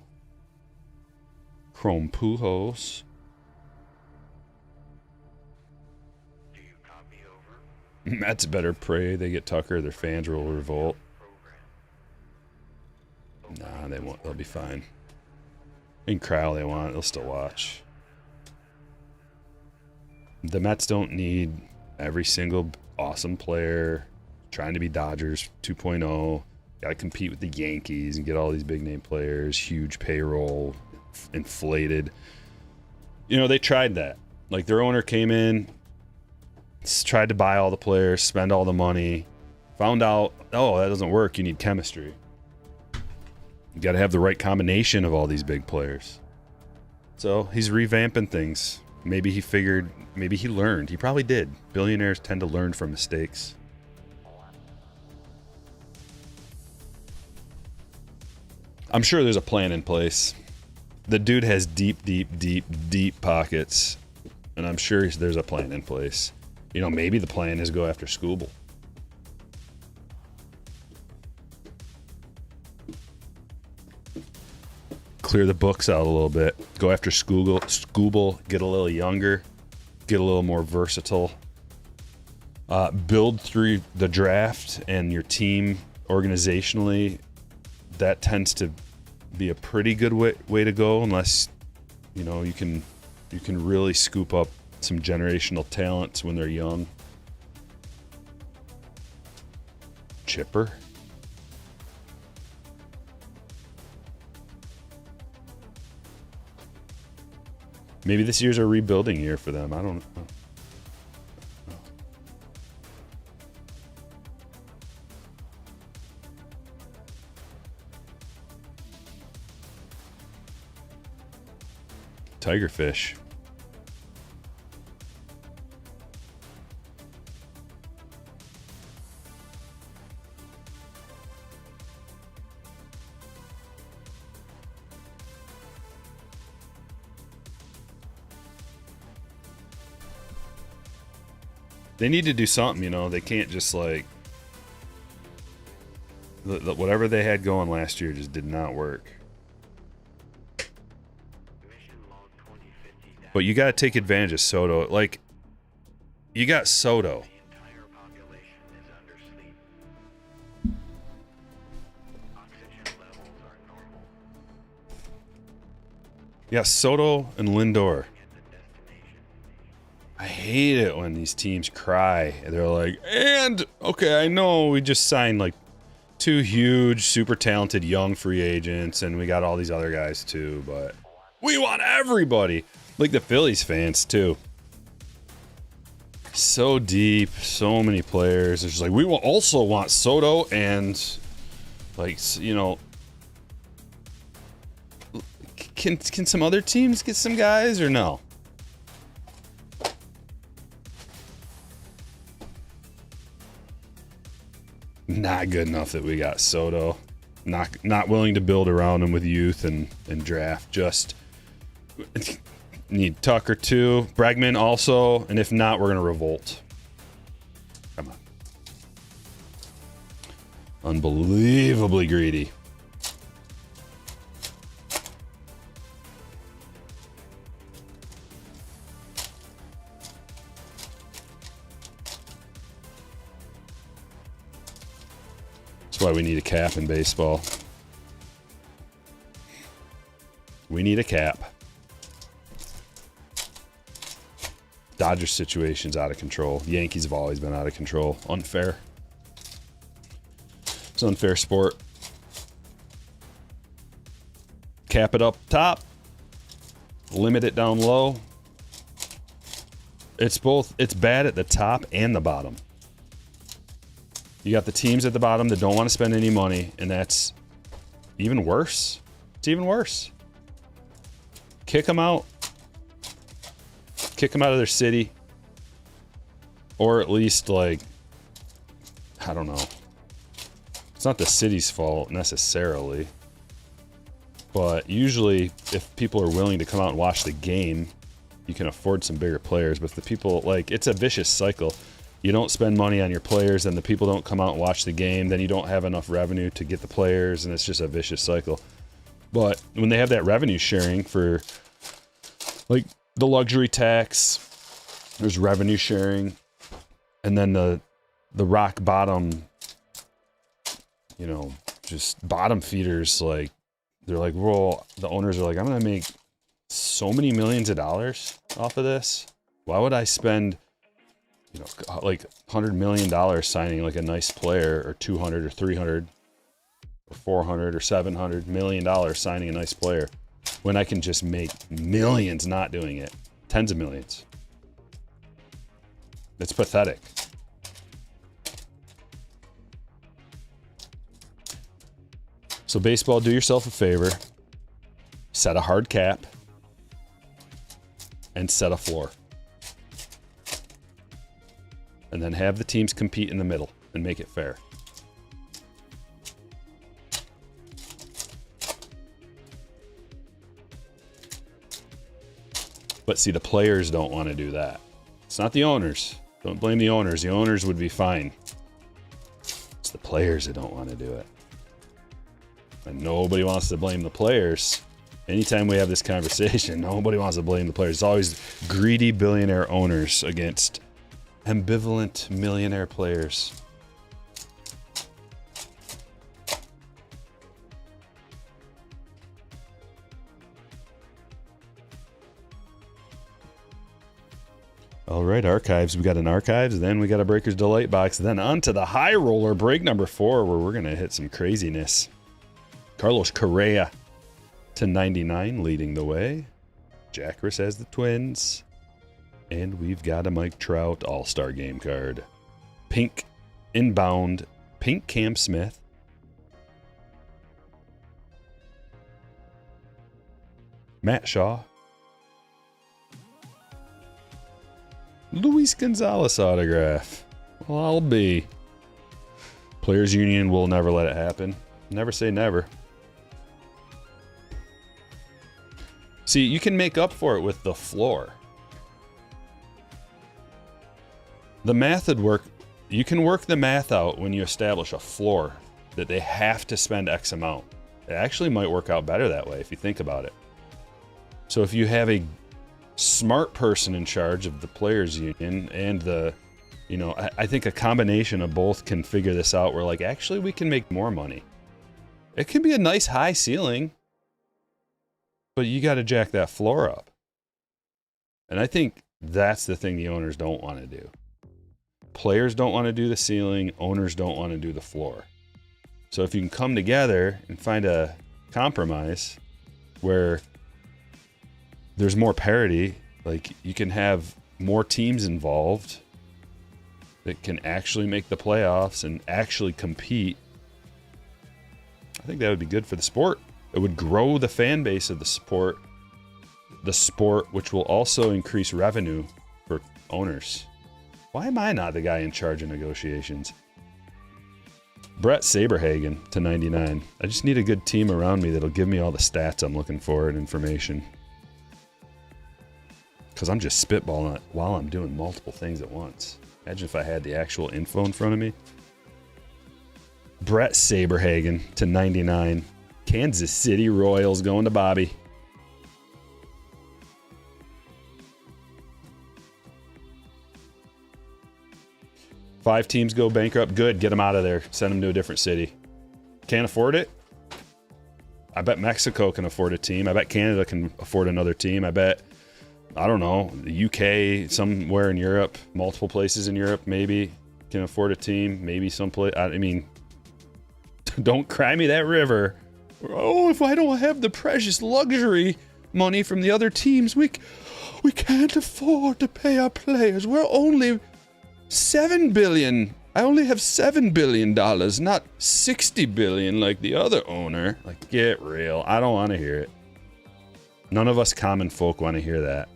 Chrome Pujols. Do you copy over? That's better. Pray they get Tucker. Their fans will revolt. Nah, they won't. They'll be fine. They can cry all they want. They'll still watch. The Mets don't need every single awesome player trying to be Dodgers 2.0. Got to compete with the Yankees and get all these big name players, huge payroll, inflated. You know, they tried that. Like, their owner came in, tried to buy all the players, spend all the money, found out, oh, that doesn't work. You need chemistry. You got to have the right combination of all these big players. So he's revamping things. Maybe he figured, maybe he learned. He probably did. Billionaires tend to learn from mistakes. I'm sure there's a plan in place. The dude has deep, deep, deep, deep pockets, and I'm sure there's a plan in place. You know, maybe the plan is go after Scooble. Clear the books out a little bit. Go after Scooble, get a little younger, get a little more versatile. Build through the draft and your team organizationally. That tends to be a pretty good way to go, unless you know you can really scoop up some generational talents when they're young. Chipper. Maybe this year's a rebuilding year for them. I don't know. Tigerfish. They need to do something, you know. They can't just like whatever they had going last year just did not work. But you got to take advantage of Soto. Like, you got Soto. Yeah, Soto and Lindor. I hate it when these teams cry. They're like, and, okay, I know we just signed like 2 huge, super talented young free agents, and we got all these other guys too, but we want everybody. Like the Phillies fans too. So deep, so many players. It's just like, we will also want Soto and, like, you know, can some other teams get some guys or no? Not good enough that we got Soto. Not willing to build around him with youth and draft. Just need Tucker too. Bregman also. And if not, we're going to revolt. Come on. Unbelievably greedy. That's why we need a cap in baseball. We need a cap. Dodgers situation's out of control. Yankees have always been out of control. Unfair. It's an unfair sport. Cap it up top. Limit it down low. It's bad at the top and the bottom. You got the teams at the bottom that don't want to spend any money, and that's even worse. It's even worse. Kick them out. Kick them out of their city. Or at least, like, I don't know. It's not the city's fault necessarily. But usually, if people are willing to come out and watch the game, you can afford some bigger players. But if the people, like, it's a vicious cycle. You don't spend money on your players, then the people don't come out and watch the game, then you don't have enough revenue to get the players, and it's just a vicious cycle. But when they have that revenue sharing for, like, the luxury tax, there's revenue sharing, and then the rock bottom, you know, just bottom feeders, like, they're like, well, the owners are like, I'm going to make so many millions of dollars off of this. Why would I spend, you know, like $100 million signing like a nice player, or 200 or 300 or 400 or 700 million dollars signing a nice player, when I can just make millions not doing it? Tens of millions. It's pathetic. So baseball, do yourself a favor. Set a hard cap and set a floor. And then have the teams compete in the middle and make it fair. But see, the players don't want to do that. It's not the owners. Don't blame the owners. The owners would be fine. It's the players that don't want to do it. And nobody wants to blame the players. Anytime we have this conversation, nobody wants to blame the players. It's always greedy billionaire owners against ambivalent millionaire players. All right, archives. We got an archives, then we got a Breaker's Delight box, then on to the high roller break number 4, where we're going to hit some craziness. Carlos Correa to 99, leading the way. Jackris has the Twins. And we've got a Mike Trout All-Star Game card. Pink inbound, pink Cam Smith. Matt Shaw. Luis Gonzalez autograph. Well, I'll be. Players Union will never let it happen. Never say never. See, you can make up for it with the floor. The math would work. You can work the math out when you establish a floor that they have to spend X amount. It actually might work out better that way if you think about it. So if you have a smart person in charge of the players union and the, you know, I think a combination of both can figure this out where like, actually we can make more money. It can be a nice high ceiling, but you got to jack that floor up. And I think that's the thing the owners don't want to do. Players don't want to do the ceiling. Owners don't want to do the floor. So if you can come together and find a compromise where there's more parity, like you can have more teams involved that can actually make the playoffs and actually compete, I think that would be good for the sport. It would grow the fan base of the sport, which will also increase revenue for owners. Why am I not the guy in charge of negotiations? Brett Saberhagen to 99. I just need a good team around me that'll give me all the stats I'm looking for and information. Because I'm just spitballing it while I'm doing multiple things at once. Imagine if I had the actual info in front of me. Brett Saberhagen to 99. Kansas City Royals going to Bobby. Five teams go bankrupt. Good. Get them out of there. Send them to a different city. Can't afford it? I bet Mexico can afford a team. I bet Canada can afford another team. I bet, I don't know, the UK, somewhere in Europe, multiple places in Europe maybe can afford a team. Maybe someplace. I mean, don't cry me that river. Oh, if I don't have the precious luxury money from the other teams, we can't afford to pay our players. We're only $7 billion. I only have $7 billion, not $60 billion like the other owner. Like, get real. I don't want to hear it. None of us common folk want to hear that.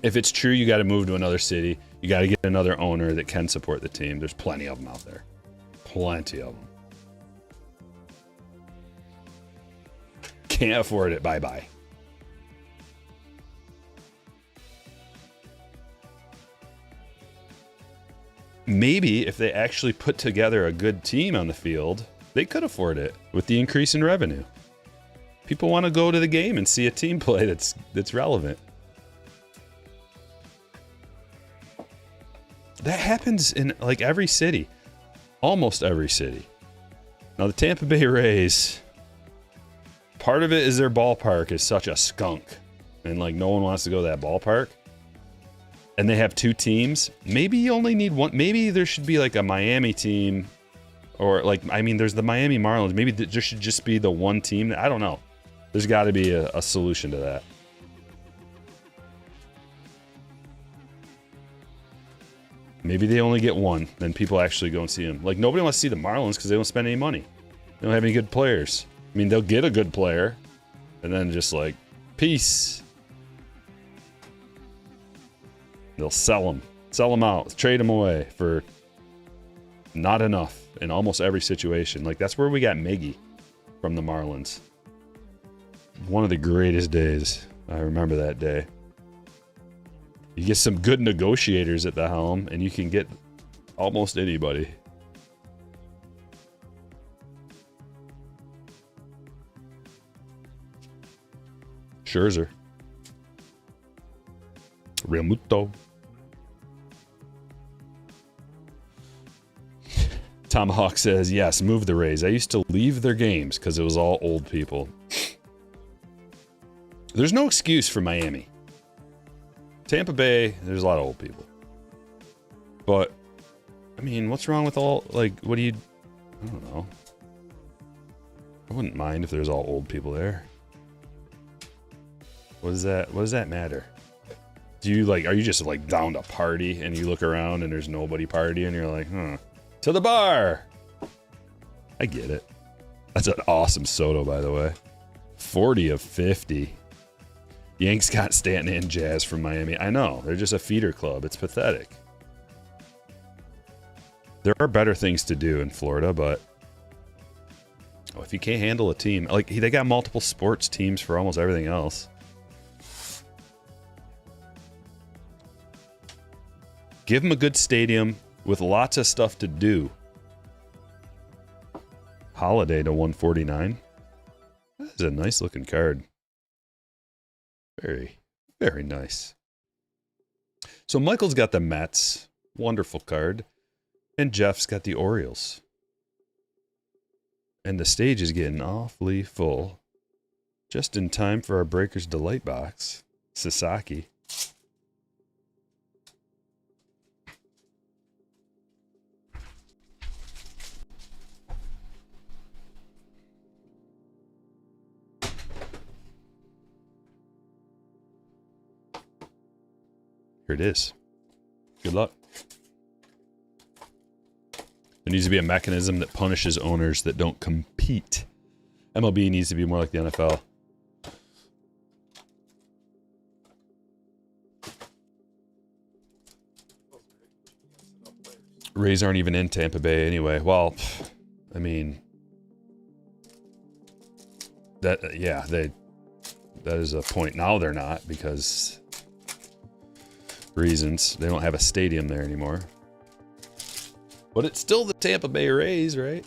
If it's true, you got to move to another city. You got to get another owner that can support the team. There's plenty of them out there. Plenty of them. Can't afford it. Bye-bye. Maybe if they actually put together a good team on the field, they could afford it with the increase in revenue. People want to go to the game and see a team play that's relevant. That happens in like every city. Almost every city. Now the Tampa Bay Rays, part of it is their ballpark is such a skunk. And like no one wants to go to that ballpark. And they have two teams. Maybe you only need one. Maybe there should be like a Miami team. Or like, I mean, there's the Miami Marlins. Maybe there should just be the one team. I don't know. There's got to be a solution to that. Maybe they only get one. Then people actually go and see them. Like nobody wants to see the Marlins because they don't spend any money. They don't have any good players. I mean, they'll get a good player. And then just like, peace. They'll sell them out, trade them away for not enough in almost every situation. Like that's where we got Miggy from the Marlins. One of the greatest days. I remember that day. You get some good negotiators at the helm, and you can get almost anybody. Scherzer. Realmuto. Tomahawk says, yes, move the Rays. I used to leave their games because it was all old people. There's no excuse for Miami. Tampa Bay, there's a lot of old people. But, I mean, what's wrong with all, like, what do you, I don't know. I wouldn't mind if there's all old people there. What does that matter? Do you, like, are you just, like, down to party and you look around and there's nobody partying and you're like, to the bar! I get it. That's an awesome Soto, by the way. 40 of 50. Yanks got Stanton and Jazz from Miami. I know. They're just a feeder club. It's pathetic. There are better things to do in Florida, but if you can't handle a team, like they got multiple sports teams for almost everything else. Give them a good stadium with lots of stuff to do. Holiday to 149. That is a nice looking card. Very, very nice. So Michael's got the Mets. Wonderful card. And Jeff's got the Orioles. And the stage is getting awfully full. Just in time for our Breakers Delight box. Sasaki. Here it is. Good luck. There needs to be a mechanism that punishes owners that don't compete. MLB needs to be more like the NFL. Rays aren't even in Tampa Bay anyway. Well, I mean, that is a point. Now they're not because reasons. They don't have a stadium there anymore. But it's still the Tampa Bay Rays, right?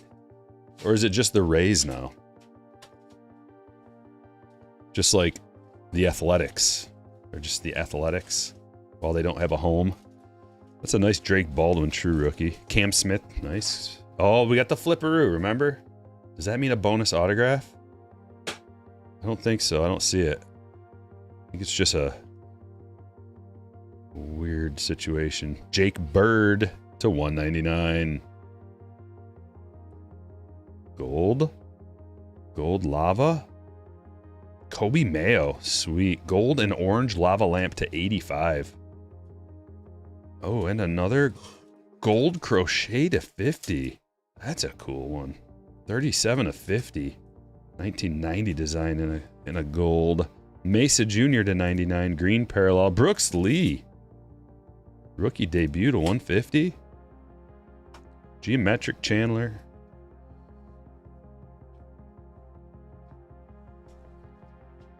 Or is it just the Rays now? Just like the Athletics. Or just the Athletics while they don't have a home. That's a nice Drake Baldwin true rookie. Cam Smith, nice. Oh, we got the flipperoo, remember? Does that mean a bonus autograph? I don't think so. I don't see it. I think it's just a weird situation. Jake Bird to 199. Gold lava. Kobe Mayo, sweet. Gold and orange lava lamp to 85. Oh, and another gold crochet to 50. That's a cool one. 37 of 50. 1990 design in a gold. Mesa Jr. to 99. Green parallel. Brooks Lee. Rookie debut to 150. Geometric Chandler.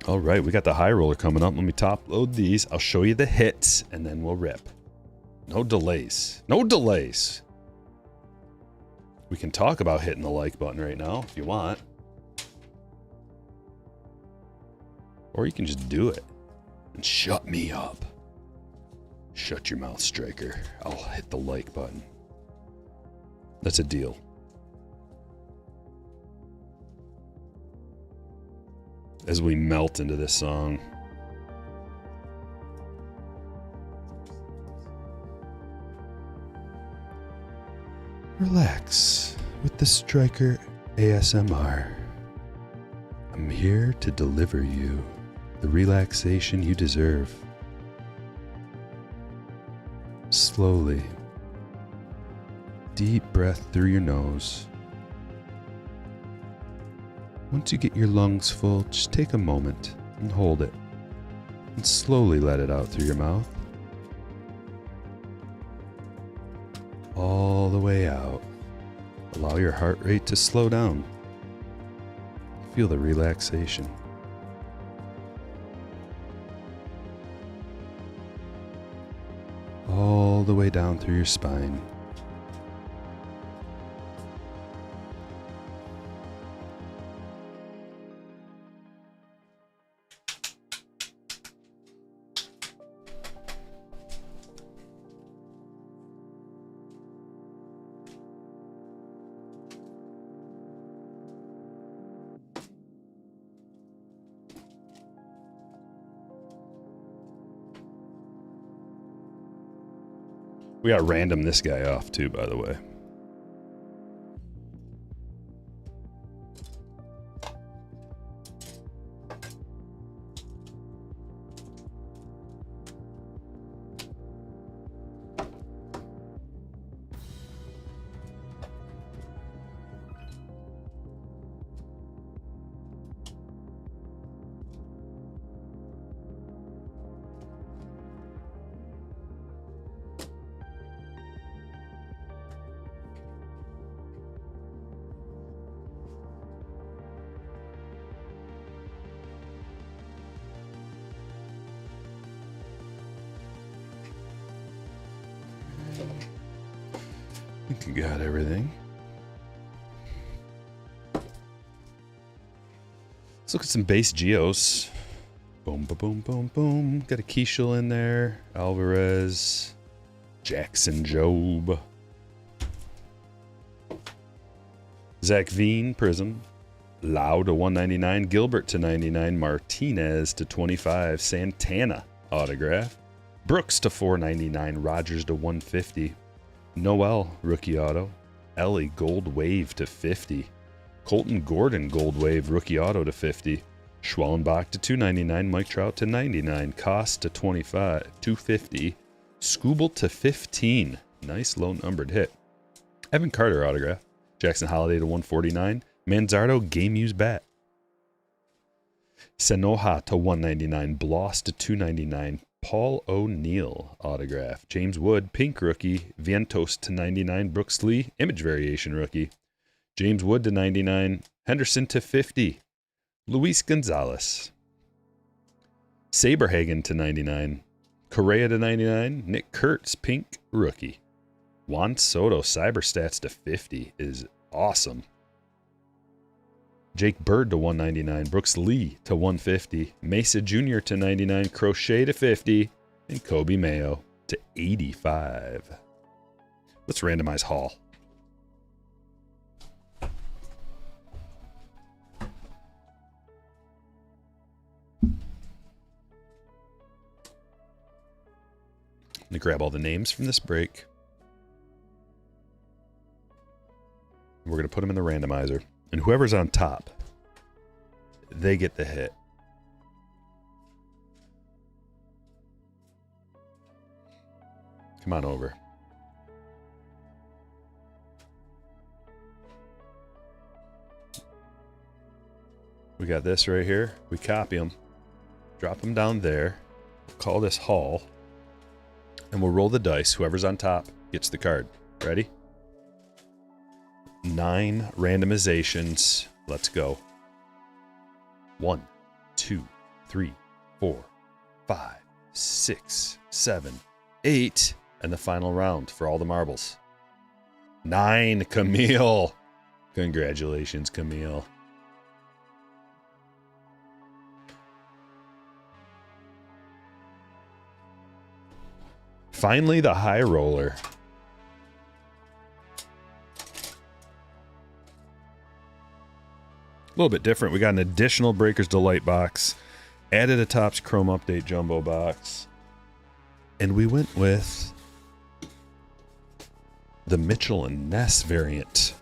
All right, we got the high roller coming up. Let me top load these. I'll show you the hits, and then we'll rip. No delays. No delays. We can talk about hitting the like button right now if you want. Or you can just do it and shut me up. Shut your mouth, Stryker. I'll hit the like button. That's a deal. As we melt into this song. Relax with the Stryker ASMR. I'm here to deliver you the relaxation you deserve. Slowly, deep breath through your nose. Once you get your lungs full, just take a moment and hold it, and slowly let it out through your mouth. All the way out. Allow your heart rate to slow down. Feel the relaxation. all the way down through your spine. We got random this guy off too, by the way. I think you got everything. Let's look at some base geos. Boom, ba boom, boom, boom. Got a Keishel in there. Alvarez. Jackson Job. Zach Veen, Prism. Lau to 199. Gilbert to 99. Martinez to 25. Santana, autograph. Brooks to 499. Rogers to 150. Noel, rookie auto. Ellie, gold wave to 50. Colton Gordon, gold wave, rookie auto to 50. Schwellenbach to 299. Mike Trout to 99. Koss to 25. 250. Skubal to 15. Nice low numbered hit. Evan Carter autograph. Jackson Holiday to 149. Manzardo, game used bat. Sanoja to 199. Bloss to 299. Paul O'Neill autograph. James Wood, pink rookie. Vientos to 99. Brooks Lee, image variation rookie. James Wood to 99. Henderson to 50. Luis Gonzalez. Saberhagen to 99. Correa to 99. Nick Kurtz, pink rookie. Juan Soto, Cyberstats to 50 is awesome. Jake Bird to 199. Brooks Lee to 150. Mesa Jr. to 99. Crochet to 50. And Kobe Mayo to 85. Let's randomize Hall. I'm going to grab all the names from this break. We're going to put them in the randomizer. And whoever's on top, they get the hit. Come on over. We got this right here. We copy them. Drop them down there. We'll call this Hall. And we'll roll the dice. Whoever's on top gets the card. Ready? 9 randomizations. Let's go. 1, 2, 3, 4, 5, 6, 7, 8. And the final round for all the marbles. 9, Camille. Congratulations, Camille. Finally, the high roller. A little bit different. We got an additional Breakers Delight box, added a Topps Chrome Update Jumbo box, and we went with the Mitchell and Ness variant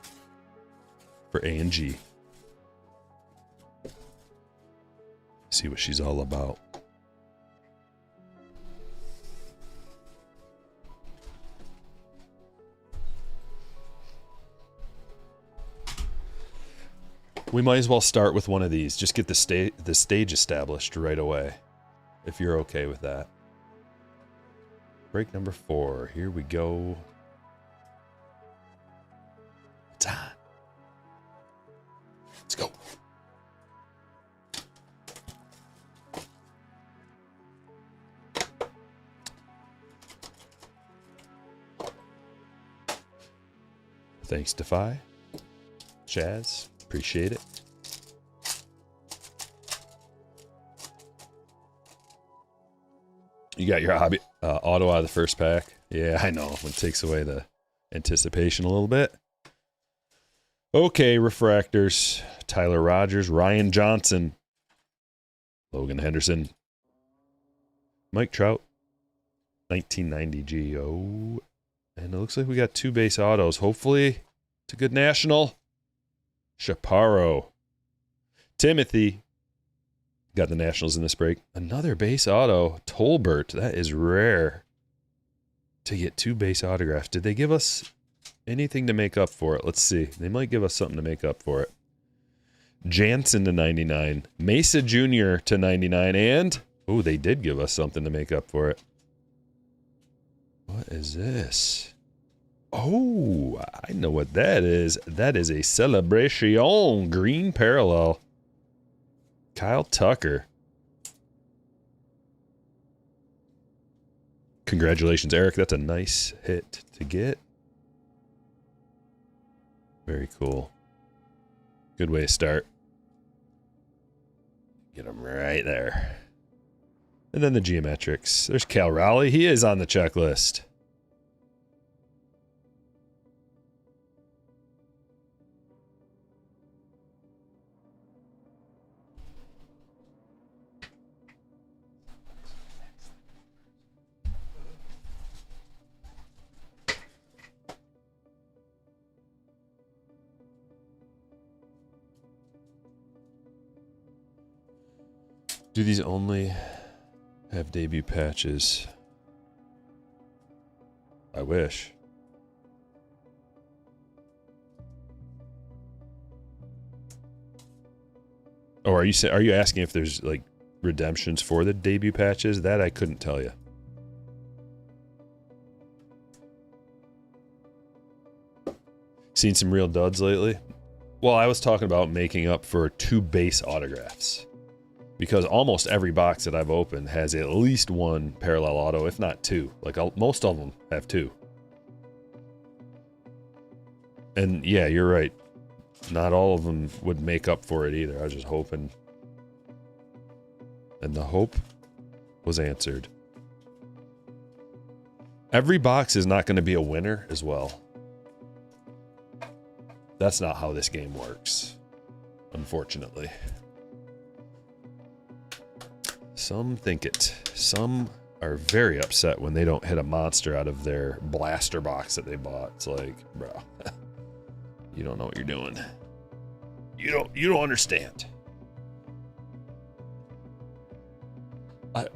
for A&G. See what she's all about. We might as well start with one of these. Just get the stage established right away, if you're okay with that. Break number 4. Here we go. It's on. Let's go. Thanks, Defy. Chaz, appreciate it. You got your hobby auto out of the first pack. Yeah, I know. It takes away the anticipation a little bit. Okay, refractors. Tyler Rogers, Ryan Johnson, Logan Henderson, Mike Trout, 1990 GO. And it looks like we got 2 base autos. Hopefully, it's a good national. Chaparro. Timothy. Got the Nationals in this break. Another base auto. Tolbert. That is rare to get 2 base autographs. Did they give us anything to make up for it? Let's see. They might give us something to make up for it. Jansen to 99. Mesa Jr. to 99. And, oh, they did give us something to make up for it. What is this? Oh, I know what that is. That is a Celebration green parallel. Kyle Tucker. Congratulations, Eric. That's a nice hit to get. Very cool. Good way to start. Get him right there. And then the geometrics. There's Cal Raleigh. He is on the checklist. Do these only have debut patches? I wish. Oh, are you asking if there's like redemptions for the debut patches? That I couldn't tell you. Seen some real duds lately? Well, I was talking about making up for 2 base autographs. Because almost every box that I've opened has at least 1 parallel auto, if not 2. Like most of them have 2. And yeah, you're right. Not all of them would make up for it either. I was just hoping. And the hope was answered. Every box is not going to be a winner as well. That's not how this game works, unfortunately. Some think it. Some are very upset when they don't hit a monster out of their blaster box that they bought. It's like, bro, you don't know what you're doing. You don't understand.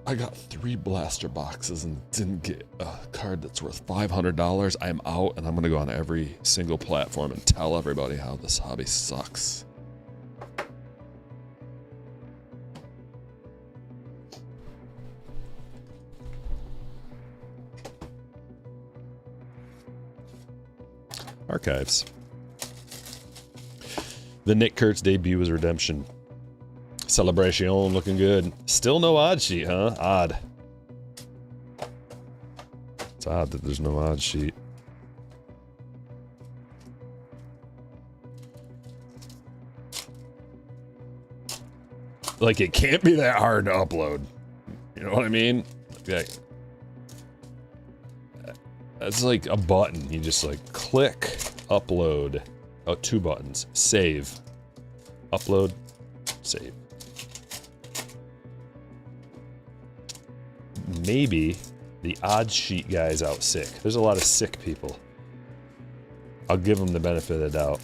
I got 3 blaster boxes and didn't get a card that's worth $500. I'm out, and I'm gonna go on every single platform and tell everybody how this hobby sucks. Archives. The Nick Kurtz debut was redemption. Celebration looking good. Still no odd sheet, huh? Odd. It's odd that there's no odd sheet. Like, it can't be that hard to upload. You know what I mean? Like, that's like a button. You just like click, upload. Oh, 2 buttons. Save. Upload. Save. Maybe the odd sheet guy's out sick. There's a lot of sick people. I'll give them the benefit of the doubt.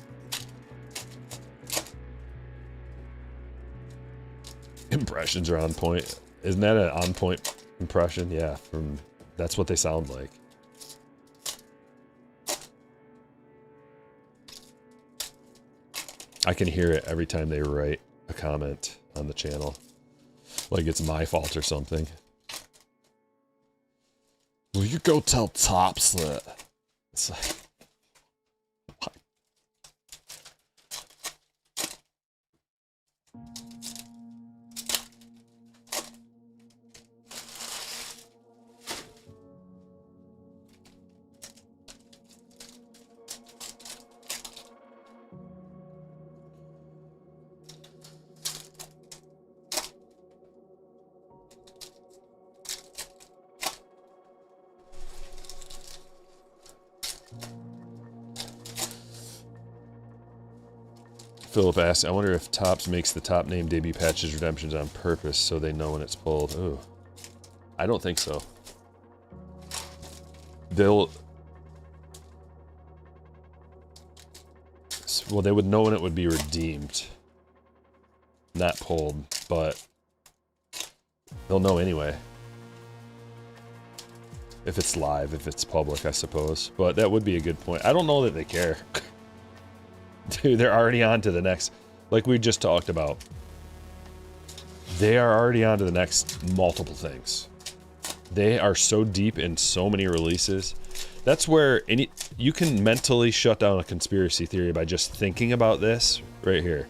Impressions are on point. Isn't that an on point impression? Yeah, that's what they sound like. I can hear it every time they write a comment on the channel. Like it's my fault or something. Will you go tell Tops that? It's like... what? Philip asks, I wonder if Topps makes the top name debut patches redemptions on purpose so they know when it's pulled. Ooh. I don't think so. Well, they would know when it would be redeemed. Not pulled, but they'll know anyway. If it's live, if it's public, I suppose. But that would be a good point. I don't know that they care. Dude, they're already on to the next. Like we just talked about. They are already on to the next multiple things. They are so deep in so many releases. That's where you can mentally shut down a conspiracy theory by just thinking about this right here.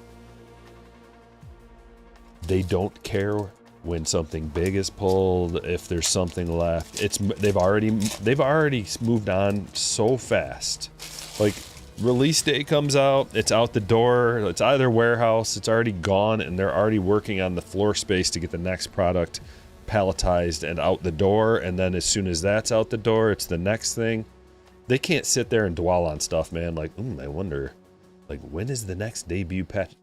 They don't care when something big is pulled, if there's something left. They've already moved on so fast. Like release date comes out, it's out the door, it's out of their warehouse, it's already gone, and they're already working on the floor space to get the next product palletized and out the door, and then as soon as that's out the door, it's the next thing. They can't sit there and dwell on stuff, man. Like, I wonder, like, when is the next debut patch?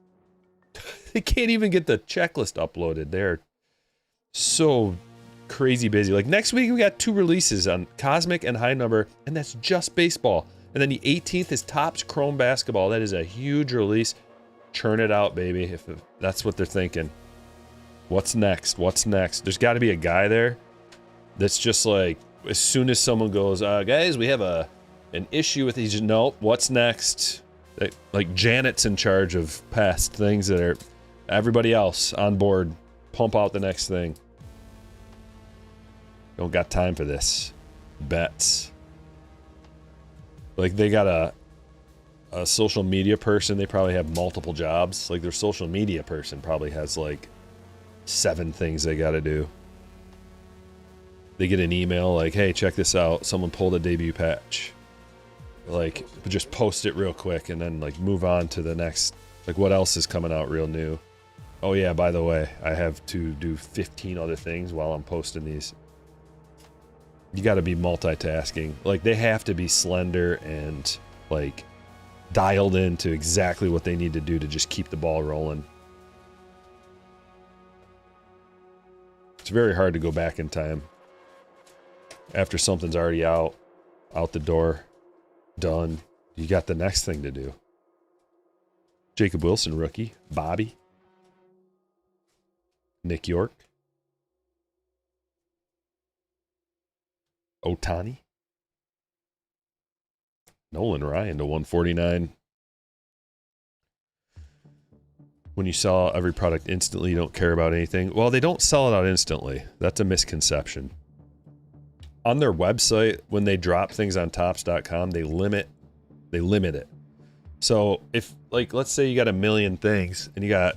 They can't even get the checklist uploaded. They're so crazy busy. Like next week we got 2 releases on Cosmic and High Number, and that's just baseball. And then the 18th is Topps Chrome Basketball. That is a huge release. Churn it out, baby, if that's what they're thinking. What's next? What's next? There's got to be a guy there that's just like, as soon as someone goes, guys, we have an issue with these. Nope, what's next? Like Janet's in charge of past things that are everybody else on board. Pump out the next thing. Don't got time for this. Bets. Like they got a social media person. They probably have multiple jobs. Like their social media person probably has like 7 things they got to do. They get an email like, hey, check this out. Someone pulled a debut patch. Like, just post it real quick and then like move on to the next. Like what else is coming out real new? Oh yeah, by the way, I have to do 15 other things while I'm posting these. You got to be multitasking. Like they have to be slender and like dialed into exactly what they need to do to just keep the ball rolling. It's very hard to go back in time after something's already out the door, done. You got the next thing to do. Jacob Wilson, rookie. Bobby. Nick York. Otani. Nolan Ryan to 149. When you sell every product instantly, you don't care about anything. Well, they don't sell it out instantly. That's a misconception. On their website, when they drop things on Topps.com, they limit it. So if, like, let's say you got 1 million things and you got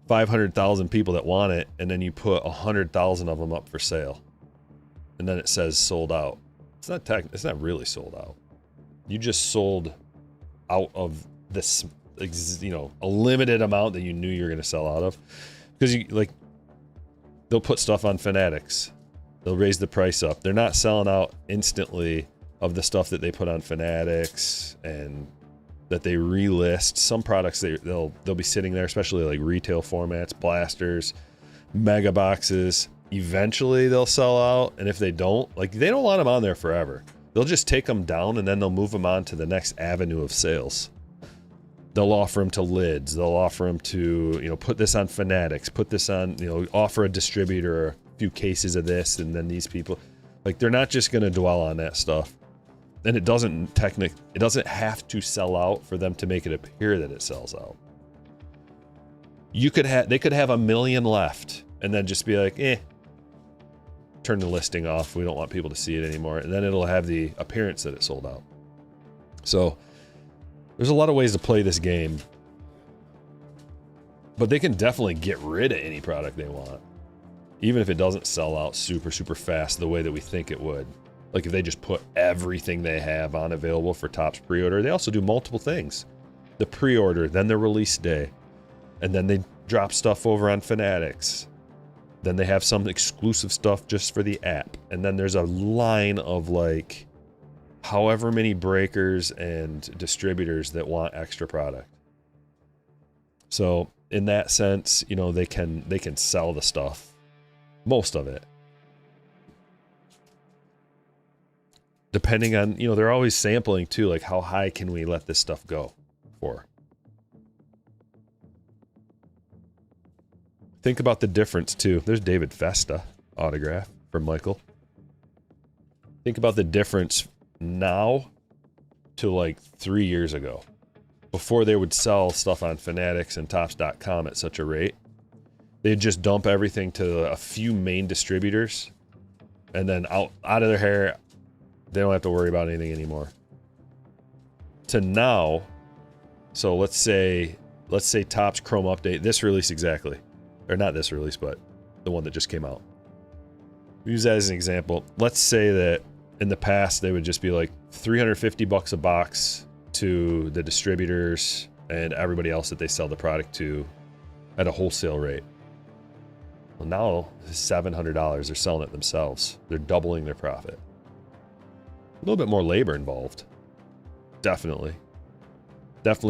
500,000 people that want it, and then you put 100,000 of them up for sale, and then it says sold out. It's not really sold out. You just sold out of this, a limited amount that you knew you were going to sell out of, because they'll put stuff on Fanatics. They'll raise the price up. They're not selling out instantly of the stuff that they put on Fanatics and that they relist. Some products they'll be sitting there, especially like retail formats, blasters, mega boxes. Eventually they'll sell out, and if they don't, they don't want them on there forever. They'll just take them down and then they'll move them on to the next avenue of sales. They'll offer them to lids. They'll offer them to, put this on Fanatics, put this on, offer a distributor a few cases of this, and then these people, they're not just going to dwell on that stuff. And it doesn't have to sell out for them to make it appear that it sells out. They could have 1 million left and then just be like, turn the listing off. We don't want people to see it anymore. And then it'll have the appearance that it sold out. So there's a lot of ways to play this game, but they can definitely get rid of any product they want, even if it doesn't sell out super, super fast the way that we think it would. Like if they just put everything they have on available for Topps pre-order. They also do multiple things. The pre-order, then the release day, and then they drop stuff over on Fanatics. Then they have some exclusive stuff just for the app. And then there's a line of however many breakers and distributors that want extra product. So in that sense, you know, they can sell the stuff, most of it. Depending on, you know, they're always sampling too, like how high can we let this stuff go for? Think about the difference too. There's David Festa autograph from Michael. Think about the difference now to like 3 years ago. Before they would sell stuff on Fanatics and Topps.com at such a rate, they'd just dump everything to a few main distributors, and then out of their hair, they don't have to worry about anything anymore. To now, so let's say Topps Chrome Update, this release exactly, or not this release, but the one that just came out. Use that as an example. Let's say that in the past they would just be like $350 a box to the distributors and everybody else that they sell the product to at a wholesale rate. Well, now $700, they're selling it themselves. They're doubling their profit. A little bit more labor involved. Definitely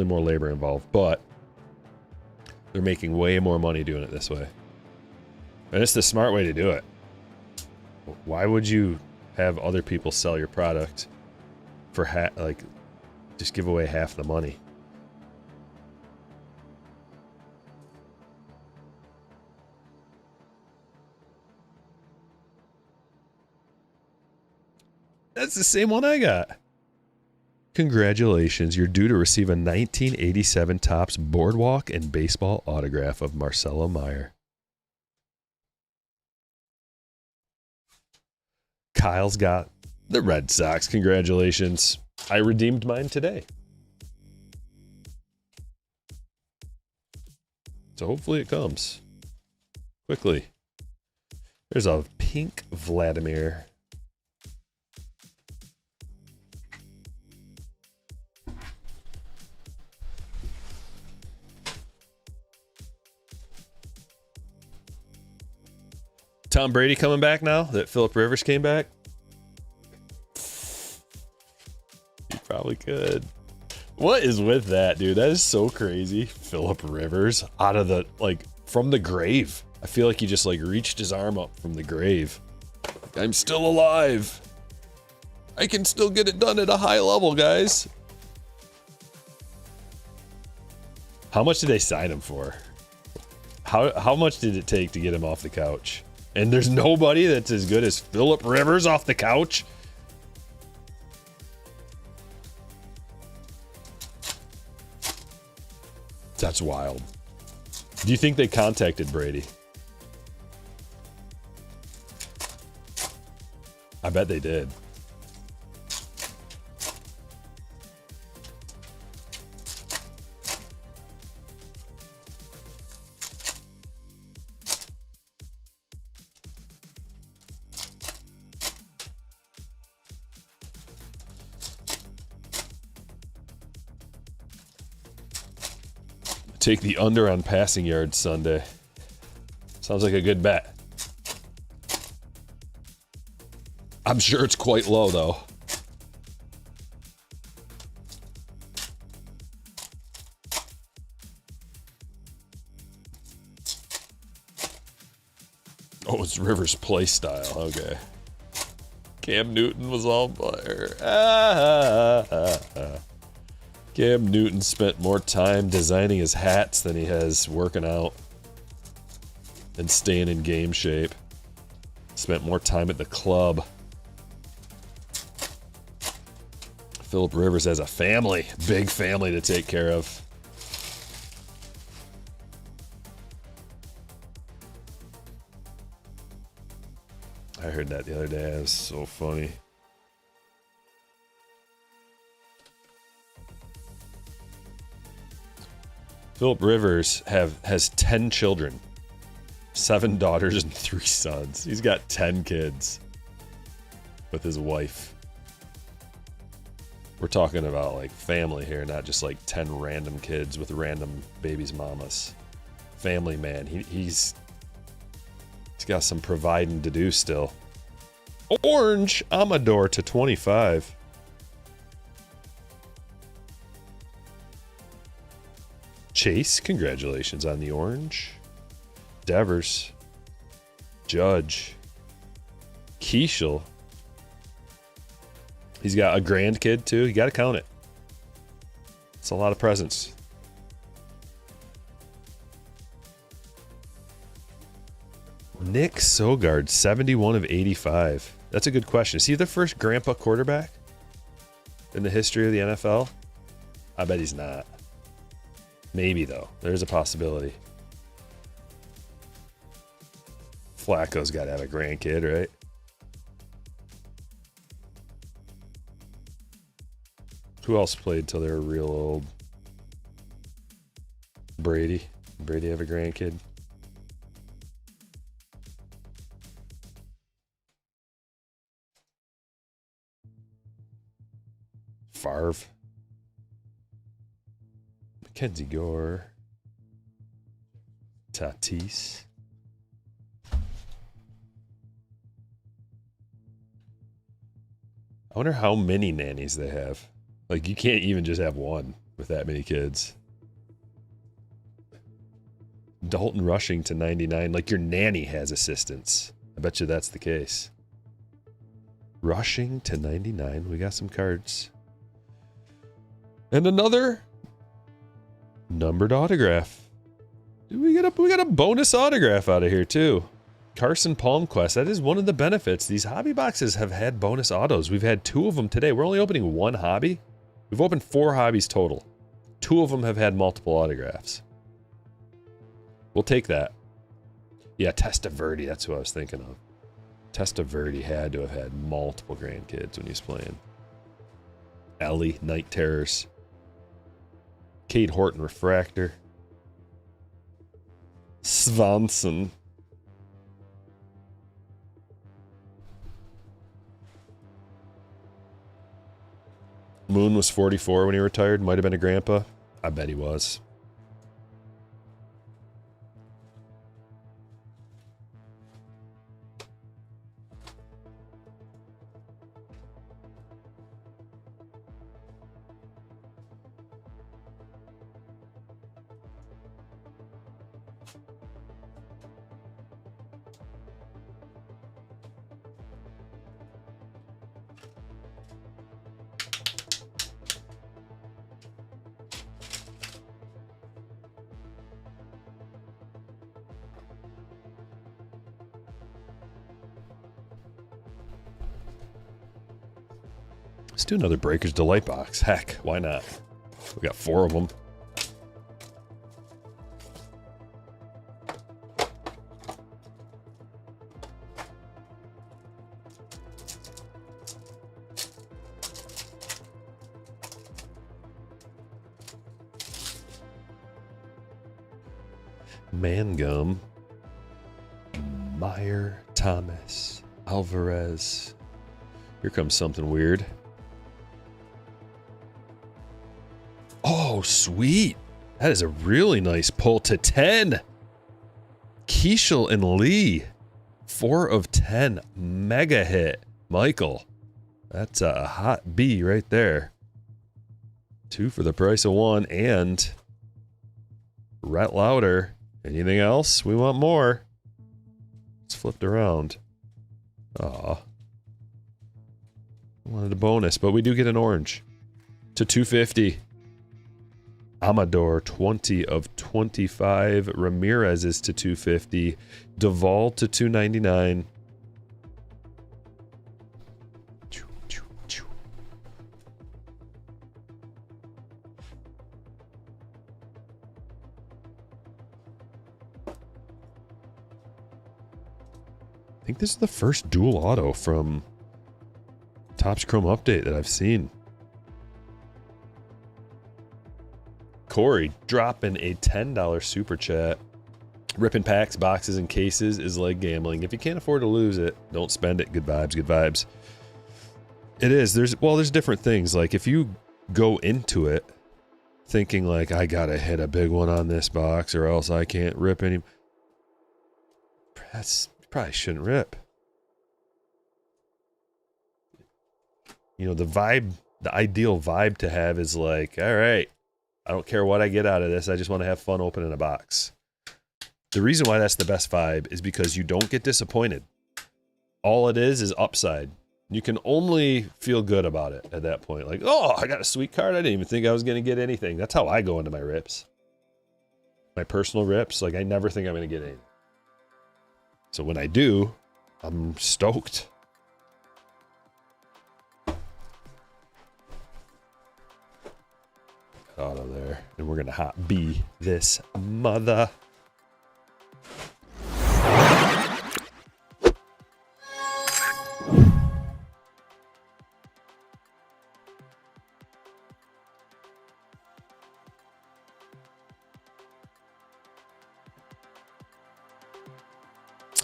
more labor involved, but they're making way more money doing it this way. And it's the smart way to do it. Why would you have other people sell your product for just give away half the money? That's the same one I got. Congratulations, you're due to receive a 1987 Topps Boardwalk and Baseball autograph of Marcelo Meyer. Kyle's got the Red Sox. Congratulations. I redeemed mine today. So hopefully it comes quickly. There's a pink Vladimir. Tom Brady coming back now that Phillip Rivers came back? You probably could. What is with that, dude? That is so crazy. Phillip Rivers out of the, from the grave. I feel like he just, reached his arm up from the grave. I'm still alive. I can still get it done at a high level, guys. How much did they sign him for? How much did it take to get him off the couch? And there's nobody that's as good as Phillip Rivers off the couch. That's wild. Do you think they contacted Brady? I bet they did. Take the under on passing yards Sunday. Sounds like a good bet. I'm sure it's quite low, though. Oh, it's Rivers' play style. Okay. Cam Newton was on fire. Cam Newton spent more time designing his hats than he has working out and staying in game shape. Spent more time at the club. Phillip Rivers has a family, big family to take care of. I heard that the other day. It was so funny. Phillip Rivers has 10 children, 7 daughters and 3 sons. He's got 10 kids with his wife. We're talking about family here, not just 10 random kids with random babies' mamas. Family man. He's got some providing to do still. Orange Amador to 25. Chase, congratulations on the orange. Devers. Judge. Keishel. He's got a grandkid too. You got to count it. It's a lot of presents. Nick Sogard, 71 of 85. That's a good question. Is he the first grandpa quarterback in the history of the NFL? I bet he's not. Maybe, though. There's a possibility. Flacco's got to have a grandkid, right? Who else played till they were real old? Brady. Brady have a grandkid? Favre. Mackenzie Gore. Tatis. I wonder how many nannies they have. Like, you can't even just have one with that many kids. Dalton Rushing to 99. Like, your nanny has assistants. I bet you that's the case. Rushing to 99. We got some cards. And another numbered autograph. We got a bonus autograph out of here, too. Carson Palmquist. That is one of the benefits. These hobby boxes have had bonus autos. We've had 2 of them today. We're only opening 1 hobby. We've opened 4 hobbies total. 2 of them have had multiple autographs. We'll take that. Yeah, Testaverde. That's who I was thinking of. Testaverde had to have had multiple grandkids when he was playing. Ellie, Night Terrors. Cade Horton, Refractor. Svanson. Moon was 44 when he retired. Might have been a grandpa. I bet he was. Let's do another Breaker's Delight box. Heck, why not? We got 4 of them. Mangum. Meyer, Thomas, Alvarez. Here comes something weird. Oh, sweet. That is a really nice pull to 10. Keishel and Lee. 4 of 10. Mega hit. Michael. That's a hot B right there. 2 for the price of 1. And Rhett Lauder. Anything else? We want more. It's flipped around. Aw. Wanted a bonus, but we do get an orange. To 250. Amador, 20 of 25. Ramirez is to 250. Duvall to 299. I think this is the first dual auto from Topps Chrome Update that I've seen. Corey dropping a $10 super chat. Ripping packs, boxes, and cases is like gambling. If you can't afford to lose it, don't spend it. Good vibes, good vibes. It is. There's different things. Like if you go into it thinking like, I gotta hit a big one on this box or else I can't rip any. Probably shouldn't rip. You know, the ideal vibe to have is like, all right, I don't care what I get out of this. I just want to have fun opening a box. The reason why that's the best vibe is because you don't get disappointed. All it is upside. You can only feel good about it at that point. Like, oh, I got a sweet card. I didn't even think I was going to get anything. That's how I go into my rips. My personal rips, like I never think I'm going to get anything. So when I do, I'm stoked. Out of there. And we're going to hot B this mother.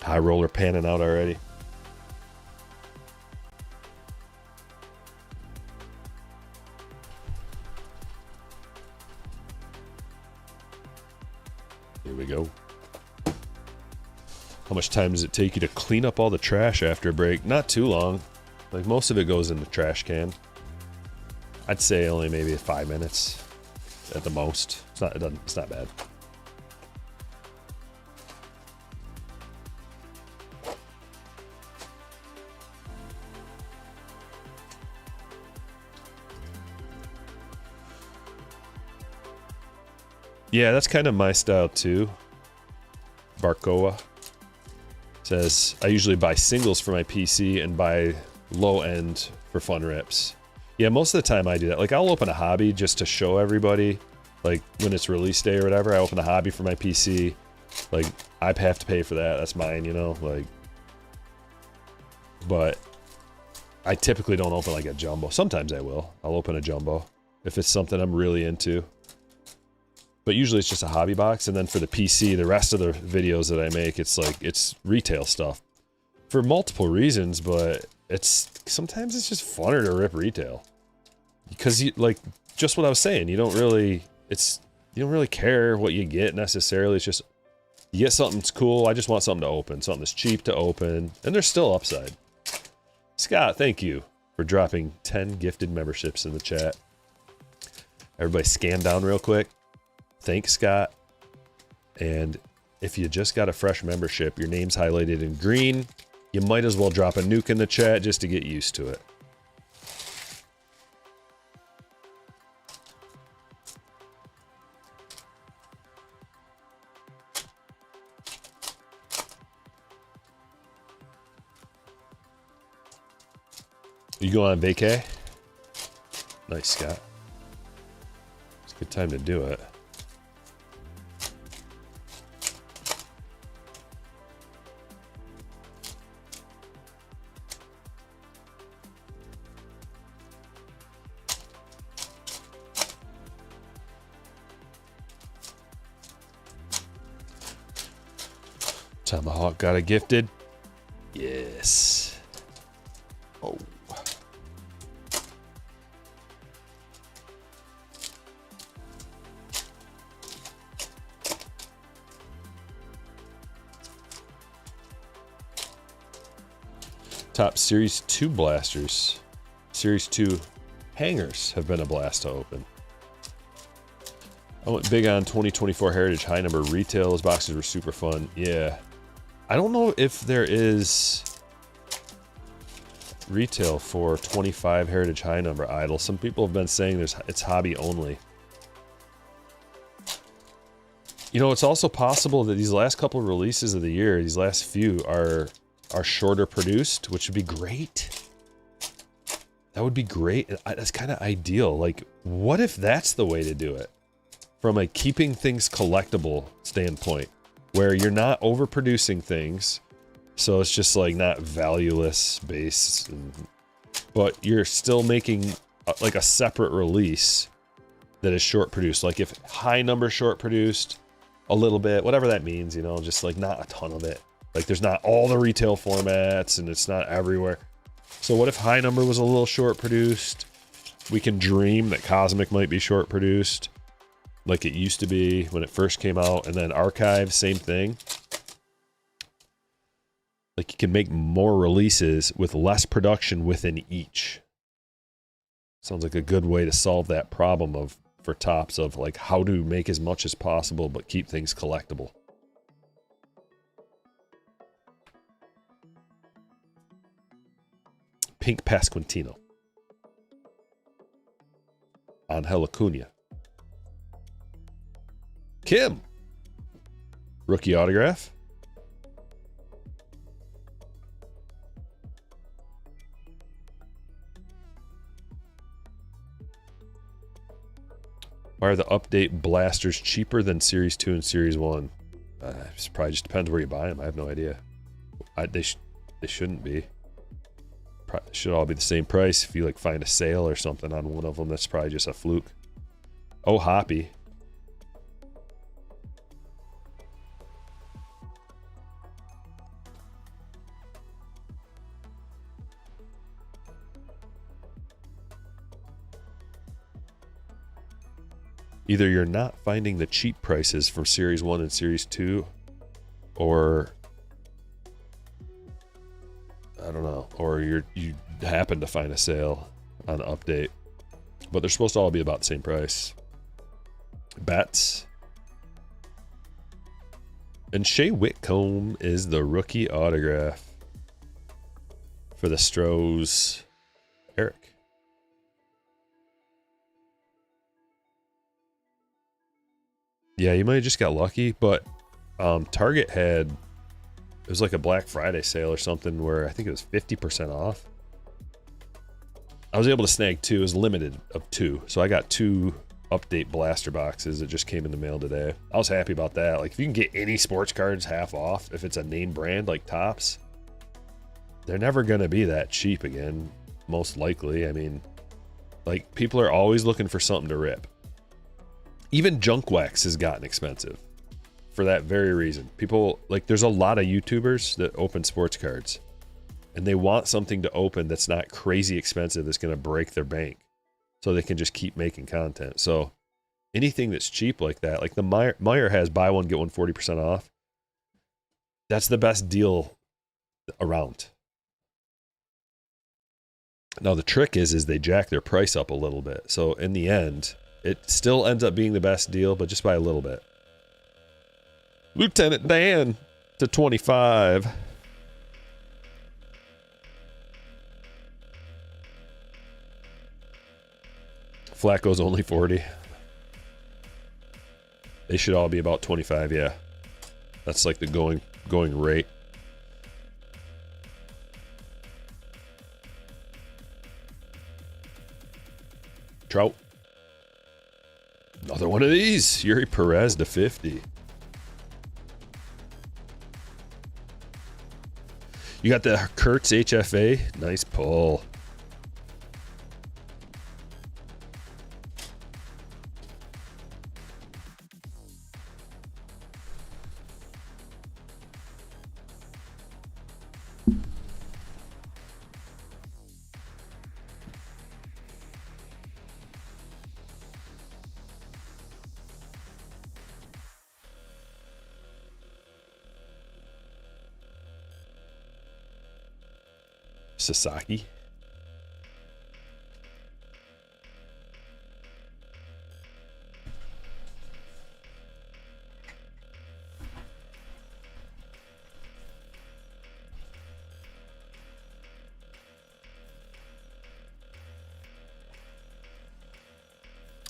High roller panning out already. Here we go. How much time does it take you to clean up all the trash after a break? Not too long. Like most of it goes in the trash can. I'd say only maybe 5 minutes at the most. It's not bad. Yeah, that's kind of my style too. Barcoa says, I usually buy singles for my PC and buy low end for fun rips. Yeah, most of the time I do that. Like I'll open a hobby just to show everybody, like when it's release day or whatever, I open a hobby for my PC. Like I have to pay for that. That's mine, you know, like, but I typically don't open like a jumbo. Sometimes I will. I'll open a jumbo if it's something I'm really into. But usually it's just a hobby box, and then for the PC, the rest of the videos that I make, it's retail stuff. For multiple reasons, but sometimes it's just funner to rip retail. Because you like just what I was saying, you don't really care what you get necessarily. It's just you get something that's cool, I just want something to open, something that's cheap to open, and there's still upside. Scott, thank you for dropping 10 gifted memberships in the chat. Everybody scan down real quick. Thanks, Scott. And if you just got a fresh membership, your name's highlighted in green. You might as well drop a nuke in the chat just to get used to it. You go on vacay? Nice, Scott. It's a good time to do it. Tomahawk got a gifted. Yes. Oh. Top Series 2 blasters. Series 2 hangers have been a blast to open. I went big on 2024 Heritage high number retail. Those boxes were super fun. Yeah. I don't know if there is retail for 25 Heritage high number idle. Some people have been saying it's hobby only. You know, it's also possible that these last couple of releases of the year, these last few are shorter produced, which would be great. That would be great. That's kind of ideal. Like, what if that's the way to do it? From a keeping things collectible standpoint, where you're not overproducing things, so it's just like not valueless base, but you're still making like a separate release that is short produced. Like if high number short produced, a little bit, whatever that means, you know, just like not a ton of it. Like there's not all the retail formats and it's not everywhere. So what if high number was a little short produced? We can dream that Cosmic might be short produced, like it used to be when it first came out, and then Archive, same thing. Like you can make more releases with less production within each. Sounds like a good way to solve that problem of for Topps of like how to make as much as possible but keep things collectible. Pink Pasquantino. Angel Acuna. Kim. Rookie autograph. Why are the update blasters cheaper than Series 2 and Series 1? It probably just depends where you buy them. I have no idea. They shouldn't be. Probably should all be the same price. If you like find a sale or something on one of them, that's probably just a fluke. Oh, Hoppy. Either you're not finding the cheap prices from Series 1 and Series 2, or I don't know, or you happen to find a sale on update. But they're supposed to all be about the same price. Bats. And Shea Whitcomb is the rookie autograph for the Stros. Eric. Yeah, you might have just got lucky, but Target had, it was like a Black Friday sale or something where I think it was 50% off. I was able to snag 2. It was limited of 2. So I got 2 update blaster boxes that just came in the mail today. I was happy about that. Like if you can get any sports cards half off, if it's a name brand like Topps, they're never going to be that cheap again, most likely. I mean, like people are always looking for something to rip. Even junk wax has gotten expensive for that very reason. People, like there's a lot of YouTubers that open sports cards and they want something to open that's not crazy expensive that's going to break their bank so they can just keep making content. So anything that's cheap like that, like the Meyer has buy one, get one 40% off. That's the best deal around. Now the trick is they jack their price up a little bit. So in the end, it still ends up being the best deal, but just by a little bit. Lieutenant Dan to 25. Flacco's only 40. They should all be about 25, yeah. That's like the going rate. Trout. Another one of these. Yuri Perez to 50. You got the Kurtz HFA. Nice pull. Sasaki.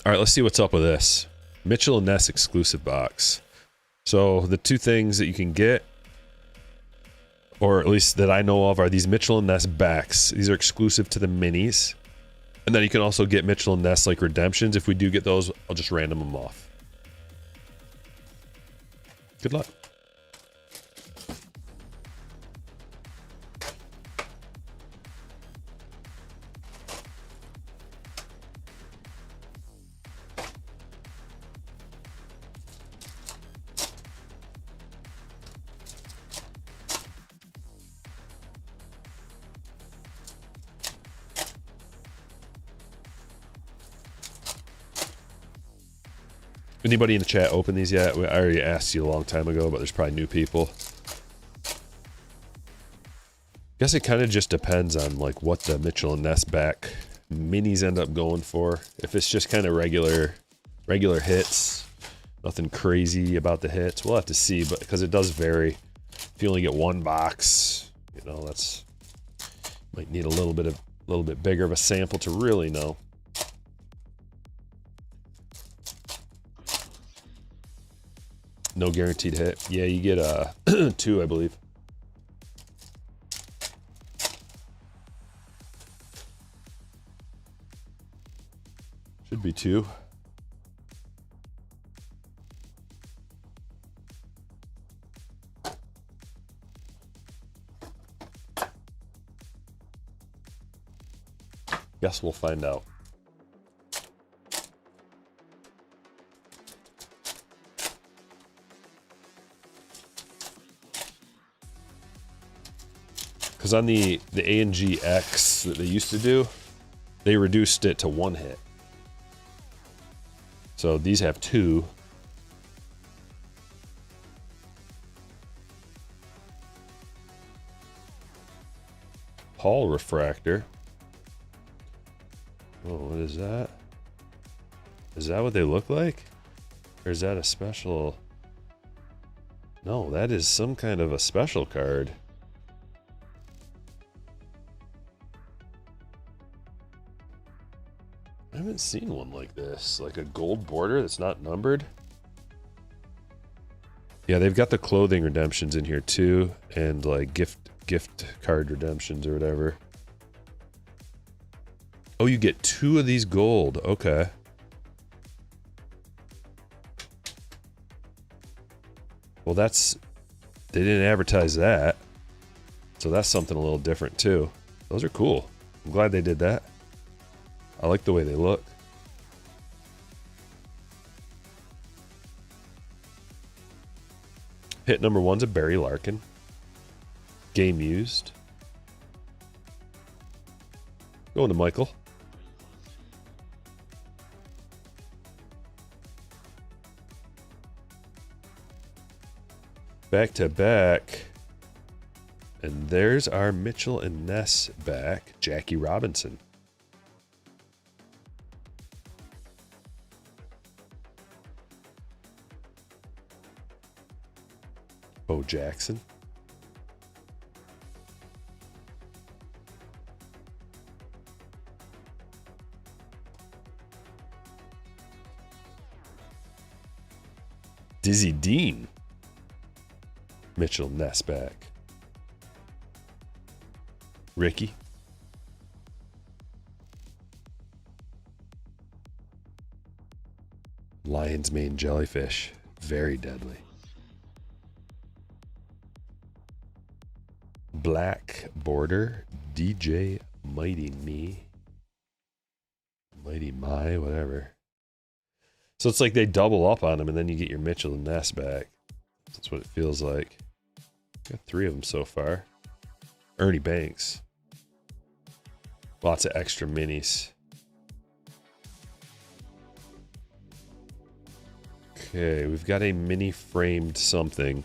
All right, let's see what's up with this. Mitchell and Ness exclusive box. So the two things that you can get, or at least that I know of, are these Mitchell and Ness backs. These are exclusive to the minis. And then you can also get Mitchell and Ness like redemptions. If we do get those, I'll just random them off. Good luck. Anybody in the chat open these yet? I already asked you a long time ago, but there's probably new people. Guess it kind of just depends on like what the Mitchell and Ness back minis end up going for. If it's just kind of regular Regular hits. Nothing crazy about the hits. We'll have to see, but because it does vary. If you only get one box, you know, that's might need a little bit bigger of a sample to really know. No guaranteed hit. Yeah, you get 2, I believe. Should be 2. Guess we'll find out. Because on the A&G X that they used to do, they reduced it to 1 hit. So these have 2. Paul refractor. Oh, what is that? Is that what they look like? Or is that a special? No, that is some kind of a special card. I haven't seen one like this. Like a gold border that's not numbered. Yeah, they've got the clothing redemptions in here too. And like gift card redemptions or whatever. Oh, you get 2 of these gold. Okay. Well, that's... They didn't advertise that. So that's something a little different, too. Those are cool. I'm glad they did that. I like the way they look. Hit number 1's a Barry Larkin. Game used. Going to Michael. Back to back. And there's our Mitchell and Ness back. Jackie Robinson. Bo Jackson. Dizzy Dean. Mitchell Ness back. Ricky. Lion's mane jellyfish. Very deadly. Black border. DJ Mighty Me. Mighty My, whatever. So it's like they double up on them and then you get your Mitchell and Ness back. That's what it feels like. Got 3 of them so far. Ernie Banks. Lots of extra minis. Okay, we've got a mini framed something.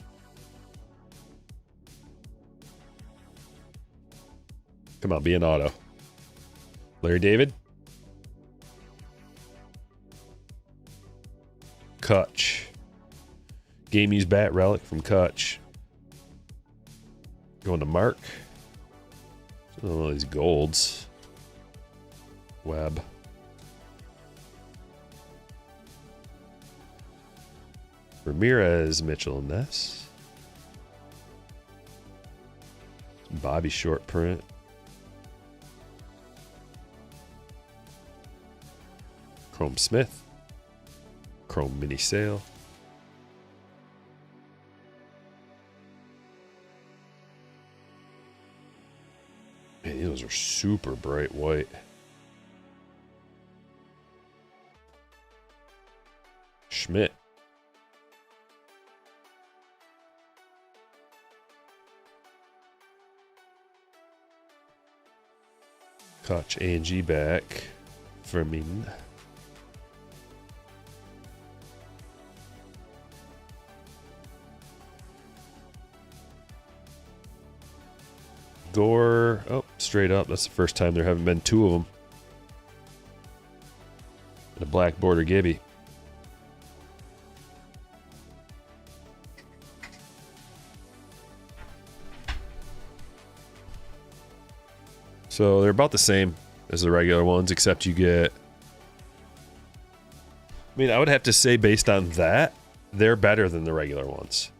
Come on, be an auto. Larry David. Kutch. Game used bat relic from Kutch. Going to Mark. Oh, these golds. Webb. Ramirez, Mitchell and Ness. Bobby short print. Chrome Smith. Chrome mini sale. Man, those are super bright white. Schmidt. Koch A&G back. Fermin. Gore. Oh, straight up. That's the first time there haven't been 2 of them. And a black border Gibby. So they're about the same as the regular ones, except you get... I mean, I would have to say based on that, they're better than the regular ones.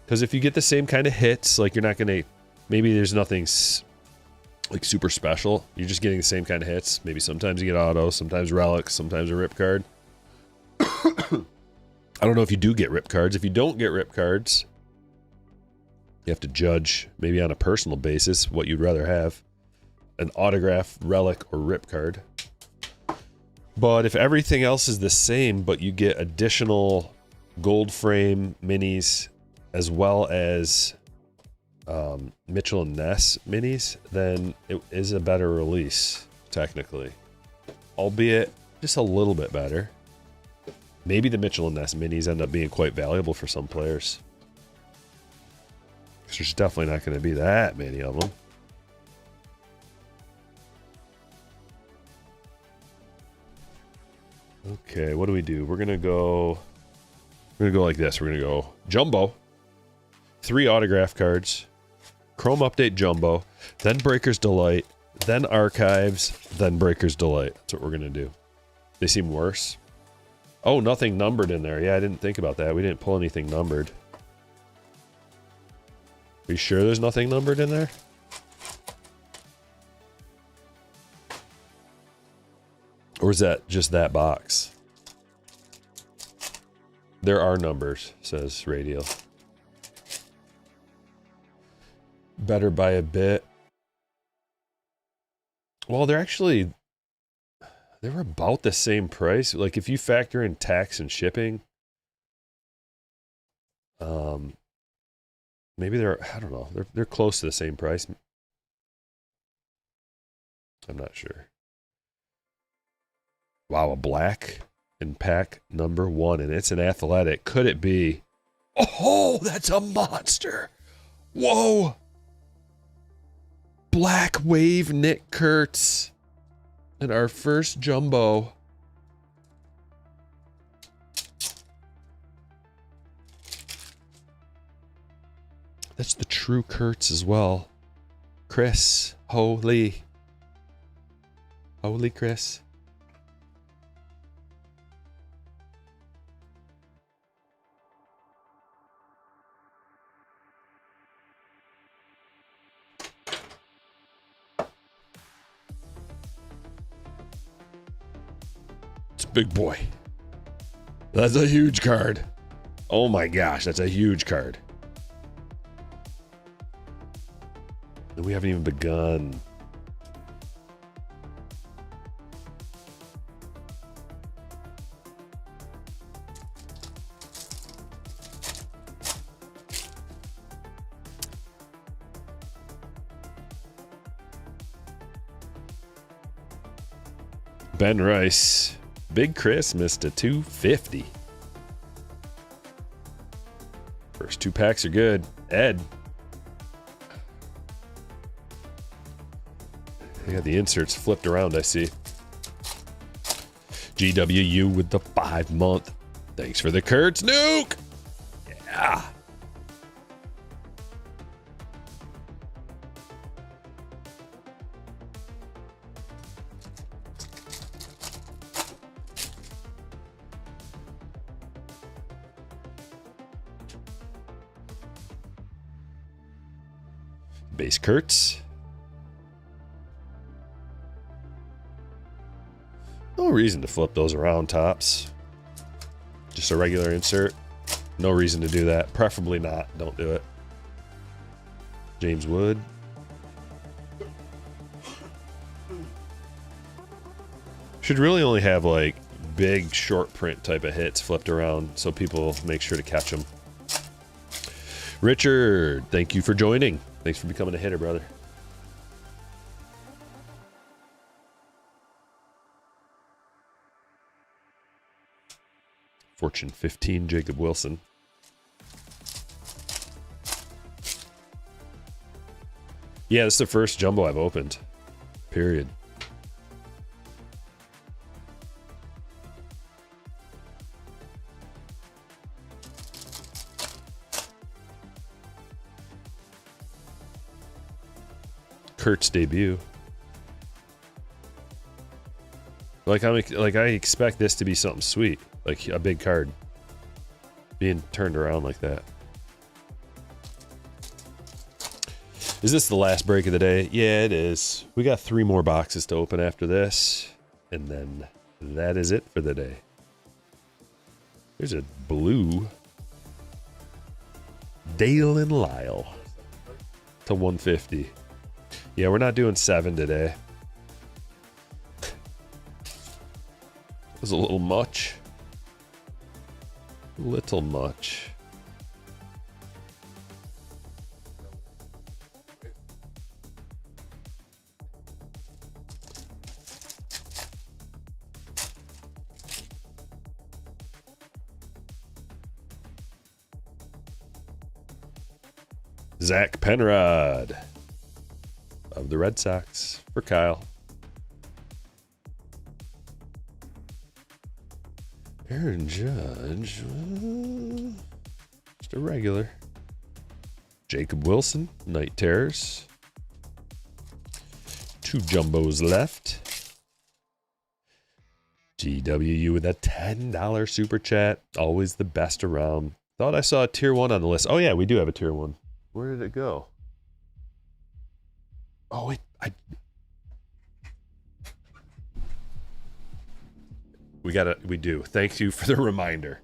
Because if you get the same kind of hits, like you're not going to... Maybe there's nothing like super special. You're just getting the same kind of hits. Maybe sometimes you get auto, sometimes relics, sometimes a rip card. I don't know if you do get rip cards. If you don't get rip cards, you have to judge, maybe on a personal basis, what you'd rather have. An autograph, relic, or rip card. But if everything else is the same, but you get additional gold frame minis as well as Mitchell and Ness minis, then it is a better release, technically. Albeit just a little bit better. Maybe the Mitchell and Ness minis end up being quite valuable for some players. Because there's definitely not going to be that many of them. Okay, what do we do? We're gonna go like this. We're gonna go Jumbo, 3 autograph cards, Chrome Update Jumbo, then Breaker's Delight, then Archives, then Breaker's Delight. That's what we're gonna do. They seem worse. Oh, nothing numbered in there. Yeah, I didn't think about that. We didn't pull anything numbered. Are you sure there's nothing numbered in there? Or is that just that box? There are numbers, says Radial. Better by a bit. Well, they were about the same price. Like if you factor in tax and shipping, maybe I don't know. They're close to the same price. I'm not sure. Wow, a black in pack number 1, and it's an athletic. Could it be? Oh, that's a monster. Whoa. Black Wave Nick Kurtz. And our first jumbo. That's the true Kurtz as well. Chris. Holy Chris. Big boy. That's a huge card. Oh my gosh, that's a huge card. And we haven't even begun. Ben Rice. Big Chris missed a 250. First 2 packs are good. Ed. They got the inserts flipped around, I see. GWU with the 5-month. Thanks for the Kurtz nuke. Yeah. Base Kurtz. No reason to flip those around, tops. Just a regular insert. No reason to do that. Preferably not. Don't do it. James Wood. Should really only have like big short print type of hits flipped around so people make sure to catch them. Richard, thank you for joining. Thanks for becoming a hitter, brother. Fortune 15, Jacob Wilson. Yeah, this is the first jumbo I've opened. Period. Kurt's debut. Like I expect this to be something sweet, like a big card being turned around like that. Is this the last break of the day? Yeah, it is. We got 3 more boxes to open after this, and then that is it for the day. There's a blue Dale and Lyle to 150. Yeah, we're not doing 7 today. It was a little much. Little much. Zach Penrod of the Red Sox for Kyle. Aaron Judge, just a regular. Jacob Wilson, Night Terrors. 2 jumbos left. GWU with a $10 super chat. Always the best around. Thought I saw a tier 1 on the list. Oh yeah, we do have a tier 1. Where did it go? Oh wait, we do. Thank you for the reminder.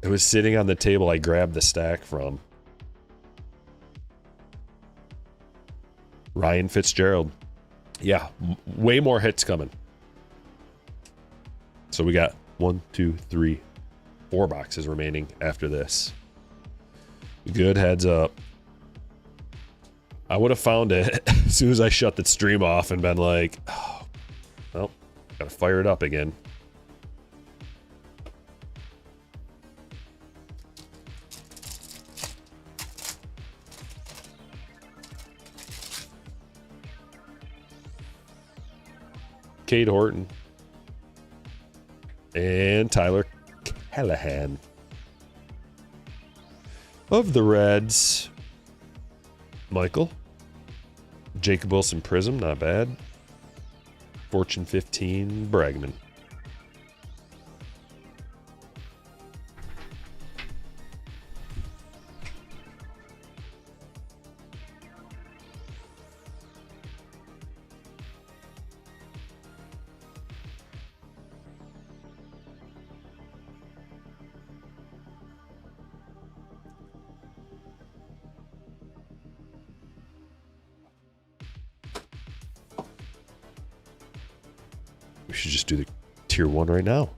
It was sitting on the table I grabbed the stack from. Ryan Fitzgerald. Yeah, way more hits coming. So we got 1, 2, 3, 4 boxes remaining after this. Good heads up. I would have found it as soon as I shut the stream off and been like, oh, well, gotta fire it up again. Cade Horton. And Tyler Callahan. Of the Reds, Michael. Jacob Wilson Prism, not bad. Fortune 15, Bregman. We should just do the tier 1 right now.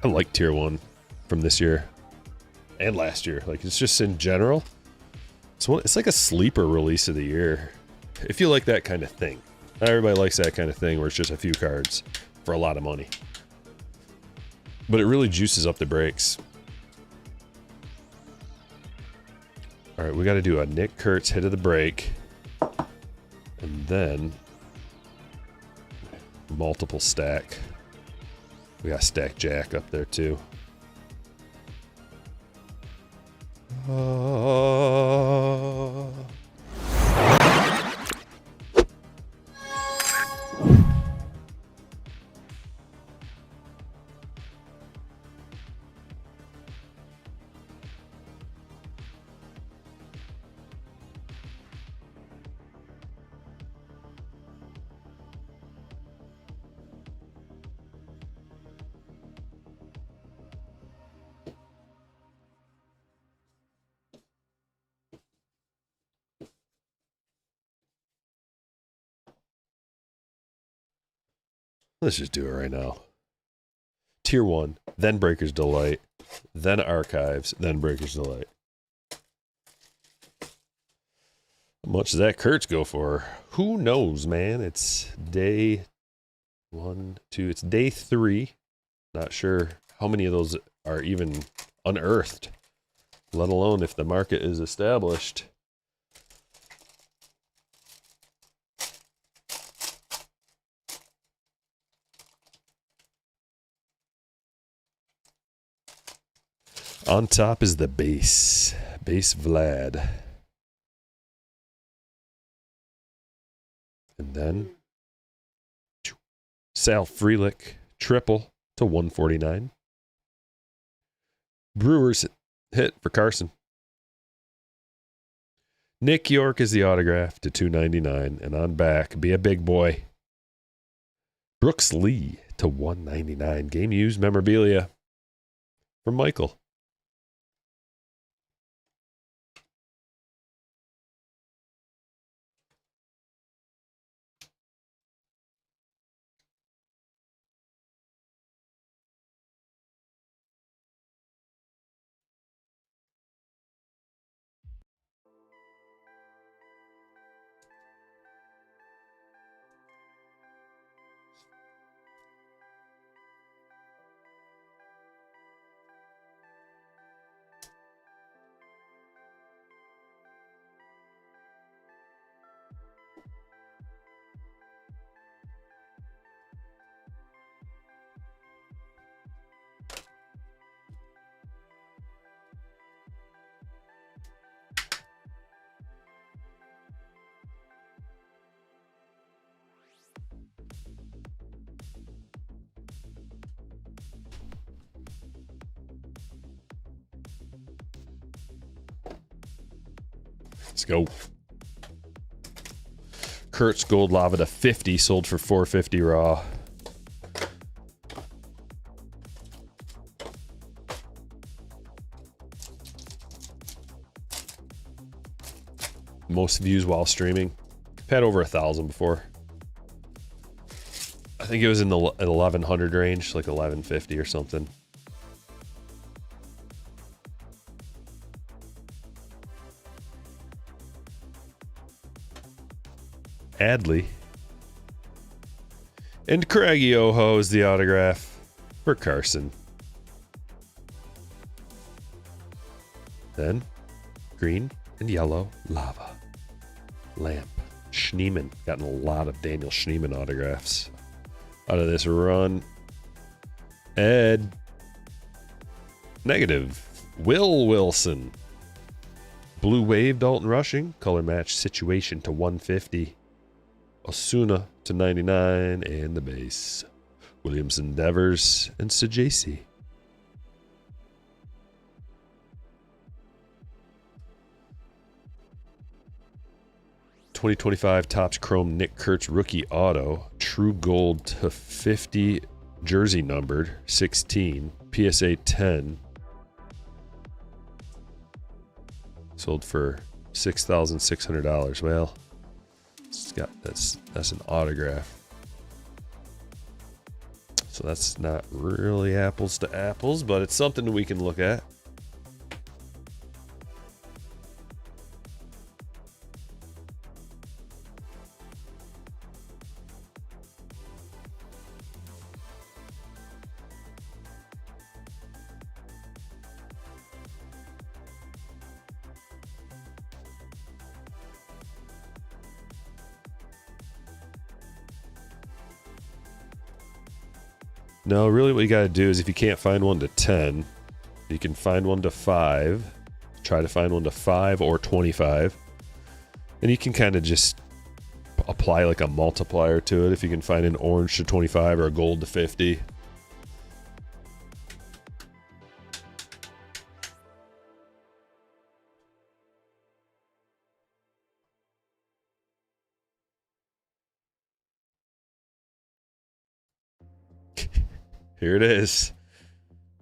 I like tier 1 from this year and last year. Like, it's just in general. It's like a sleeper release of the year. If you like that kind of thing. Not everybody likes that kind of thing where it's just a few cards for a lot of money. But it really juices up the breaks. All right, we got to do a Nick Kurtz hit of the break. And then multiple stack. We got Stack Jack up there too. Let's just do it right now. Tier 1, then Breaker's Delight, then Archives, then Breaker's Delight. How much does that Kurtz go for? Who knows, man? It's day 1, 2, it's day 3. Not sure how many of those are even unearthed, let alone if the market is established. On top is the base. Base Vlad. And then Sal Frelick, triple to 149. Brewers hit for Carson. Nick York is the autograph to 299. And on back, be a big boy. Brooks Lee to 199. Game used memorabilia from Michael. Let's go. Kurtz Gold Lava to 50, sold for 450 raw. Most views while streaming. I've had over 1,000 before. I think it was in the 1,100 range, like 1,150 or something. Adley. And Craigie Oho is the autograph for Carson. Then green and yellow lava. Lamp. Schneemann. Gotten a lot of Daniel Schneemann autographs out of this run. Ed. Negative. Will Wilson. Blue Wave Dalton Rushing. Color match situation to 150. Osuna to 99 and the base. Williamson Devers and Sajasi. .2025 Topps Chrome Nick Kurtz rookie auto. True gold to 50. Jersey numbered 16. PSA 10. Sold for $6,600. Well, it's got that's an autograph. So that's not really apples to apples, but it's something we can look at. No, really what you got to do is if you can't find one to 10, you can find one to 5. Try to find one to 5 or 25. And you can kind of just apply like a multiplier to it if you can find an orange to 25 or a gold to 50. Here it is.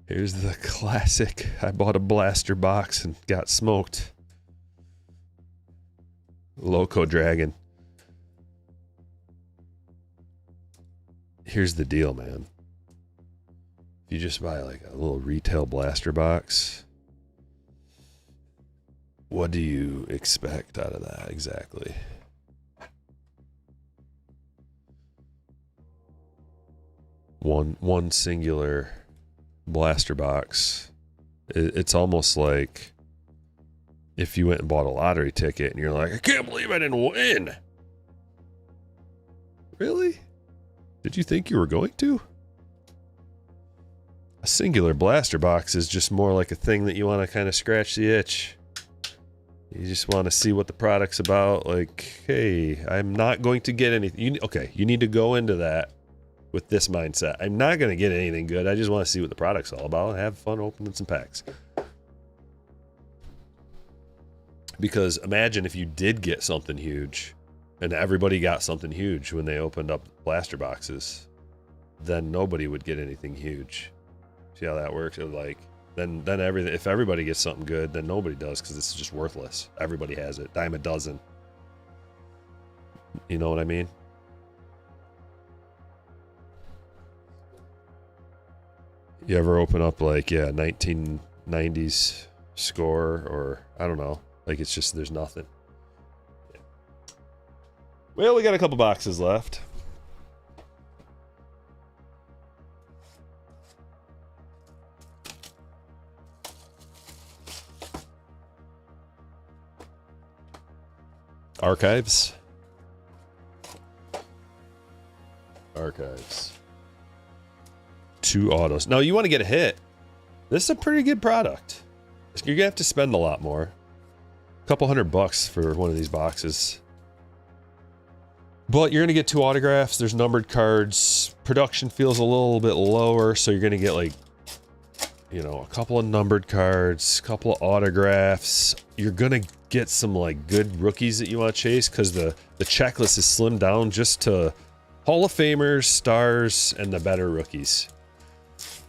Here's the classic. I bought a blaster box and got smoked. Loco Dragon. Here's the deal, man. If you just buy like a little retail blaster box, what do you expect out of that exactly? One singular blaster box. It's almost like if you went and bought a lottery ticket and you're like, I can't believe I didn't win. Really? Did you think you were going to? A singular blaster box is just more like a thing that you want to kind of scratch the itch. You just want to see what the product's about. Like, hey, I'm not going to get anything. Okay, you need to go into that with this mindset. I'm not going to get anything good. I just want to see what the product's all about and have fun opening some packs. Because imagine if you did get something huge and everybody got something huge when they opened up blaster boxes, then nobody would get anything huge. See how that works? Like, then everything, if everybody gets something good, then nobody does because it's just worthless. Everybody has it. Dime a dozen. You know what I mean? You ever open up like, 1990s score or I don't know. Like it's just, there's nothing. Yeah. Well, we got a couple boxes left. Archives. Two autos. Now you want to get a hit. This is a pretty good product. You're gonna have to spend a lot more. A couple $100 for one of these boxes. But you're gonna get 2 autographs. There's numbered cards. Production feels a little bit lower, so you're gonna get like, a couple of numbered cards, a couple of autographs. You're gonna get some like good rookies that you want to chase because the checklist is slimmed down just to Hall of Famers, stars, and the better rookies.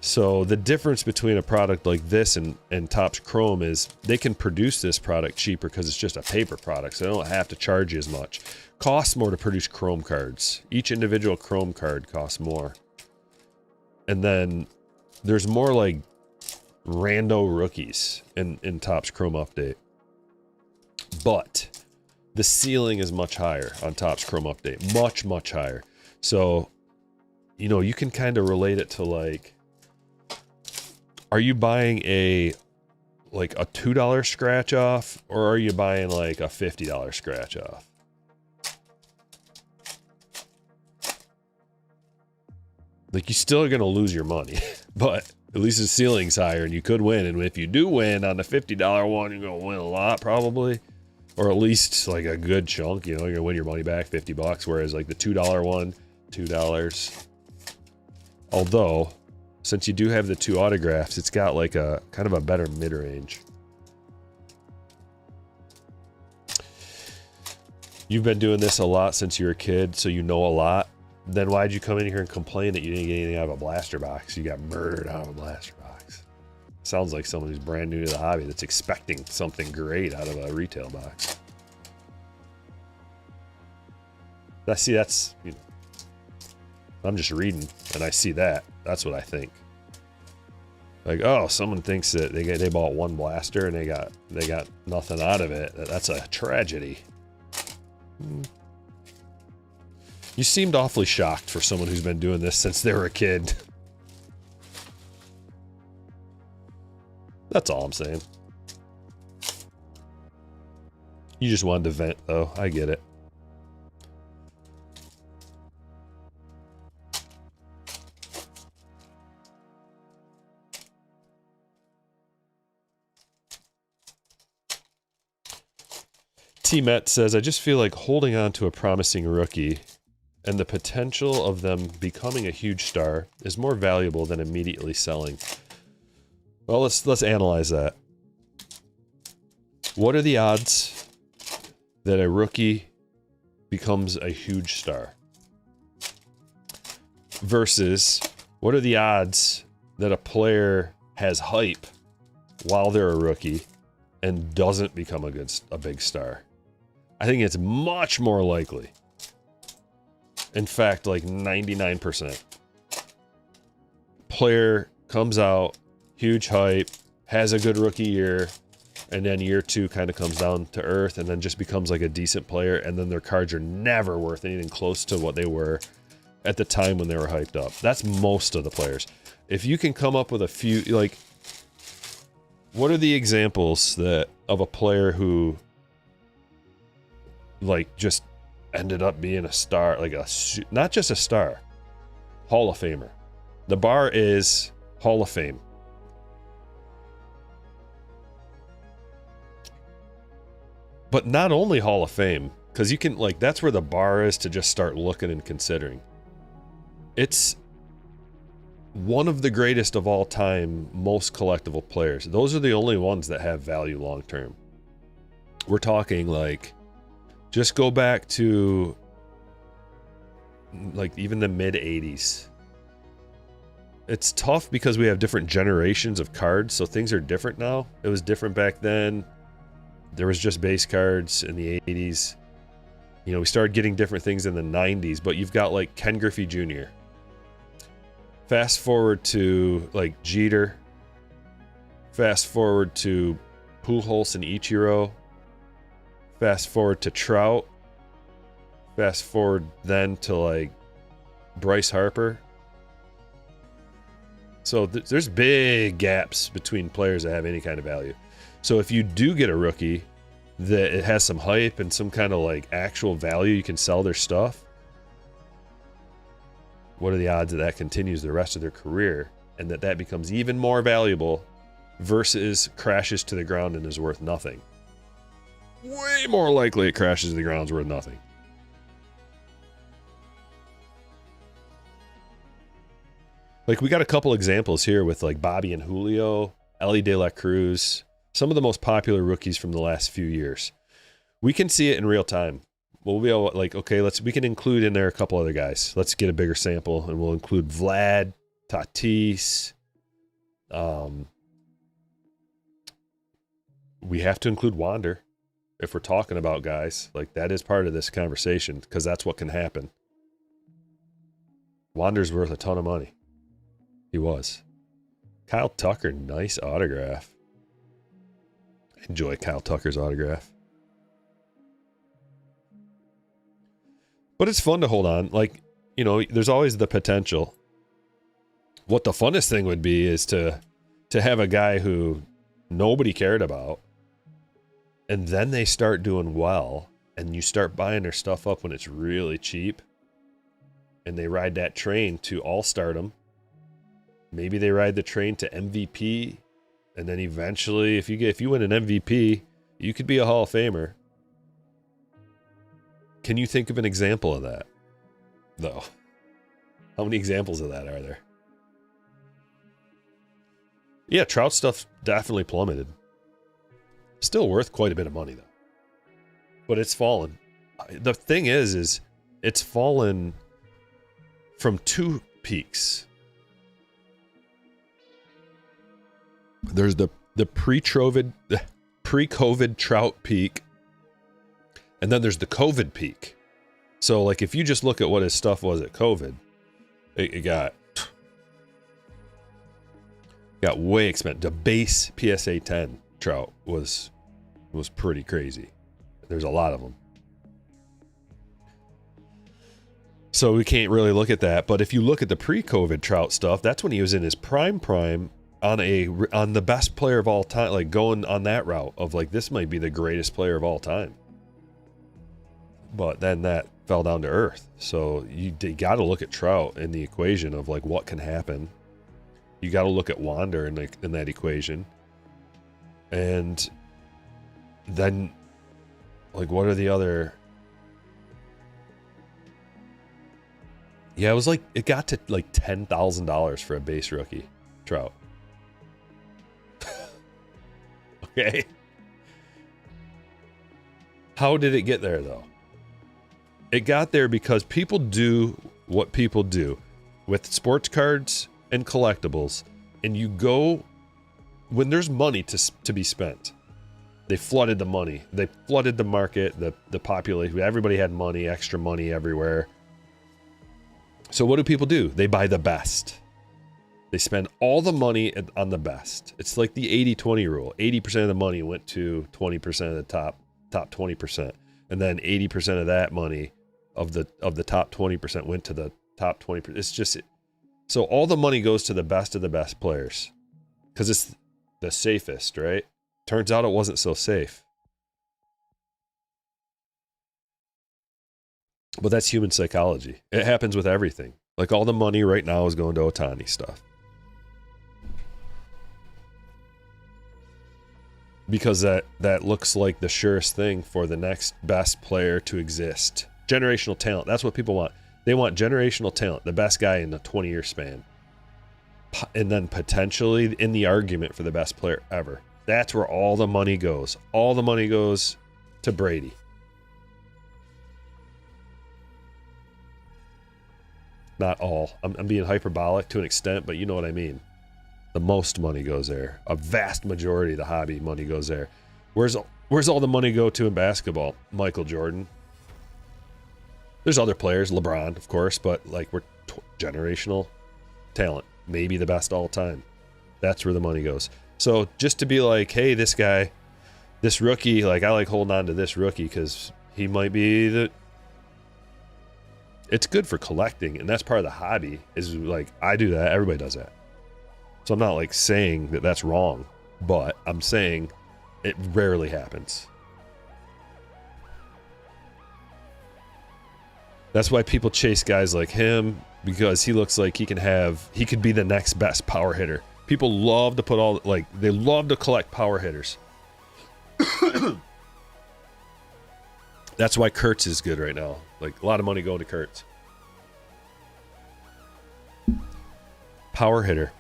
So the difference between a product like this and Topps Chrome is they can produce this product cheaper because it's just a paper product, so they don't have to charge you as much. Costs more to produce Chrome cards. Each individual Chrome card costs more. And then there's more like rando rookies in Topps Chrome Update. But the ceiling is much higher on Topps Chrome Update. Much, much higher. So, you can kind of relate it to like, are you buying a $2 scratch off or are you buying like a $50 scratch off? Like you still are going to lose your money, but at least the ceiling's higher and you could win. And if you do win on the $50 one, you're going to win a lot probably, or at least like a good chunk, you're going to win your money back, $50, whereas like the $2 one, $2. Although, since you do have the 2 autographs, it's got like a kind of a better mid-range. You've been doing this a lot since you were a kid, so you know a lot. Then why'd you come in here and complain that you didn't get anything out of a blaster box? You got murdered out of a blaster box. Sounds like someone who's brand new to the hobby that's expecting something great out of a retail box. That's I'm just reading and I see that. That's what I think. Like, oh, someone thinks that they bought one blaster and they got nothing out of it. That's a tragedy. You seemed awfully shocked for someone who's been doing this since they were a kid. That's all I'm saying. You just wanted to vent, though. I get it. T-Met says, I just feel like holding on to a promising rookie and the potential of them becoming a huge star is more valuable than immediately selling. Well, let's analyze that. What are the odds that a rookie becomes a huge star? Versus, what are the odds that a player has hype while they're a rookie and doesn't become a big star? I think it's much more likely. In fact, like 99%. Player comes out, huge hype, has a good rookie year, and then year 2 kind of comes down to earth and then just becomes like a decent player, and then their cards are never worth anything close to what they were at the time when they were hyped up. That's most of the players. If you can come up with a few, like, what are the examples of a player who like just ended up being a star, like not just a star, Hall of Famer? The bar is Hall of Fame. But not only Hall of Fame, because you can, like, that's where the bar is to just start looking and considering. It's one of the greatest of all time, most collectible players. Those are the only ones that have value long term. We're talking, like, just go back to, like, even the mid 80s. It's tough because we have different generations of cards, so things are different now. It was different back then. There was just base cards in the 80s. You know, we started getting different things in the 90s, but you've got, like, Ken Griffey Jr. Fast forward to, like, Jeter. Fast forward to Pujols and Ichiro. Fast forward to Trout. Fast forward then to, like, Bryce Harper. So there's big gaps between players that have any kind of value. So if you do get a rookie that it has some hype and some kind of, like, actual value, you can sell their stuff. What are the odds that that continues the rest of their career and that becomes even more valuable versus crashes to the ground and is worth nothing? Way more likely it crashes to the ground and is worth nothing. Like, we got a couple examples here with, like, Bobby and Julio, Ellie De La Cruz, some of the most popular rookies from the last few years. We can see it in real time. We'll be able, like, okay, we can include in there a couple other guys. Let's get a bigger sample, and we'll include Vlad, Tatis. We have to include Wander if we're talking about guys. Like, that is part of this conversation because that's what can happen. Wander's worth a ton of money. He was. Kyle Tucker, nice autograph. Enjoy Kyle Tucker's autograph. But it's fun to hold on. Like, you know, there's always the potential. What the funnest thing would be is to have a guy who nobody cared about, and then they start doing well, and you start buying their stuff up when it's really cheap, and they ride that train to all-stardom. Maybe they ride the train to MVP, and then eventually, if you win an MVP, you could be a Hall of Famer. Can you think of an example of that, though? How many examples of that are there? Yeah, Trout stuff definitely plummeted. Still worth quite a bit of money, though. But it's fallen. The thing is it's fallen from two peaks. There's the pre-COVID Trout peak, and then there's the COVID peak. So, like, if you just look at what his stuff was at COVID, it got way expensive. The base PSA 10 Trout was pretty crazy. There's a lot of them. So we can't really look at that. But if you look at the pre-COVID Trout stuff, that's when he was in his prime on the best player of all time, like going on that route of, like, this might be the greatest player of all time. But then that fell down to earth. So you got to look at Trout in the equation of, like, what can happen. You got to look at Wander in that equation. And then, like, what are the other... Yeah, it was like, it got to, like, $10,000 for a base rookie, Trout. Okay. How did it get there, though? It got there because people do what people do with sports cards and collectibles, and you go when there's money to be spent. They flooded the money. They flooded the market, the population. Everybody had money, extra money everywhere. So what do people do? They buy the best. They spend all the money on the best. It's like the 80-20 rule. 80% of the money went to 20% of the top 20%. And then 80% of that money of the top 20% went to the top 20%. It's just, so all the money goes to the best of the best players because it's the safest, right? Turns out it wasn't so safe. But that's human psychology. It happens with everything. Like, all the money right now is going to Ohtani stuff. because that looks like the surest thing for the next best player to exist. Generational talent. That's what people want. They want generational talent, the best guy in a 20-year span. And then potentially in the argument for the best player ever. That's where all the money goes. All the money goes to Brady. Not all. I'm being hyperbolic to an extent, but you know what I mean. The most money goes there. A vast majority of the hobby money goes there. Where's all the money go to in basketball? Michael Jordan. There's other players, LeBron, of course, but like we're generational talent. Maybe the best all time. That's where the money goes. So just to be like, hey, this guy, this rookie, like I like holding on to this rookie because he might be the... It's good for collecting, and that's part of the hobby, is like, I do that, everybody does that. So I'm not like saying that that's wrong, but I'm saying it rarely happens. That's why people chase guys like him, because he looks like he could be the next best power hitter. People love to they love to collect power hitters. That's why Kurtz is good right now. Like a lot of money going to Kurtz. Power hitter.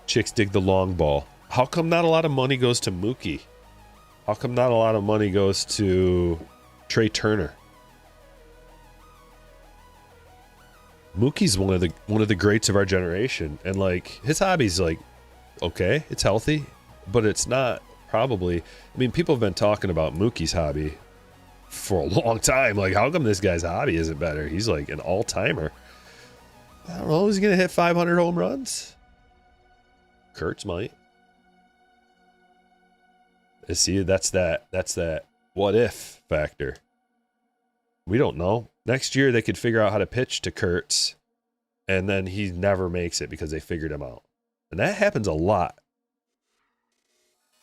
Chicks dig the long ball. How come not a lot of money goes to Mookie? How come not a lot of money goes to Trey Turner? Mookie's one of the greats of our generation, and like his hobby's like okay, it's healthy, but it's not probably. I mean, people have been talking about Mookie's hobby for a long time. Like, how come this guy's hobby isn't better? He's like an all-timer. I don't know. Is he gonna hit 500 home runs? Kurtz might. See, that's that what if factor. We don't know. Next year they could figure out how to pitch to Kurtz, and then he never makes it because they figured him out. And that happens a lot.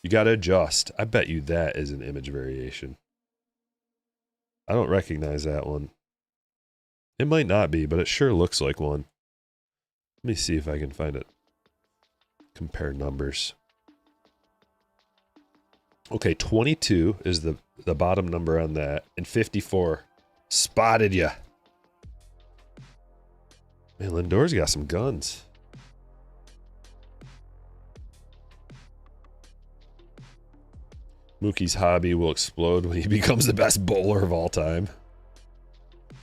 You got to adjust. I bet you that is an image variation. I don't recognize that one. It might not be, but it sure looks like one. Let me see if I can find it. Compare numbers. Okay, 22 is the bottom number on that, and 54. Spotted ya. Man, Lindor's got some guns. Mookie's hobby will explode when he becomes the best bowler of all time.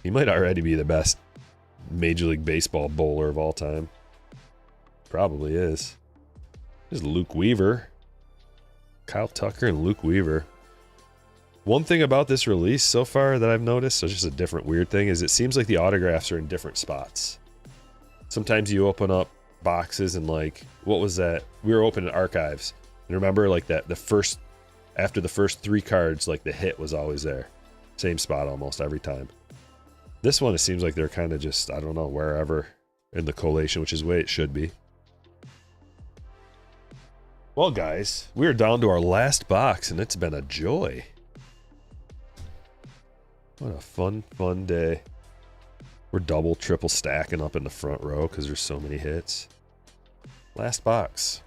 He might already be the best Major League Baseball bowler of all time. Probably is. There's Luke Weaver. Kyle Tucker and Luke Weaver. One thing about this release so far that I've noticed, so just a different weird thing, is it seems like the autographs are in different spots. Sometimes you open up boxes and like, what was that? We were opening archives. And remember like that after the first 3 cards, like the hit was always there. Same spot almost every time. This one, it seems like they're kind of just, I don't know, wherever in the collation, which is the way it should be. Well, guys, we're down to our last box, and it's been a joy. What a fun, fun day. We're double, triple stacking up in the front row because there's so many hits. Last box.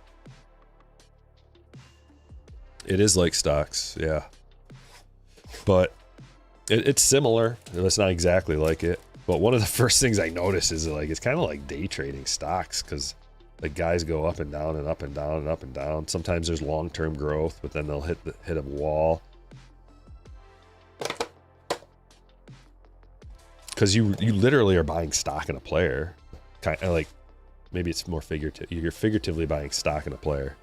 It is like stocks, yeah. But it's similar. It's not exactly like it. But one of the first things I noticed is like it's kind of like day trading stocks because the guys go up and down and up and down and up and down. Sometimes there's long-term growth, but then they'll hit a wall. Because you literally are buying stock in a player. Kind of like, maybe it's more figurative. You're figuratively buying stock in a player.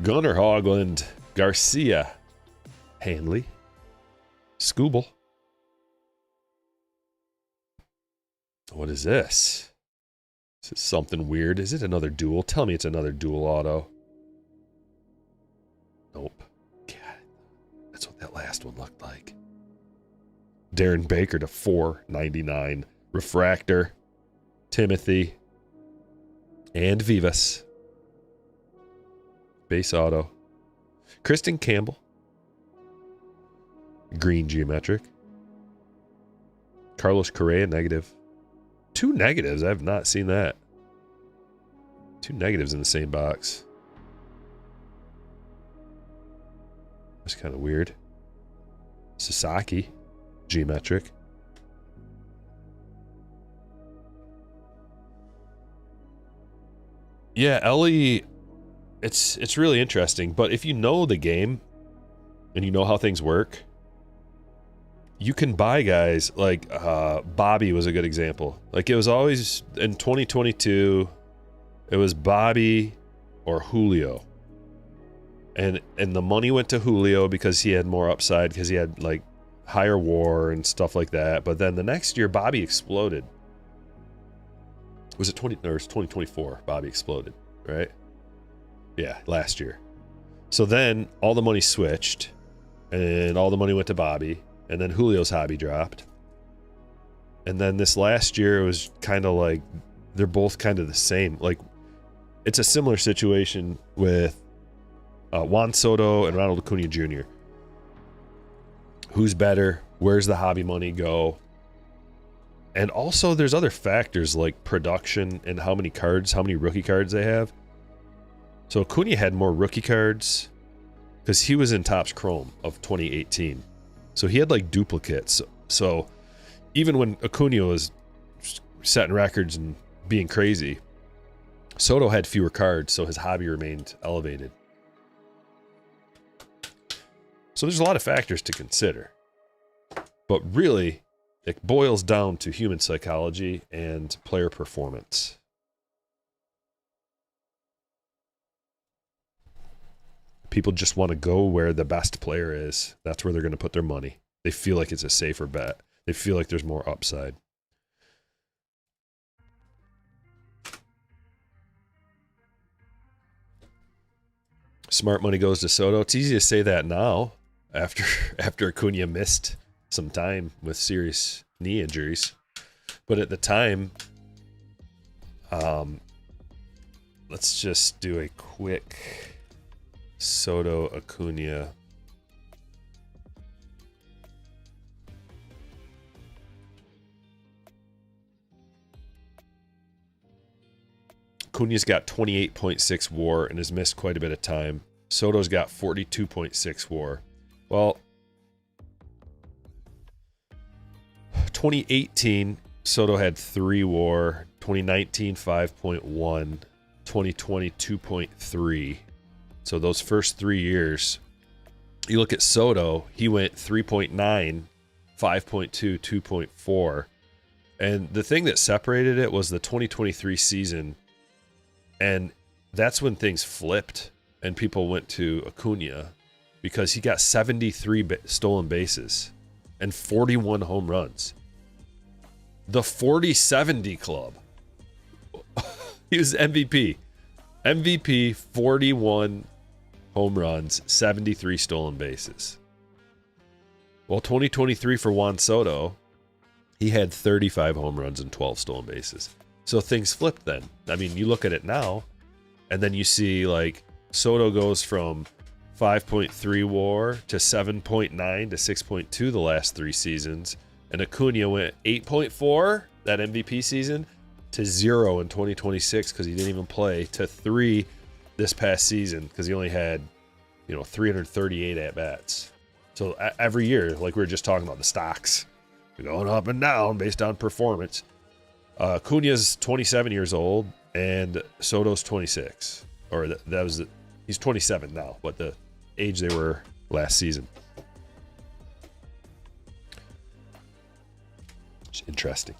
Gunnar Hoagland, Garcia, Hanley, Skubal. What is this? This is something weird. Is it another duel? Tell me it's another duel auto. Nope. God, that's what that last one looked like. Darren Baker to 499. Refractor, Timothy, and Vivas. Base auto. Kristen Campbell. Green geometric. Carlos Correa, negative. 2 negatives. I have not seen that. 2 negatives in the same box. That's kind of weird. Sasaki, geometric. Yeah, Ellie, it's really interesting. But if you know the game and you know how things work, you can buy guys like Bobby was a good example. Like it was always in 2022, it was Bobby or Julio. And the money went to Julio because he had more upside, because he had like higher WAR and stuff like that. But then the next year, Bobby exploded. Was it 2024? Bobby exploded, right? Yeah, last year. So then all the money switched, and all the money went to Bobby, and then Julio's hobby dropped. And then this last year, it was kind of like they're both kind of the same. Like it's a similar situation with Juan Soto and Ronald Acuna Jr. Who's better? Where's the hobby money go? And also there's other factors like production and how many rookie cards they have. So Acuna had more rookie cards because he was in Topps Chrome of 2018. So he had like duplicates. So even when Acuna was setting records and being crazy, Soto had fewer cards, so his hobby remained elevated. So there's a lot of factors to consider. But really, it boils down to human psychology and player performance. People just want to go where the best player is. That's where they're going to put their money. They feel like it's a safer bet. They feel like there's more upside. Smart money goes to Soto. It's easy to say that now after Acuna missed some time with serious knee injuries. But at the time, let's just do a quick Soto Acuna. Acuna's got 28.6 WAR and has missed quite a bit of time. Soto's got 42.6 WAR. Well, 2018, Soto had 3 WAR. 2019, 5.1. 2020, 2.3. So those first 3 years, you look at Soto, he went 3.9, 5.2, 2.4. And the thing that separated it was the 2023 season. And that's when things flipped and people went to Acuna because he got 73 stolen bases and 41 home runs. The 40-70 club. He was MVP. MVP, 41 home runs, 73 stolen bases. Well, 2023 for Juan Soto, he had 35 home runs and 12 stolen bases. So things flipped then. I mean, you look at it now, and then you see like Soto goes from 5.3 WAR to 7.9 to 6.2 the last 3 seasons, and Acuna went 8.4 that MVP season to 0 in 2026 because he didn't even play, to 3 this past season because he only had 338 at bats. So every year, like we were just talking about, the stocks going up and down based on performance. Acuna's 27 years old and Soto's 26, or he's 27 now, but the age they were last season. It's interesting.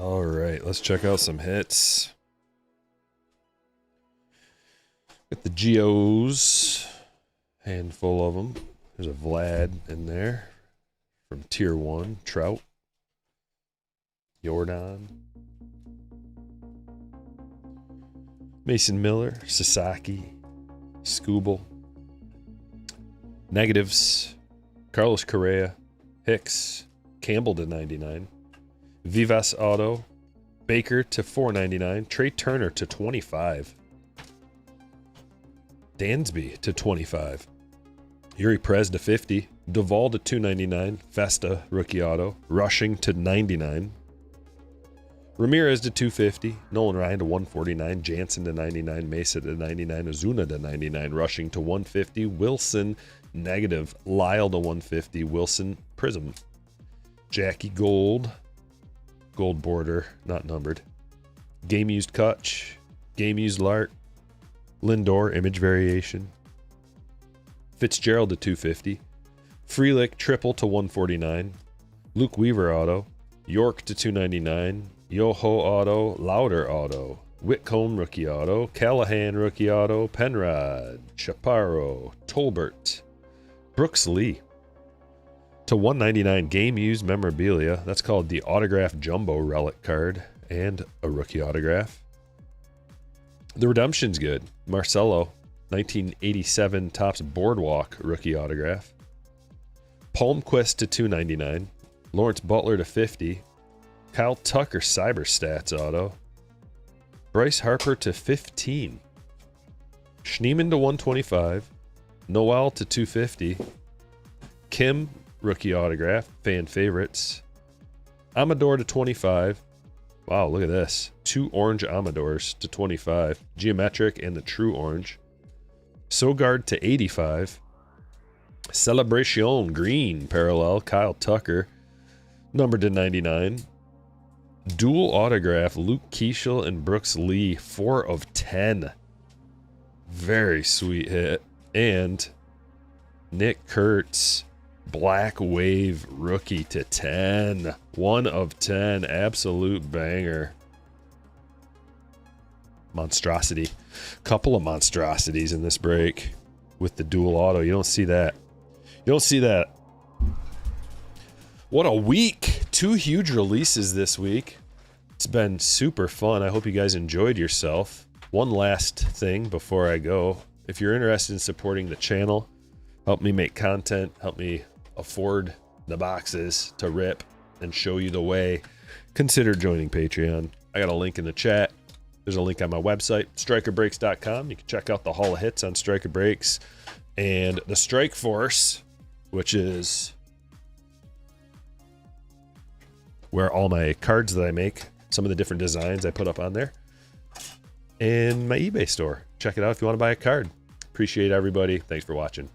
All right, let's check out some hits. Got the Geos, handful of them. There's a Vlad in there from Tier 1, Trout, Jordan, Mason Miller, Sasaki, Scooble, negatives, Carlos Correa, Hicks, Campbell to 99, Vivas Auto, Baker to 499, Trey Turner to 25, Dansby to 25, Yuri Perez to 50, Duvall to 299, Festa rookie auto, Rushing to 99, Ramirez to 250, Nolan Ryan to 149, Jansen to 99, Mesa to 99, Ozuna to 99, Rushing to 150, Wilson negative, Lyle to 150, Wilson Prism, Jackie Gold border, not numbered, Game Used Kutch, Game Used Lark, Lindor image variation, Fitzgerald to 250, Frelick triple to 149, Luke Weaver auto, York to 299, Yoho auto, Lauder auto, Whitcomb rookie auto, Callahan rookie auto, Penrod, Chaparro, Tolbert, Brooks Lee to 199 game used memorabilia. That's called the autograph jumbo relic card and a rookie autograph. The redemption's good. Marcelo 1987 Topps Boardwalk rookie autograph. Palmquist to 299, Lawrence Butler to 50, Kyle Tucker Cyber Stats auto, Bryce Harper to 15, Schneemann to 125, Noel to 250, Kim rookie autograph, fan favorites, Amador to 25. Wow, look at this. 2 orange Amadors to 25, geometric and the true orange. Sogard to 85, Celebration green parallel, Kyle Tucker, numbered to 99. Dual autograph, Luke Keeschel and Brooks Lee, 4 of 10. Very sweet hit. And Nick Kurtz, Black Wave rookie to 10. 1 of 10. Absolute banger. Monstrosity. Couple of monstrosities in this break with the dual auto. You don't see that. You don't see that. What a week. 2 huge releases this week. It's been super fun. I hope you guys enjoyed yourself. One last thing before I go. If you're interested in supporting the channel, help me make content, help me afford the boxes to rip and show you the way, consider joining Patreon. I got a link in the chat. There's a link on my website, StrykerBreaks.com. You can check out the Hall of Hits on Stryker Breaks and the Strike Force, which is where all my cards that I make, some of the different designs I put up on there, and my eBay store. Check it out if you want to buy a card. Appreciate everybody. Thanks for watching.